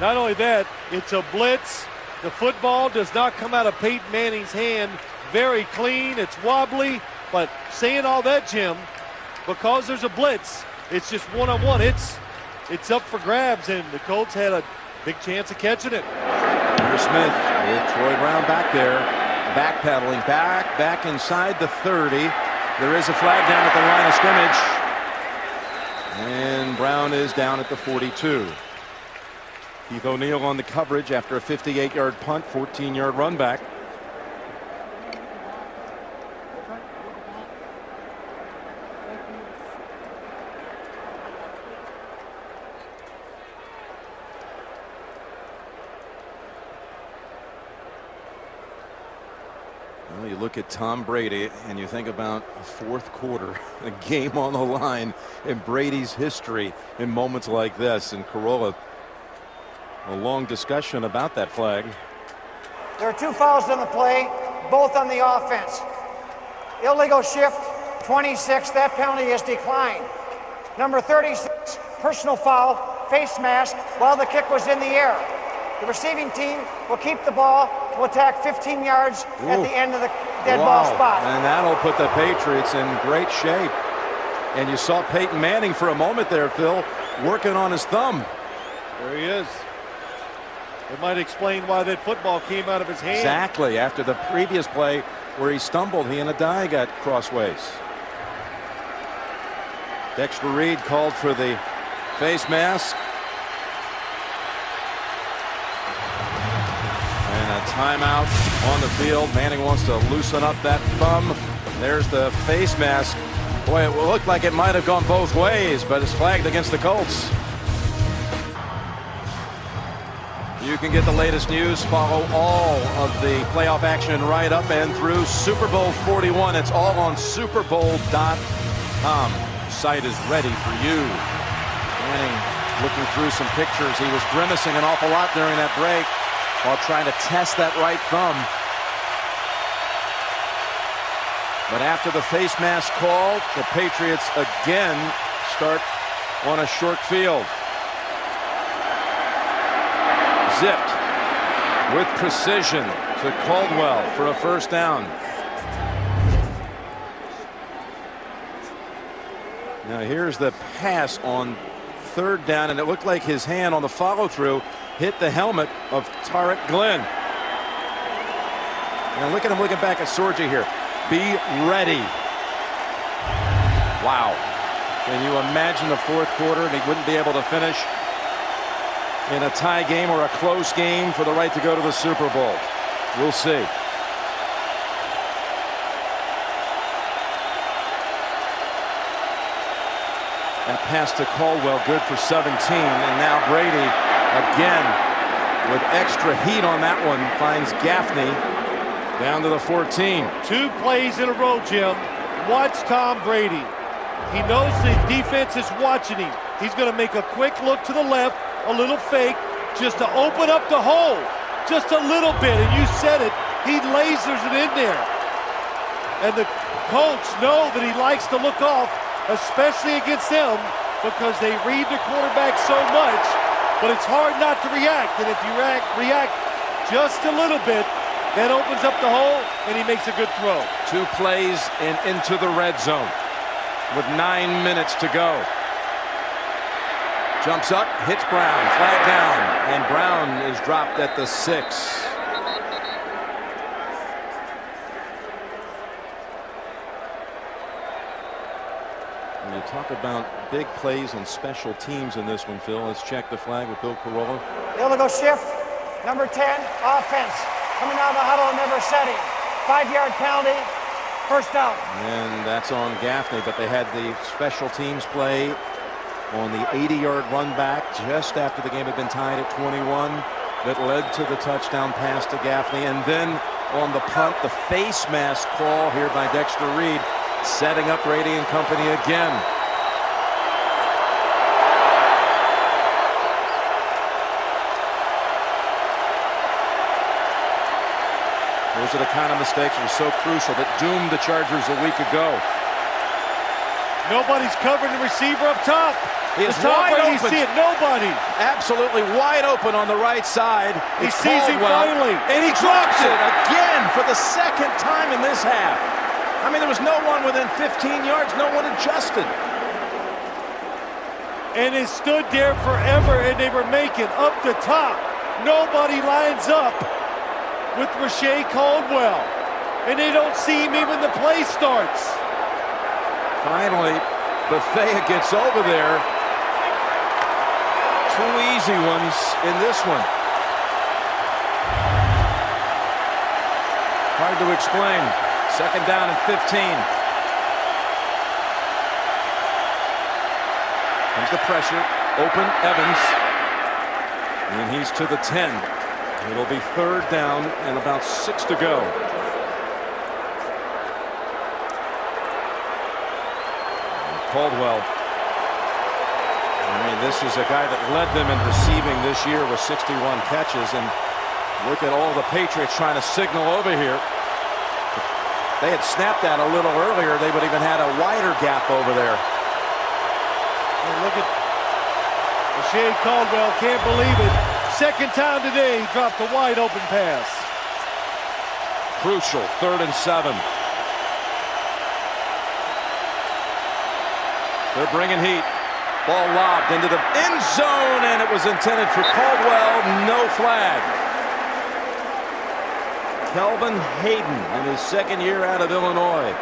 Not only that, it's a blitz. The football does not come out of Peyton Manning's hand very clean. It's wobbly, but saying all that, Jim, because there's a blitz, it's just one-on-one. It's up for grabs, and the Colts had a big chance of catching it. Peter Smith with Troy Brown back there, backpedaling back inside the 30. There is a flag down at the line of scrimmage, and Brown is down at the 42. Keith O'Neill on the coverage after a 58-yard punt, 14-yard run back. Well, you look at Tom Brady and you think about a 4th quarter, a game on the line in Brady's history in moments like this, and Carolla. A long discussion about that flag. There are 2 fouls on the play, both on the offense. Illegal shift, 26, that penalty is declined. Number 36, personal foul, face mask, while the kick was in the air. The receiving team will keep the ball, will attack 15 yards at the end of the dead ball spot. And that'll put the Patriots in great shape. And you saw Peyton Manning for a moment there, Phil, working on his thumb. There he is. It might explain why that football came out of his hand. Exactly. After the previous play where he stumbled, he and Adai got crossways. Dexter Reed called for the face mask. And a timeout on the field. Manning wants to loosen up that thumb. There's the face mask. Boy, it looked like it might have gone both ways, but it's flagged against the Colts. You can get the latest news, follow all of the playoff action right up and through Super Bowl 41. It's all on superbowl.com. The site is ready for you. Manning looking through some pictures. He was grimacing an awful lot during that break while trying to test that right thumb. But after the face mask call, the Patriots again start on a short field. Zipped with precision to Caldwell for a first down. Now here's the pass on third down, and it looked like his hand on the follow-through hit the helmet of Tarek Glenn. And look at him looking back at Sorgi here. Be ready. Wow. Can you imagine the fourth quarter and he wouldn't be able to finish in a tie game or a close game for the right to go to the Super Bowl? We'll see. That pass to Caldwell, good for 17. And now Brady again with extra heat on that one finds Gaffney down to the 14. 2 plays in a row, Jim. Watch Tom Brady. He knows the defense is watching him. He's going to make a quick look to the left, a little fake, just to open up the hole, just a little bit. And you said it, he lasers it in there. And the Colts know that he likes to look off, especially against them, because they read the quarterback so much. But it's hard not to react. And if you react just a little bit, that opens up the hole, and he makes a good throw. 2 plays and into the red zone with 9 minutes to go. Jumps up, hits Brown, flag down, and Brown is dropped at the 6. When you talk about big plays and special teams in this one, Phil, let's check the flag with Bill Carolla. Able to go shift. Number 10, offense. Coming out of the huddle, never setting. 5-yard penalty, first down. And that's on Gaffney, but they had the special teams play on the 80-yard run back just after the game had been tied at 21 that led to the touchdown pass to Gaffney. And then on the punt, the face mask call here by Dexter Reed, setting up Brady and company again. Those are the kind of mistakes that are so crucial that doomed the Chargers a week ago. Nobody's covering the receiver up top. He is wide open. See it, nobody. Absolutely wide open on the right side. He sees him finally. And he drops it again for the second time in this half. I mean, there was no one within 15 yards. No one adjusted. And it stood there forever, and they were making up the top. Nobody lines up with Rashae Caldwell. And they don't see him even the play starts. Finally, Bethea gets over there. 2 easy ones in this one. Hard to explain. Second down and 15. Comes the pressure. Open Evans. And he's to the 10. It'll be third down and about 6 to go. Caldwell. I mean, this is a guy that led them in receiving this year with 61 catches. And look at all the Patriots trying to signal over here. They had snapped that a little earlier. They would even had a wider gap over there. And look at Rashae Caldwell. Can't believe it. Second time today he dropped a wide open pass. Crucial. 3rd and 7. They're bringing heat. Ball lobbed into the end zone, and it was intended for Caldwell. No flag. Kelvin Hayden, in his second year out of Illinois,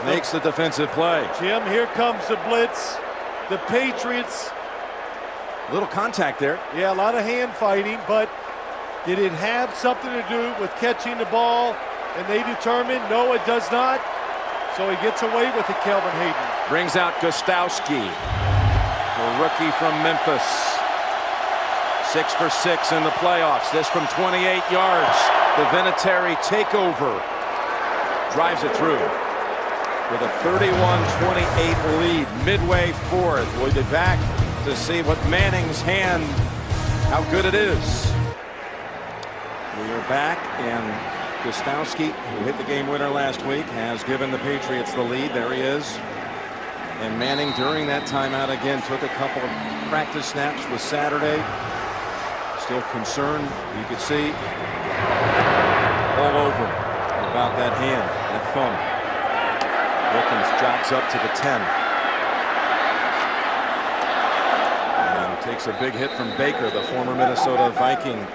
makes the defensive play. Jim, here comes the blitz. the Patriots. A little contact there. Yeah, a lot of hand fighting, but did it have something to do with catching the ball? And they determined, no, it does not. So he gets away with it, Kelvin Hayden. Brings out Gostowski, the rookie from Memphis. 6 for 6 in the playoffs. This from 28 yards. The Vinatieri takeover. Drives it through with a 31-28 lead midway fourth. We'll be back to see what Manning's hand, how good it is. We are back, and Gostowski, who hit the game winner last week, has given the Patriots the lead. There he is. And Manning, during that timeout, again, took a couple of practice snaps with Saturday. Still concerned, you could see, all over about that hand, that thumb. Wilkins jogs up to the 10. And takes a big hit from Baker, the former Minnesota Viking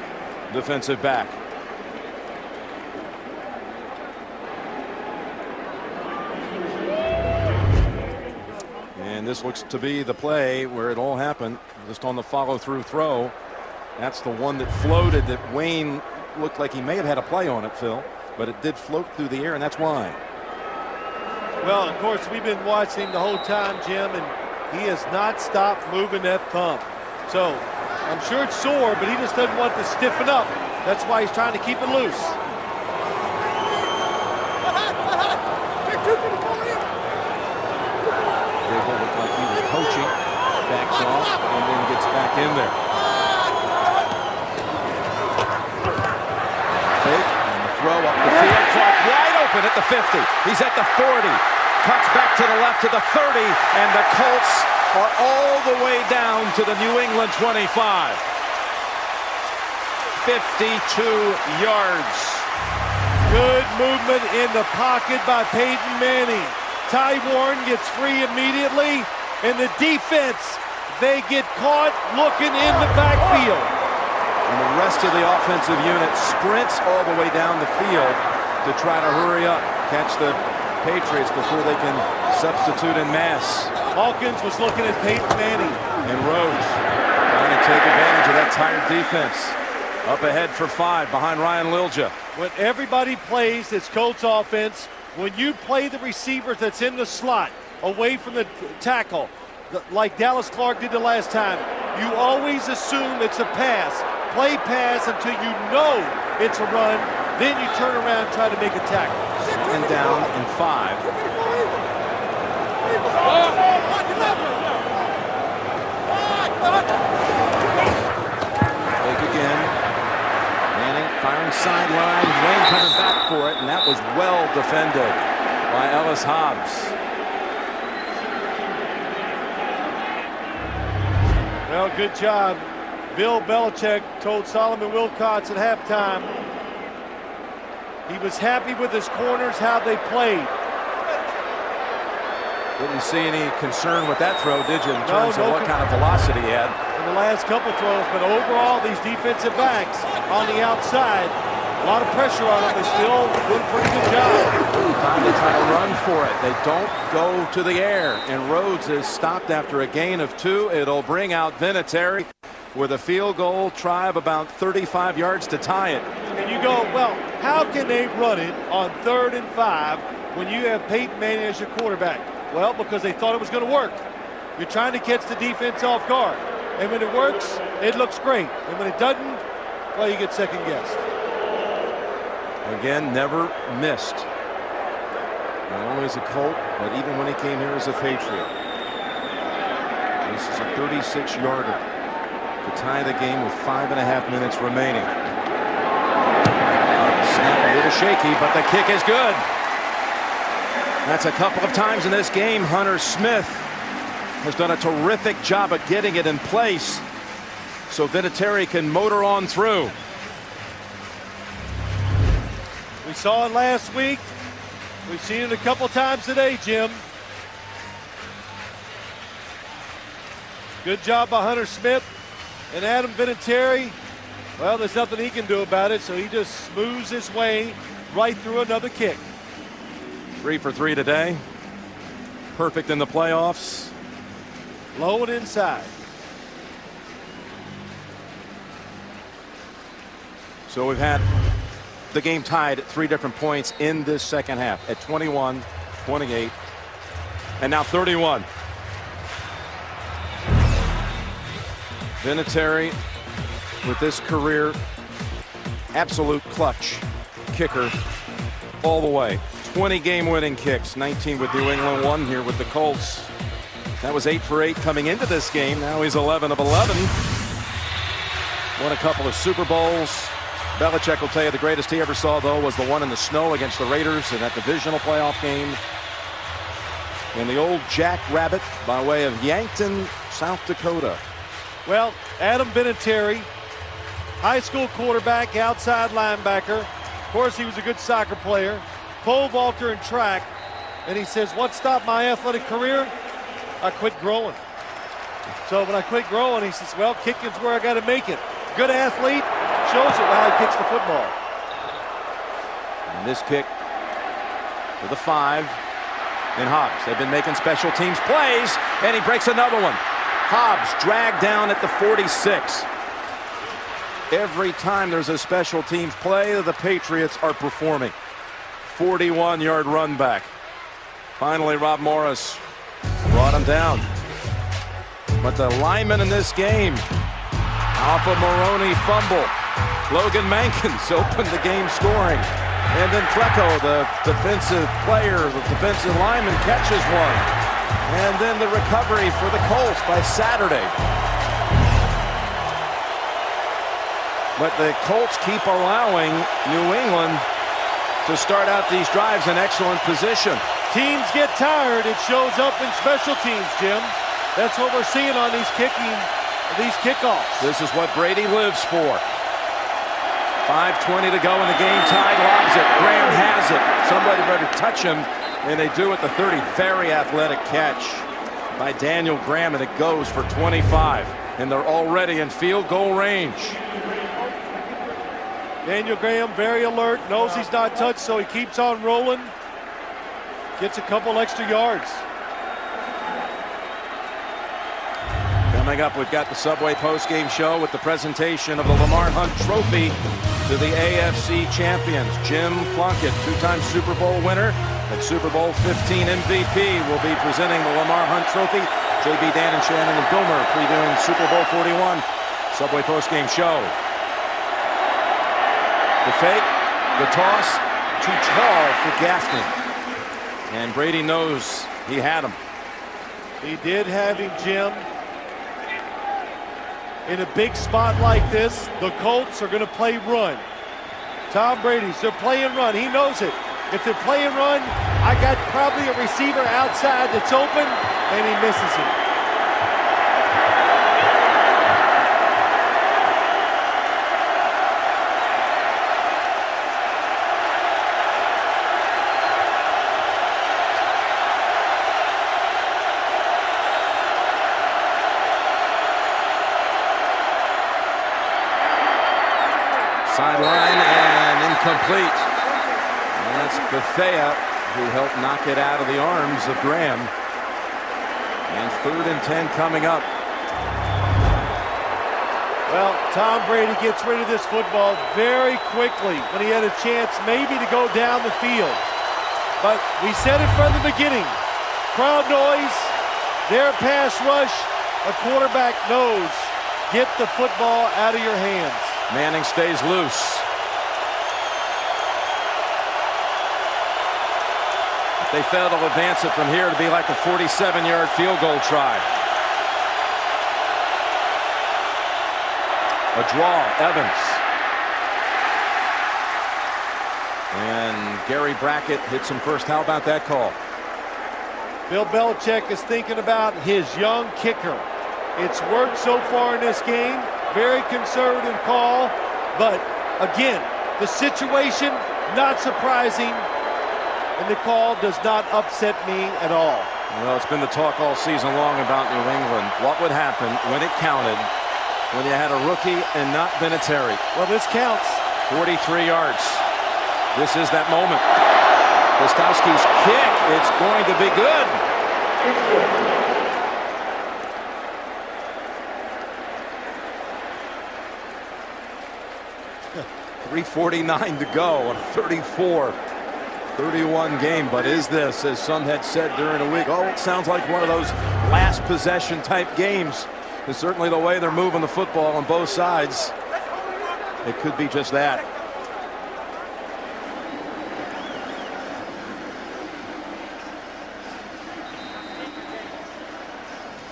defensive back. And this looks to be the play where it all happened, just on the follow-through throw. That's the one that floated that Wayne looked like he may have had a play on it, Phil, but it did float through the air, and that's why. Well, of course, we've been watching the whole time, Jim, and he has not stopped moving that thumb. So I'm sure it's sore, but he just doesn't want it to stiffen up. That's why he's trying to keep it loose. Looked like he was coaching, backs off, and then gets back in there. Fake, and the throw up the field. Clark wide open at the 50. He's at the 40. Cuts back to the left to the 30, and the Colts are all the way down to the New England 25. 52 yards. Good movement in the pocket by Peyton Manning. Ty Warren gets free immediately, and the defense, they get caught looking in the backfield. And the rest of the offensive unit sprints all the way down the field to try to hurry up, catch the Patriots before they can substitute in mass. Hawkins was looking at Peyton Manning. And Rhodes trying to take advantage of that tired defense. Up ahead for 5 behind Ryan Lilja. When everybody plays this Colts offense, when you play the receiver that's in the slot away from the tackle, like Dallas Clark did the last time, you always assume it's a pass. Play pass until you know it's a run. Then you turn around and try to make a tackle. 2nd down and 5. Fake again. Manning firing sideline. Wayne coming back for it, and that was well defended by Ellis Hobbs. Well, good job. Bill Belichick told Solomon Wilcots at halftime he was happy with his corners, how they played. Didn't see any concern with that throw, did you, in terms of what kind of velocity he had? In the last couple throws, but overall, these defensive backs on the outside, a lot of pressure on them. They still did a pretty good job. Time to try to run for it. They don't go to the air, and Rhodes is stopped after a gain of 2. It'll bring out Vinatieri with a field goal try of about 35 yards to tie it. And you go, well, how can they run it on 3rd and 5 when you have Peyton Manning as your quarterback? Well, because they thought it was going to work. You're trying to catch the defense off guard. And when it works, it looks great. And when it doesn't, well, you get second guessed. Again, never missed. Not only as a Colt, but even when he came here as a Patriot. This is a 36-yarder to tie the game with 5.5 minutes remaining. Snap a little shaky, but the kick is good. That's a couple of times in this game. Hunter Smith has done a terrific job of getting it in place so Vinatieri can motor on through. We saw it last week. We've seen it a couple times today, Jim. Good job by Hunter Smith and Adam Vinatieri. Well, there's nothing he can do about it, so he just smooths his way right through another kick. 3 for 3 today. Perfect in the playoffs. Low and inside. So we've had the game tied at 3 different points in this second half at 21, 28, and now 31. Vinatieri with this career absolute clutch kicker all the way. 20 game-winning kicks, 19 with New England, 1 here with the Colts. That was 8 for 8 coming into this game. Now he's 11 of 11. Won a couple of Super Bowls. Belichick will tell you the greatest he ever saw, though, was the one in the snow against the Raiders in that divisional playoff game. In the old Jack Rabbit by way of Yankton, South Dakota. Well, Adam Vinatieri, high school quarterback, outside linebacker. Of course, he was a good soccer player. Pole vaulter and track. And he says, what stopped my athletic career? I quit growing. So when I quit growing, he says, well, kicking's where I got to make it. Good athlete, shows it how he kicks the football. And this kick to the 5 in Hobbs. They've been making special teams plays, and he breaks another one. Hobbs dragged down at the 46. Every time there's a special teams play, the Patriots are performing. 41-yard run back. Finally, Rob Morris brought him down. But the lineman in this game, off a Maroney fumble. Logan Mankins opened the game scoring. And then Klecko, the defensive player, the defensive lineman, catches one. And then the recovery for the Colts by Saturday. But the Colts keep allowing New England to start out these drives in excellent position. Teams get tired. It shows up in special teams, Jim. That's what we're seeing on these kickoffs. This is what Brady lives for. 5:20 to go in the game. Tied, lobs it. Graham has it. Somebody better touch him. And they do at the 30. Very athletic catch by Daniel Graham, and it goes for 25. And they're already in field goal range. Daniel Graham very alert, knows he's not touched, so he keeps on rolling. Gets a couple extra yards. Coming up, we've got the Subway postgame show with the presentation of the Lamar Hunt Trophy to the AFC champions. Jim Plunkett, 2-time Super Bowl winner and Super Bowl 15 MVP, will be presenting the Lamar Hunt Trophy. JB, Dan, and Shannon and Boomer previewing Super Bowl 41. Subway postgame show. The fake, the toss, too tall for Gaffney. And Brady knows he had him. He did have him, Jim. In a big spot like this, the Colts are going to play run. Tom Brady's, they're playing run. He knows it. If they're playing run, I got probably a receiver outside that's open, and he misses him. Sideline and incomplete. And that's Bethea who helped knock it out of the arms of Graham. And 3rd and 10 coming up. Well, Tom Brady gets rid of this football very quickly when he had a chance maybe to go down the field. But we said it from the beginning. Crowd noise, their pass rush, a quarterback knows. Get the football out of your hands. Manning stays loose. If they fail to advance it from here, to be like a 47-yard field goal try. A draw, Evans. And Gary Brackett hits him first. How about that call? Bill Belichick is thinking about his young kicker. It's worked so far in this game. Very conservative call, but again, the situation not surprising, and the call does not upset me at all. Well, it's been the talk all season long about New England. What would happen when it counted, when you had a rookie and not Vinatieri? Well, this counts. 43 yards. This is that moment. Gostkowski's kick. It's going to be good. 3:49 to go, a 34-31 game. But is this, as some had said during the week, it sounds like one of those last possession type games. It's certainly the way they're moving the football on both sides. It could be just that.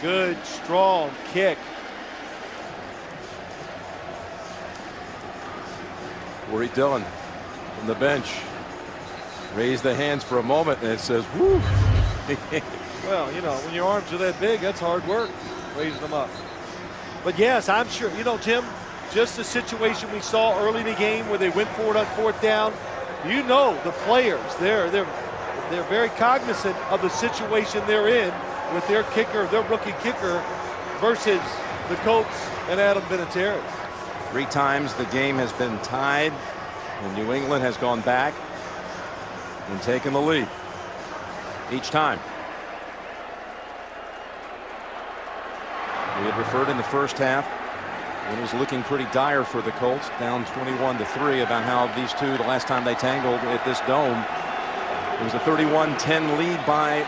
Good, strong kick. Corey Dillon from the bench. Raise the hands for a moment and it says, whoo. Well, you know, when your arms are that big, that's hard work, raising them up. But yes, I'm sure, you know, Jim, just the situation we saw early in the game where they went forward on 4th down, you know the players, they're very cognizant of the situation they're in with their kicker, their rookie kicker, versus the Colts and Adam Vinatieri. 3 times the game has been tied, and New England has gone back and taken the lead each time. We had referred in the first half when it was looking pretty dire for the Colts, down 21-3, about how these two, the last time they tangled at this dome, it was a 31-10 lead by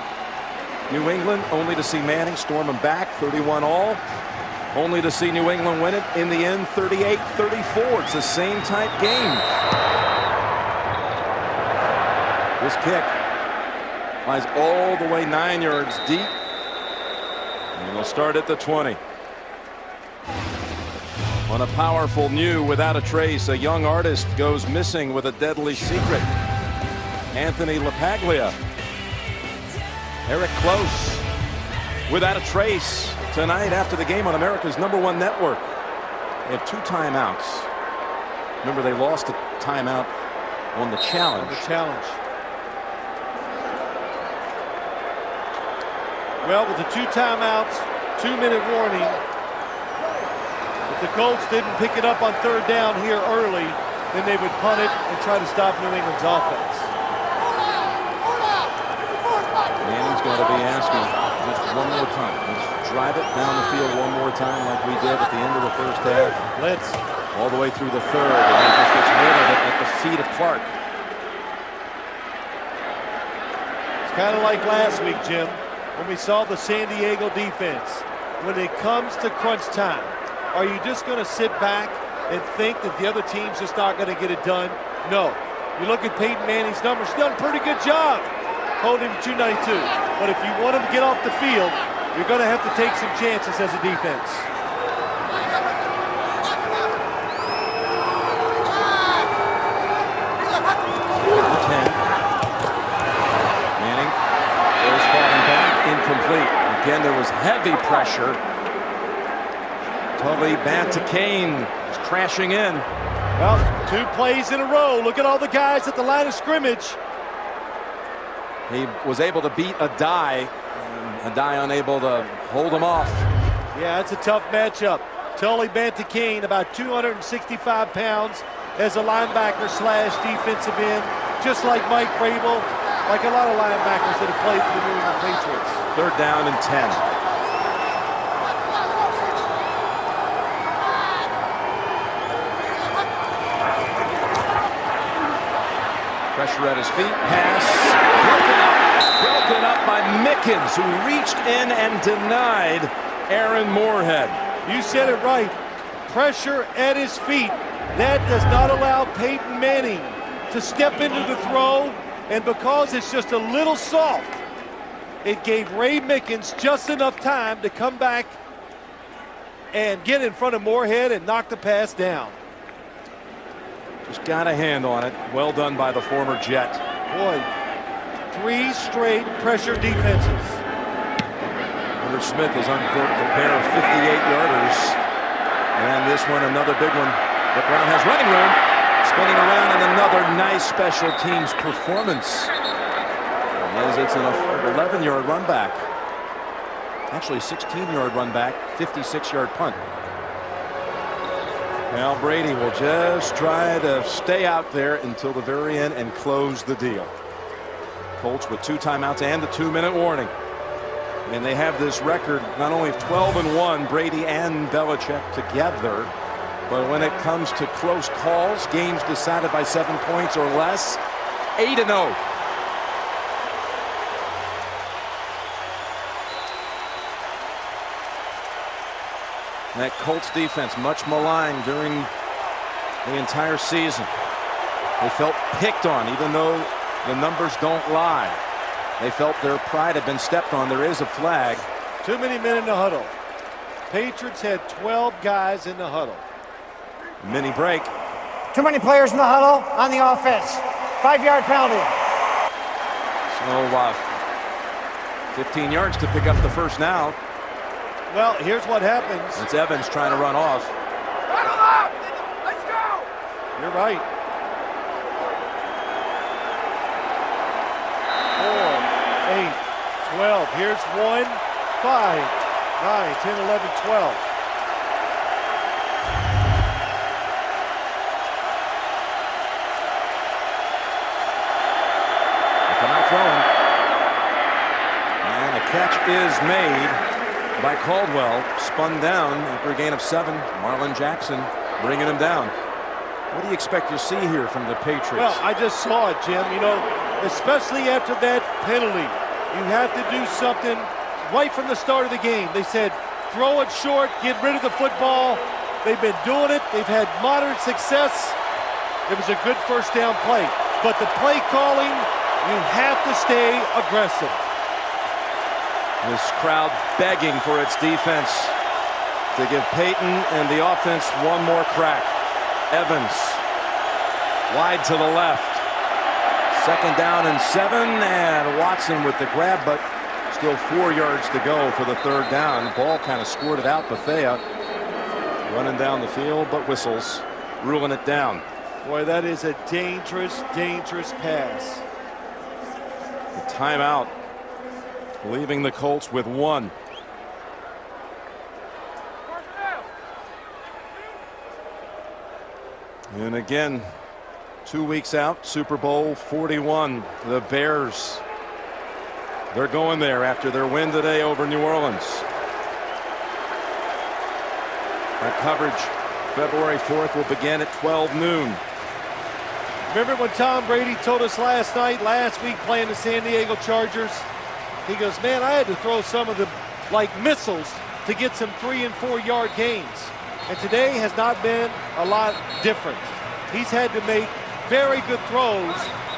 New England, only to see Manning storm them back 31-all, only to see New England win it in the end 38-34. It's the same type game. This kick flies all the way 9 yards deep, and they'll start at the 20. On a powerful new without a trace, a young artist goes missing with a deadly secret. Anthony LaPaglia. Eric Close without a trace tonight after the game on America's #1 network. They have 2 timeouts. Remember, they lost a timeout on the challenge. Well, with the 2 timeouts, 2-minute warning, if the Colts didn't pick it up on 3rd down here early, then they would punt it and try to stop New England's offense. Manning's going to be asking just one more time. Let's drive it down the field one more time like we did at the end of the first half. Blitz. All the way through the 3rd, and he just gets rid of it at the feet of Clark. It's kind of like last week, Jim, when we saw the San Diego defense. When it comes to crunch time, are you just going to sit back and think that the other team's just not going to get it done? No. You look at Peyton Manning's numbers, he's done a pretty good job holding him to 292. But if you want him to get off the field, you're going to have to take some chances as a defense. Manning is falling back, incomplete. Again, there was heavy pressure. Tully Bantacane is crashing in. Well, 2 plays in a row. Look at all the guys at the line of scrimmage. He was able to beat Adai. Adai unable to hold him off. Yeah, it's a tough matchup. Tully Bantacane, about 265 pounds as a linebacker / defensive end, just like Mike Vrabel, like a lot of linebackers that have played for the New England Patriots. 3rd down and 10. Pressure at his feet. Pass. Broken up by Mickens, who reached in and denied Aaron Moorhead. You said it right. Pressure at his feet. That does not allow Peyton Manning to step into the throw. And because it's just a little soft, it gave Ray Mickens just enough time to come back and get in front of Moorhead and knock the pass down. Just got a hand on it. Well done by the former Jet. Boy, 3 straight pressure defenses. Hunter Smith has uncorked a pair of 58-yarders. And this one, another big one. But Brown has running room. Spinning around, and another nice special teams performance. As it's an 11-yard run back. Actually, 16-yard run back, 56-yard punt. Now Brady will just try to stay out there until the very end and close the deal. Colts with 2 timeouts and the 2-minute warning. And they have this record not only of 12-1, Brady and Belichick together, But when it comes to close calls, games decided by 7 points or less, 8-0. That Colts defense, much maligned during the entire season. They felt picked on, even though the numbers don't lie. They felt their pride had been stepped on. There is a flag. Too many men in the huddle. Patriots had 12 guys in the huddle. Mini break. Too many players in the huddle on the offense. 5-yard penalty. So 15 yards to pick up the first now. Well, here's what happens. It's Evans trying to run off. Let's go. You're right. 4, 8, 12. Here's 1, 5, 9, 10, 11, 12. Come out throwing. And the catch is made by Caldwell. Spun down after a gain of 7. Marlon Jackson bringing him down. What do you expect to see here from the Patriots? Well, I just saw it, Jim. You know, especially after that penalty, you have to do something right from the start of the game. They said, throw it short, get rid of the football. They've been doing it. They've had moderate success. It was a good first down play. But the play calling, you have to stay aggressive. This crowd begging for its defense to give Peyton and the offense one more crack. Evans wide to the left. 2nd down and 7, and Watson with the grab, but still 4 yards to go for the 3rd down. Ball kind of squirted out. Bethea running down the field, but whistles, ruling it down. Boy, that is a dangerous, dangerous pass. The timeout, leaving the Colts with 1. And again, 2 weeks out, Super Bowl 41. The Bears, they're going there after their win today over New Orleans. Our coverage February 4th will begin at 12 noon. Remember when Tom Brady told us last week playing the San Diego Chargers? He goes, man, I had to throw some of the missiles to get some 3- and 4-yard gains. And today has not been a lot different. He's had to make very good throws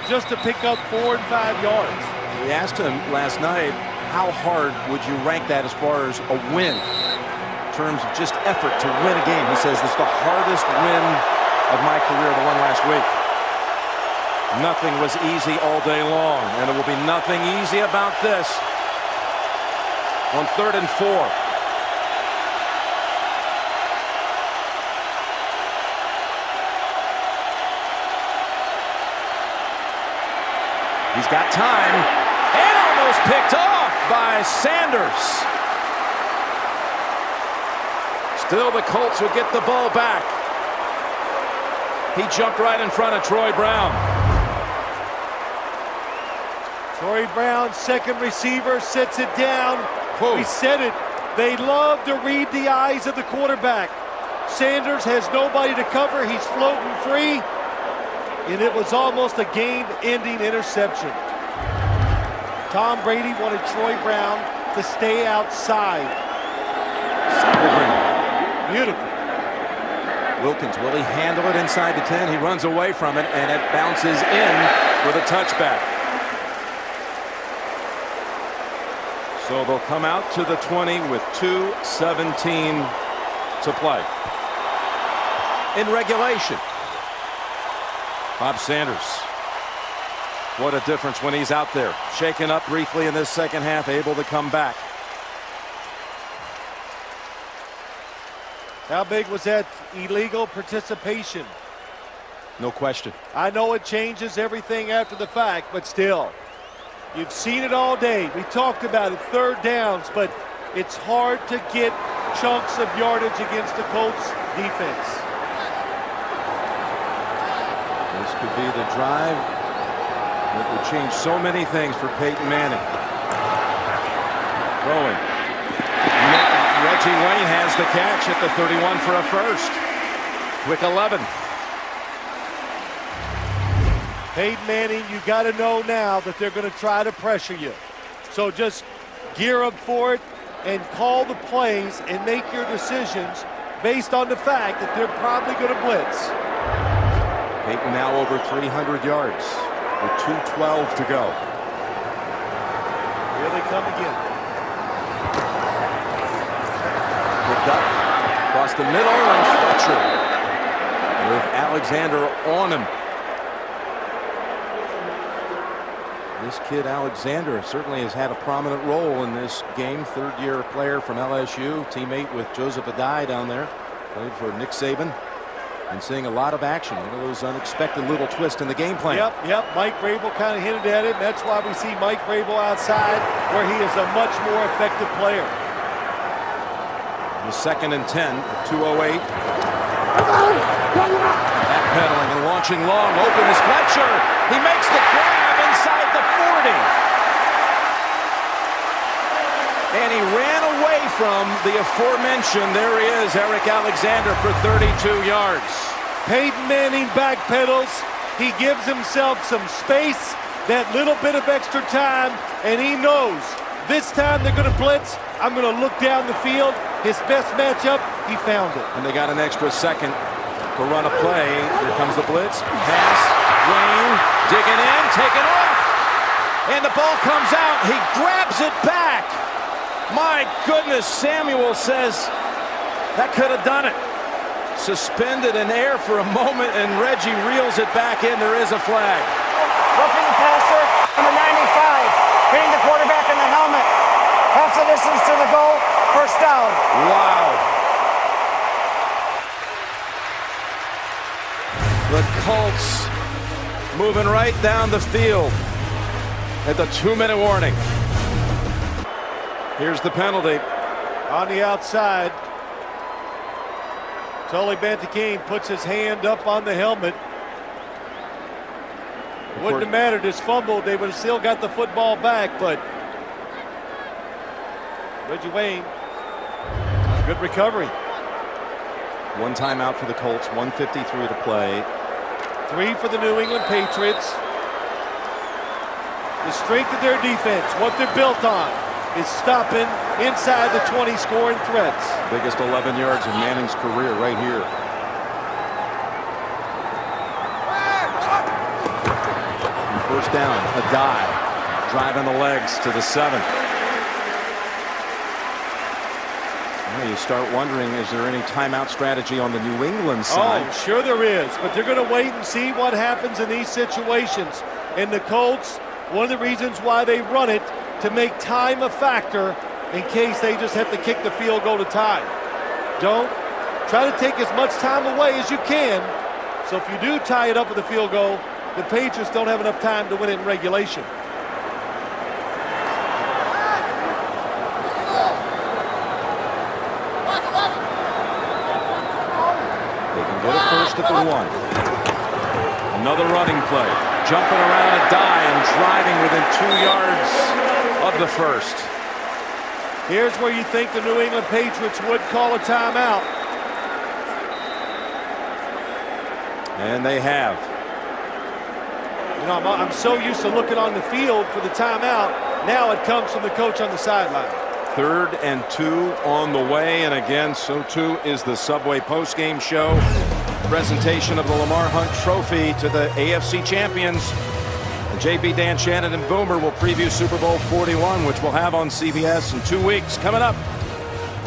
just to pick up 4 and 5 yards. We asked him last night, how hard would you rank that as far as a win in terms of just effort to win a game? He says this is the hardest win of my career, the one last week. Nothing was easy all day long, and it will be nothing easy about this on 3rd and 4. He's got time, and almost picked off by Sanders. Still, the Colts would get the ball back. He jumped right in front of Troy Brown. Troy Brown, second receiver, sets it down. We said it. They love to read the eyes of the quarterback. Sanders has nobody to cover. He's floating free. And it was almost a game-ending interception. Tom Brady wanted Troy Brown to stay outside. Beautiful. Wilkins, will he handle it inside the 10? He runs away from it, and it bounces in for the touchback. So they'll come out to the 20 with 2:17 to play. In regulation. Bob Sanders. What a difference when he's out there. Shaken up briefly in this second half, able to come back. How big was that illegal participation? No question. I know it changes everything after the fact, but still. You've seen it all day. We talked about it, 3rd downs, but it's hard to get chunks of yardage against the Colts defense. This could be the drive that would change so many things for Peyton Manning. Throwing. Reggie Wayne has the catch at the 31 for a first. Quick 11. Peyton Manning, you got to know now that they're going to try to pressure you. So just gear up for it and call the plays and make your decisions based on the fact that they're probably going to blitz. Peyton now over 300 yards with 2:12 to go. Here they come again. Picked up across the middle, and Fletcher with Alexander on him. This kid Alexander certainly has had a prominent role in this game. Third-year player from LSU, teammate with Joseph Adai down there. Played for Nick Saban. And seeing a lot of action. One of those unexpected little twists in the game plan. Yep. Mike Vrabel kind of hinted at it. And that's why we see Mike Vrabel outside, where he is a much more effective player. The 2nd and 10, 2:08. Backpedaling and launching long. Open is Fletcher. He makes the grab inside the 40. And he ran away from the aforementioned, there he is, Eric Alexander for 32 yards. Peyton Manning backpedals. He gives himself some space, that little bit of extra time, and he knows this time they're going to blitz. I'm going to look down the field. His best matchup, he found it. And they got an extra second to run a play. Here comes the blitz. Pass. Wayne digging in, taking off. And the ball comes out. He grabs it back. My goodness, Samuel says that could have done it. Suspended in air for a moment, and Reggie reels it back in. There is a flag. Roughing the passer, number 95, hitting the quarterback in the helmet. Half the distance to the goal, first down. Wow. The Colts moving right down the field at the 2-minute warning. Here's the penalty. On the outside, Tully Bantakane puts his hand up on the helmet. Wouldn't have mattered. His fumble, they would have still got the football back, but Reggie Wayne, good recovery. One timeout for the Colts, 1:53 to play. 3 for the New England Patriots. The strength of their defense, what they're built on, is stopping inside the 20 scoring threats. Biggest 11 yards in Manning's career right here. And first down, a dive, driving the legs to the 7. Well, you start wondering, is there any timeout strategy on the New England side? Oh, sure there is, but they're going to wait and see what happens in these situations. And the Colts, one of the reasons why they run it, to make time a factor in case they just have to kick the field goal to tie. Don't try to take as much time away as you can. So if you do tie it up with a field goal, the Patriots don't have enough time to win it in regulation. They can get it first at the 1. Another running play. Jumping around a die and driving within 2 yards of the first. Here's where you think the New England Patriots would call a timeout. And they have. You know, I'm so used to looking on the field for the timeout. Now it comes from the coach on the sideline. 3rd and 2 on the way, and again, so too is the Subway postgame show. Presentation of the Lamar Hunt Trophy to the AFC champions. JB, Dan Shannon, and Boomer will preview Super Bowl 41, which we'll have on CBS in 2 weeks. Coming up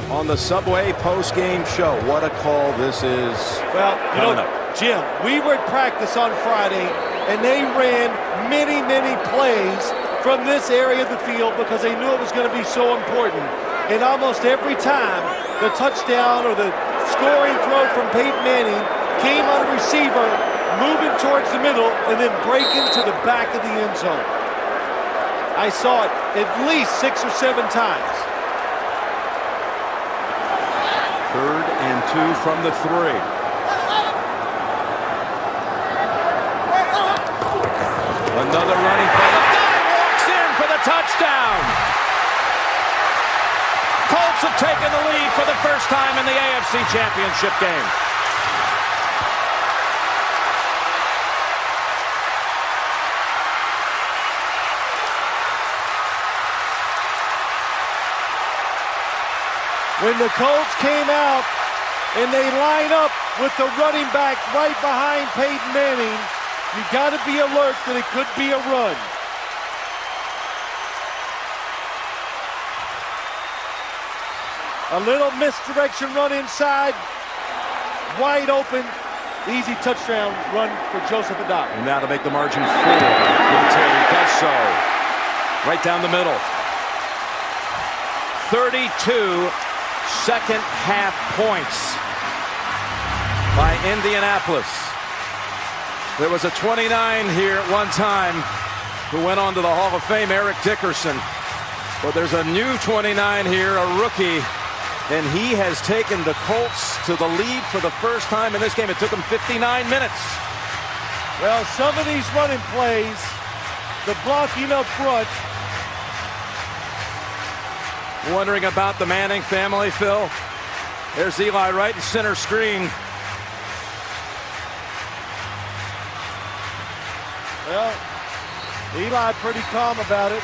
on the Subway postgame show. What a call this is. Well, you know, Jim, we were at practice on Friday, and they ran many, many plays from this area of the field because they knew it was going to be so important. And almost every time the touchdown or the scoring throw from Peyton Manning came on a receiver, moving towards the middle, and then breaking to the back of the end zone. I saw it at least 6 or 7 times. 3rd and 2 from the 3. Another running play. The guy walks in for the touchdown. Colts have taken the lead for the first time in the AFC Championship game. When the Colts came out and they line up with the running back right behind Peyton Manning, you got to be alert that it could be a run. A little misdirection run inside, wide open, easy touchdown run for Joseph Adak. And now to make the margin 4. Vinatieri does so. Right down the middle. 32 second half points by Indianapolis. There was a 29 here at one time who went on to the Hall of Fame, Eric Dickerson. But there's a new 29 here, a rookie. And he has taken the Colts to the lead for the first time in this game. It took him 59 minutes. Well, some of these running plays, the blocking up front. Wondering about the Manning family, Phil. There's Eli right in center screen. Well, Eli pretty calm about it.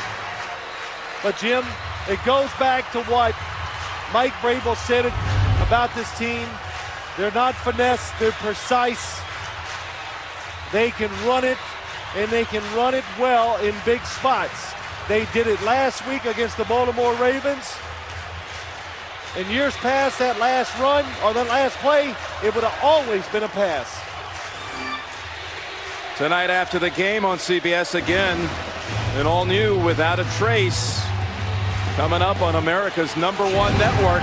But, Jim, it goes back to what Mike Vrabel said it about this team. They're not finesse, they're precise. They can run it, and they can run it well in big spots. They did it last week against the Baltimore Ravens. In years past, that last run or that last play, it would have always been a pass. Tonight after the game on CBS again, an all new Without a Trace. Coming up on America's #1 network.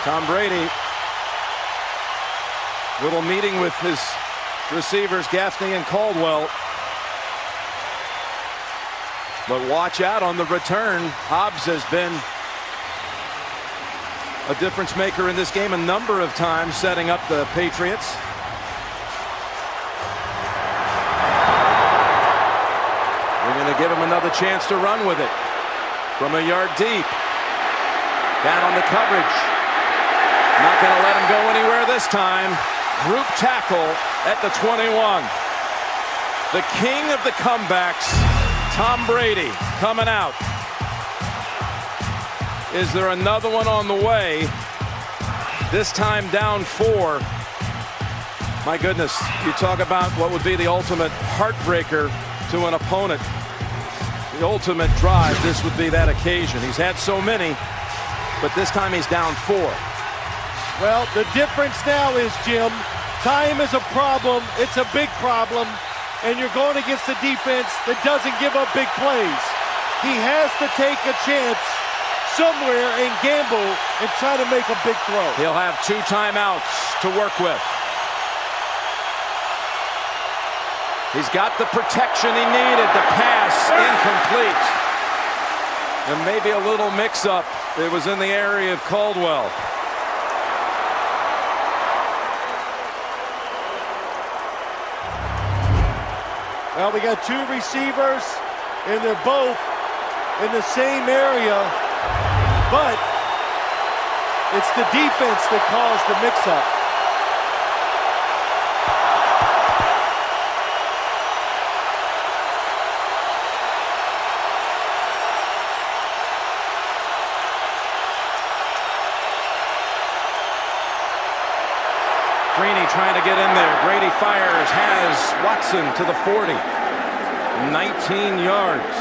Tom Brady. Little meeting with his receivers, Gaffney and Caldwell. But watch out on the return. Hobbs has been a difference maker in this game a number of times, setting up the Patriots. We're going to give him another chance to run with it. From a yard deep. Down on the coverage. Not going to let him go anywhere this time. Group tackle at the 21. The king of the comebacks, Tom Brady, coming out. Is there another one on the way? This time down 4. My goodness, you talk about what would be the ultimate heartbreaker to an opponent. The ultimate drive, this would be that occasion. He's had so many, but this time he's down 4. Well, the difference now is, Jim, time is a problem. It's a big problem, and you're going against a defense that doesn't give up big plays. He has to take a chance somewhere and gamble and try to make a big throw. He'll have 2 timeouts to work with. He's got the protection he needed. The pass incomplete. And maybe a little mix-up. It was in the area of Caldwell. Well, we got 2 receivers, and they're both in the same area, but it's the defense that caused the mix-up. Greeny trying to get in there. Brady fires, has Watson to the 40. 19 yards.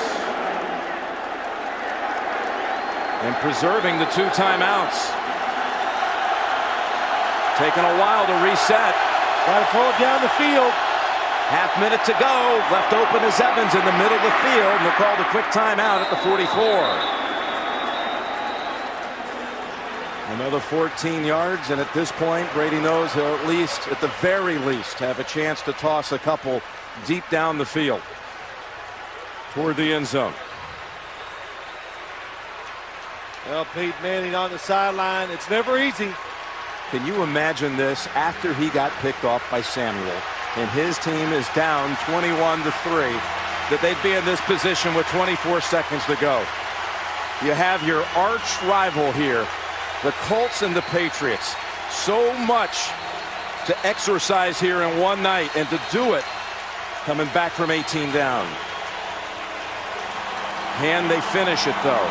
And preserving the 2 timeouts. Taking a while to reset. Got to throw it down the field. Half minute to go. Left open is Evans in the middle of the field. And they'll call the quick timeout at the 44. Another 14 yards, and at this point, Brady knows he'll at least, at the very least, have a chance to toss a couple deep down the field toward the end zone. Well, Peyton Manning on the sideline. It's never easy. Can you imagine this after he got picked off by Samuel, and his team is down 21-3, that they'd be in this position with 24 seconds to go? You have your arch rival here. The Colts and the Patriots. So much to exercise here in one night, and to do it coming back from 18 down. Can they finish it, though?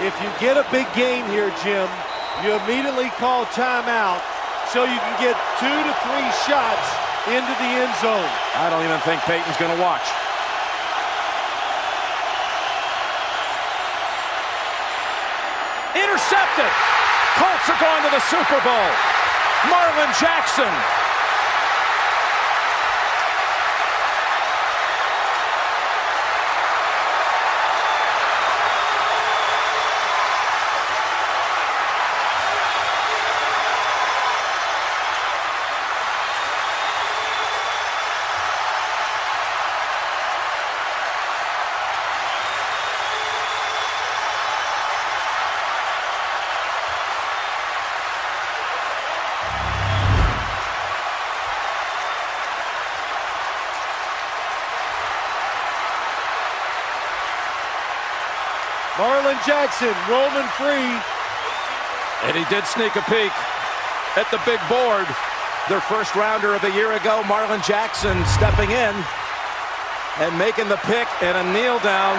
If you get a big game here, Jim, you immediately call timeout so you can get 2 to 3 shots into the end zone. I don't even think Peyton's going to watch. Intercepted. Colts are going to the Super Bowl. Marlon Jackson. Marlon Jackson roaming free. And he did sneak a peek at the big board. Their first rounder of the year ago, Marlon Jackson stepping in and making the pick and a kneel down.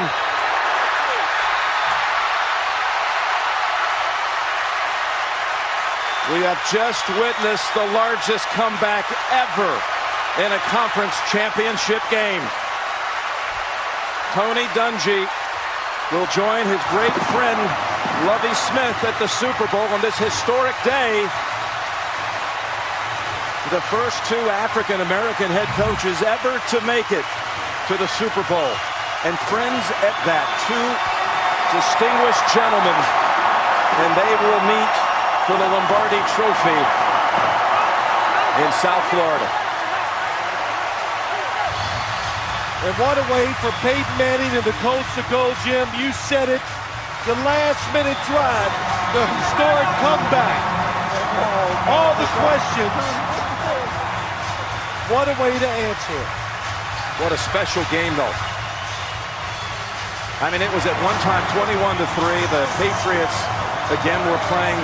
We have just witnessed the largest comeback ever in a conference championship game. Tony Dungy will join his great friend Lovie Smith at the Super Bowl on this historic day. The first 2 African-American head coaches ever to make it to the Super Bowl. And friends at that, 2 distinguished gentlemen. And they will meet for the Lombardi Trophy in South Florida. And what a way for Peyton Manning and the Colts to go, Jim. You said it. The last-minute drive, the historic comeback. All the questions. What a way to answer it. What a special game, though. I mean, it was at one time 21-3. The Patriots, again, were playing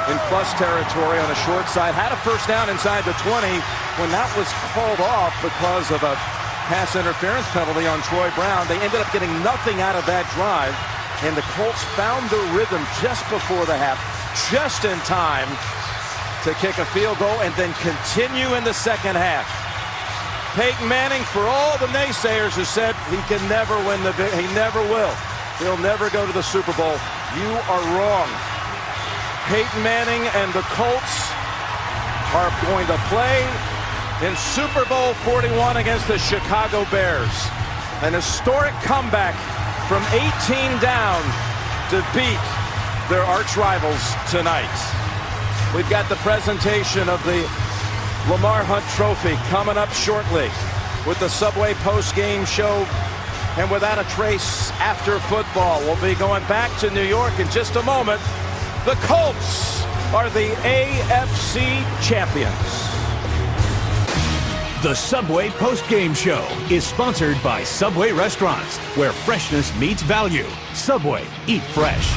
in plus territory on a short side. Had a first down inside the 20 when that was called off because of a pass interference penalty on Troy Brown. They ended up getting nothing out of that drive, and the Colts found the rhythm just before the half, just in time to kick a field goal and then continue in the second half. Peyton Manning, for all the naysayers who said he can never win he never will. He'll never go to the Super Bowl. You are wrong. Peyton Manning and the Colts are going to play in Super Bowl 41 against the Chicago Bears. An historic comeback from 18 down to beat their arch rivals tonight. We've got the presentation of the Lamar Hunt Trophy coming up shortly with the Subway post-game show. And without a trace after football, we'll be going back to New York in just a moment. The Colts are the AFC champions. The Subway post-game show is sponsored by Subway Restaurants, where freshness meets value. Subway, eat fresh.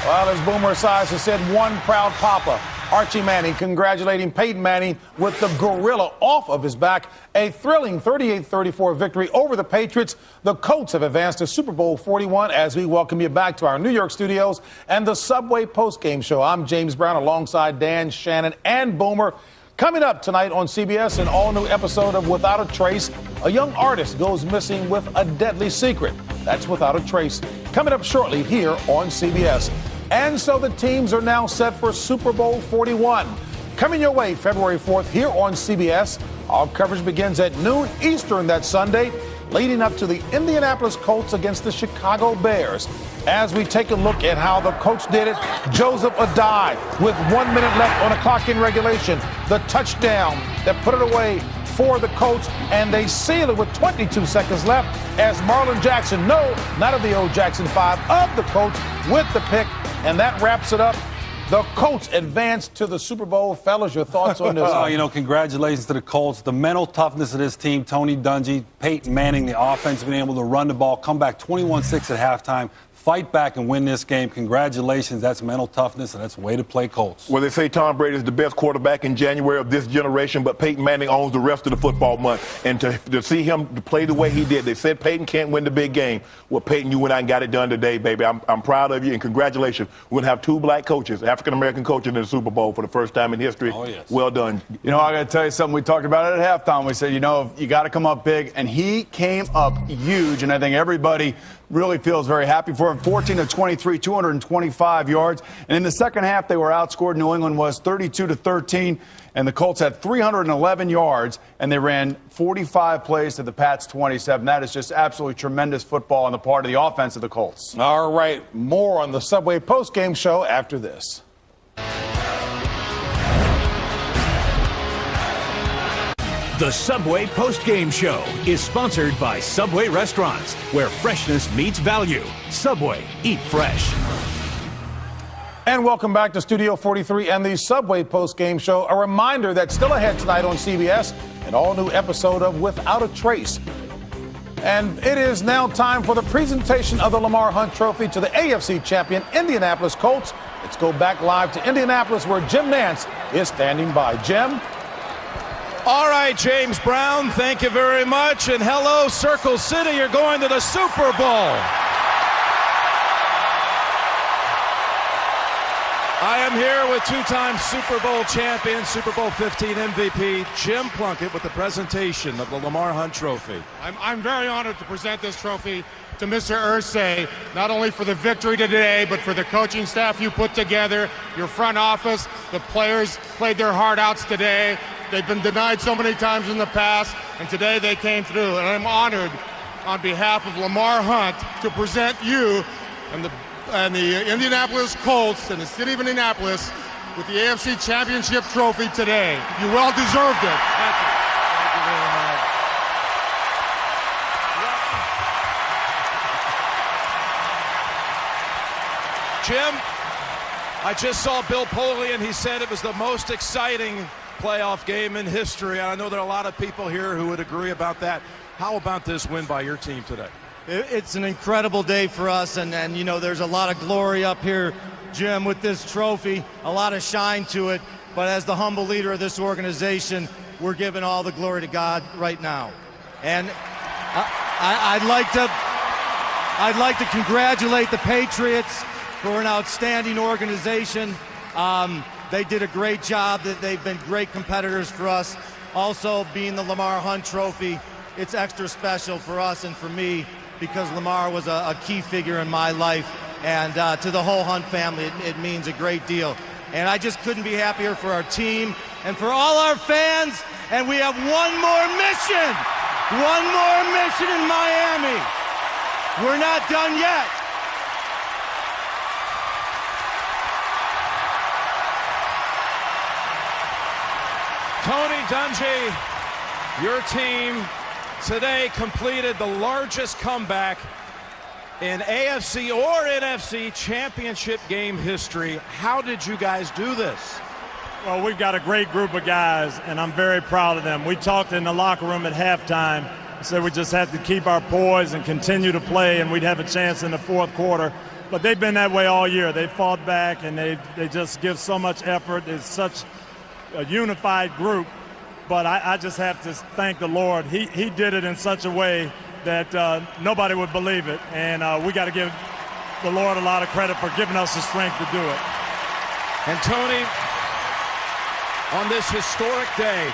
Well, as Boomer Esiason said, one proud papa, Archie Manning, congratulating Peyton Manning with the gorilla off of his back. A thrilling 38-34 victory over the Patriots. The Colts have advanced to Super Bowl 41 as we welcome you back to our New York studios and the Subway postgame show. I'm James Brown alongside Dan, Shannon, and Boomer. Coming up tonight on CBS, an all-new episode of Without a Trace. A young artist goes missing with a deadly secret. That's Without a Trace. Coming up shortly here on CBS. And so the teams are now set for Super Bowl 41. Coming your way February 4th here on CBS. Our coverage begins at noon Eastern that Sunday, leading up to the Indianapolis Colts against the Chicago Bears. As we take a look at how the Colts did it, Joseph Adai with 1 minute left on the clock in regulation. The touchdown that put it away for the Colts, and they seal it with 22 seconds left as Marlon Jackson, no, not of the old Jackson 5, of the Colts with the pick, and that wraps it up. The Colts advance to the Super Bowl. Fellas, your thoughts on this? Oh, congratulations to the Colts. The mental toughness of this team, Tony Dungy, Peyton Manning, the offense being able to run the ball, come back 21-6 at halftime, fight back and win this game. Congratulations. That's mental toughness, and that's the way to play Colts. Well, they say Tom Brady is the best quarterback in January of this generation, but Peyton Manning owns the rest of the football month. And to see him play the way he did, they said Peyton can't win the big game. Well, Peyton, you went out and got it done today, baby. I'm proud of you, and congratulations. We're going to have 2 black coaches, African-American coaches in the Super Bowl for the first time in history. Oh, yes. Well done. You know, I got to tell you something. We talked about it at halftime. We said, you know, you got to come up big, and he came up huge, and I think everybody really feels very happy for him. 14 of 23, 225 yards. And in the second half, they were outscored. New England was 32-13, and the Colts had 311 yards, and they ran 45 plays to the Pats' 27. That is just absolutely tremendous football on the part of the offense of the Colts. All right, more on the Subway postgame show after this. The Subway postgame show is sponsored by Subway Restaurants, where freshness meets value. Subway, eat fresh. And welcome back to Studio 43 and the Subway postgame show. A reminder that's still ahead tonight on CBS, an all-new episode of Without a Trace. And it is now time for the presentation of the Lamar Hunt Trophy to the AFC champion Indianapolis Colts. Let's go back live to Indianapolis, where Jim Nantz is standing by. Jim? All right, James Brown, thank you very much. And hello, Circle City, you're going to the Super Bowl. I am here with 2-time Super Bowl champion, Super Bowl 15 MVP, Jim Plunkett, with the presentation of the Lamar Hunt Trophy. I'm very honored to present this trophy to Mr. Irsay, not only for the victory today, but for the coaching staff you put together, your front office. The players played their heart outs today. They've been denied so many times in the past, and today they came through. And I'm honored on behalf of Lamar Hunt to present you and the Indianapolis Colts and the city of Indianapolis with the AFC Championship Trophy today. You well deserved it. Thank you. Thank you very much. Jim, I just saw Bill Polian. He said it was the most exciting playoff game in history. I know there are a lot of people here who would agree about that. How about this win by your team today? It's an incredible day for us, and you know, there's a lot of glory up here, Jim, with this trophy, a lot of shine to it, but as the humble leader of this organization, we're giving all the glory to God right now. And I'd like to congratulate the Patriots for an outstanding organization. They did a great job. They've been great competitors for us. Also, being the Lamar Hunt Trophy, it's extra special for us and for me because Lamar was a key figure in my life. And to the whole Hunt family, it means a great deal. And I just couldn't be happier for our team and for all our fans. And we have one more mission. One more mission in Miami. We're not done yet. Tony Dungy, your team today completed the largest comeback in AFC or NFC championship game history. How did you guys do this? Well, we've got a great group of guys, and I'm very proud of them. We talked in the locker room at halftime. Said we just had to keep our poise and continue to play, and we'd have a chance in the fourth quarter. But they've been that way all year. They fought back, and they just give so much effort. It's such a unified group. But I just have to thank the Lord. He did it in such a way that nobody would believe it. And we got to give the Lord a lot of credit for giving us the strength to do it. And Tony, on this historic day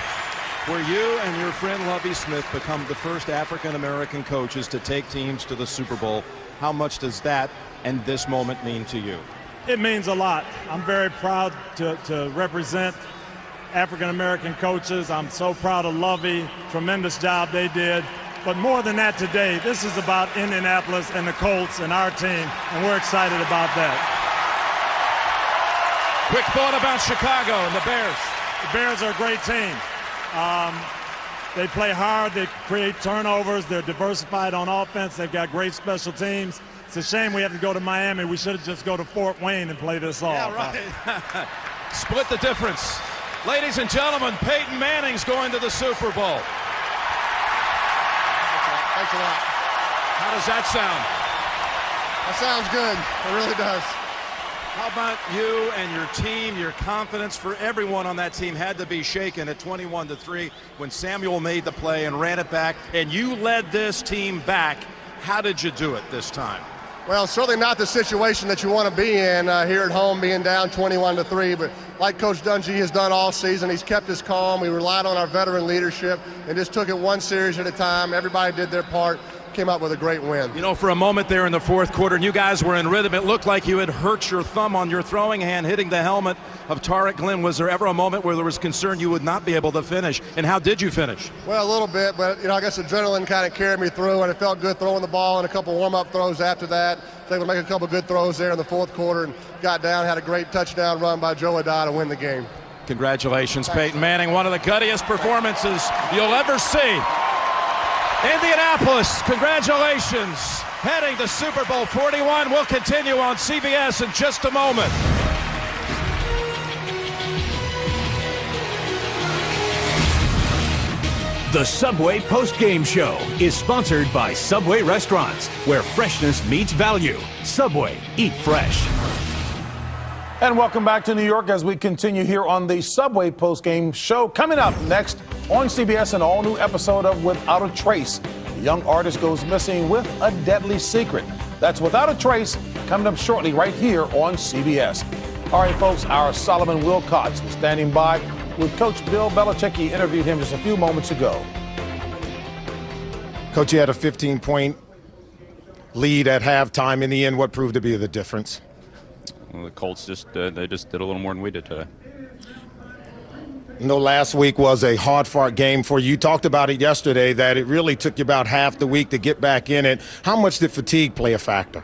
where you and your friend Lovie Smith become the first African-American coaches to take teams to the Super Bowl, how much does that and this moment mean to you? It means a lot. I'm very proud to represent African-American coaches. I'm so proud of Lovie. Tremendous job they did. But more than that today, this is about Indianapolis and the Colts and our team, and we're excited about that. Quick thought about Chicago and the Bears. The Bears are a great team. They play hard. They create turnovers. They're diversified on offense. They've got great special teams. It's a shame we have to go to Miami. We should have just go to Fort Wayne and play this off. Yeah, right. Split the difference. Ladies and gentlemen, Peyton Manning's going to the Super Bowl. Thanks a lot. How does that sound? That sounds good. It really does. How about you and your team? Your confidence for everyone on that team had to be shaken at 21-3 when Samuel made the play and ran it back, and you led this team back. How did you do it this time? Well, certainly not the situation that you want to be in here at home, being down 21-3. But like Coach Dungy has done all season, he's kept us calm. We relied on our veteran leadership and just took it one series at a time. Everybody did their part. Came out with a great win. You know, for a moment there in the fourth quarter, and you guys were in rhythm, it looked like you had hurt your thumb on your throwing hand hitting the helmet of Tarek Glenn. Was there ever a moment where there was concern you would not be able to finish? And how did you finish? Well, a little bit, but, I guess adrenaline kind of carried me through, and it felt good throwing the ball and a couple warm-up throws after that. I was able to make a couple good throws there in the fourth quarter and got down, had a great touchdown run by Joe Adai to win the game. Congratulations, Peyton Manning. One of the guttiest performances you'll ever see. Indianapolis, congratulations. Heading to Super Bowl 41. We'll continue on CBS in just a moment. The Subway Post-Game Show is sponsored by Subway Restaurants, where freshness meets value. Subway, eat fresh. And welcome back to New York as we continue here on the Subway Post-Game Show. Coming up next on CBS, an all-new episode of Without a Trace. A young artist goes missing with a deadly secret. That's Without a Trace, coming up shortly right here on CBS. All right, folks, our Solomon Wilcots was standing by with Coach Bill Belichick. He interviewed him just a few moments ago. Coach, you had a 15-point lead at halftime. In the end, what proved to be the difference? Well, the Colts they just did a little more than we did today. Last week was a hard-fought game for you. You talked about it yesterday, that it really took you about half the week to get back in it. How much did fatigue play a factor?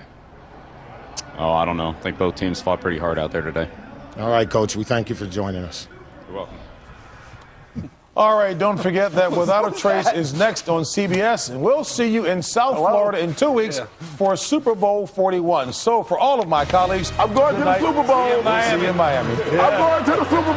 Oh, I don't know. I think both teams fought pretty hard out there today. All right, Coach, we thank you for joining us. You're welcome. All right, don't forget that Without a Trace is next on CBS, and we'll see you in South Florida in 2 weeks for Super Bowl 41. So for all of my colleagues, I'm going to the Super Bowl. See you in Miami. I'm going to the Super Bowl.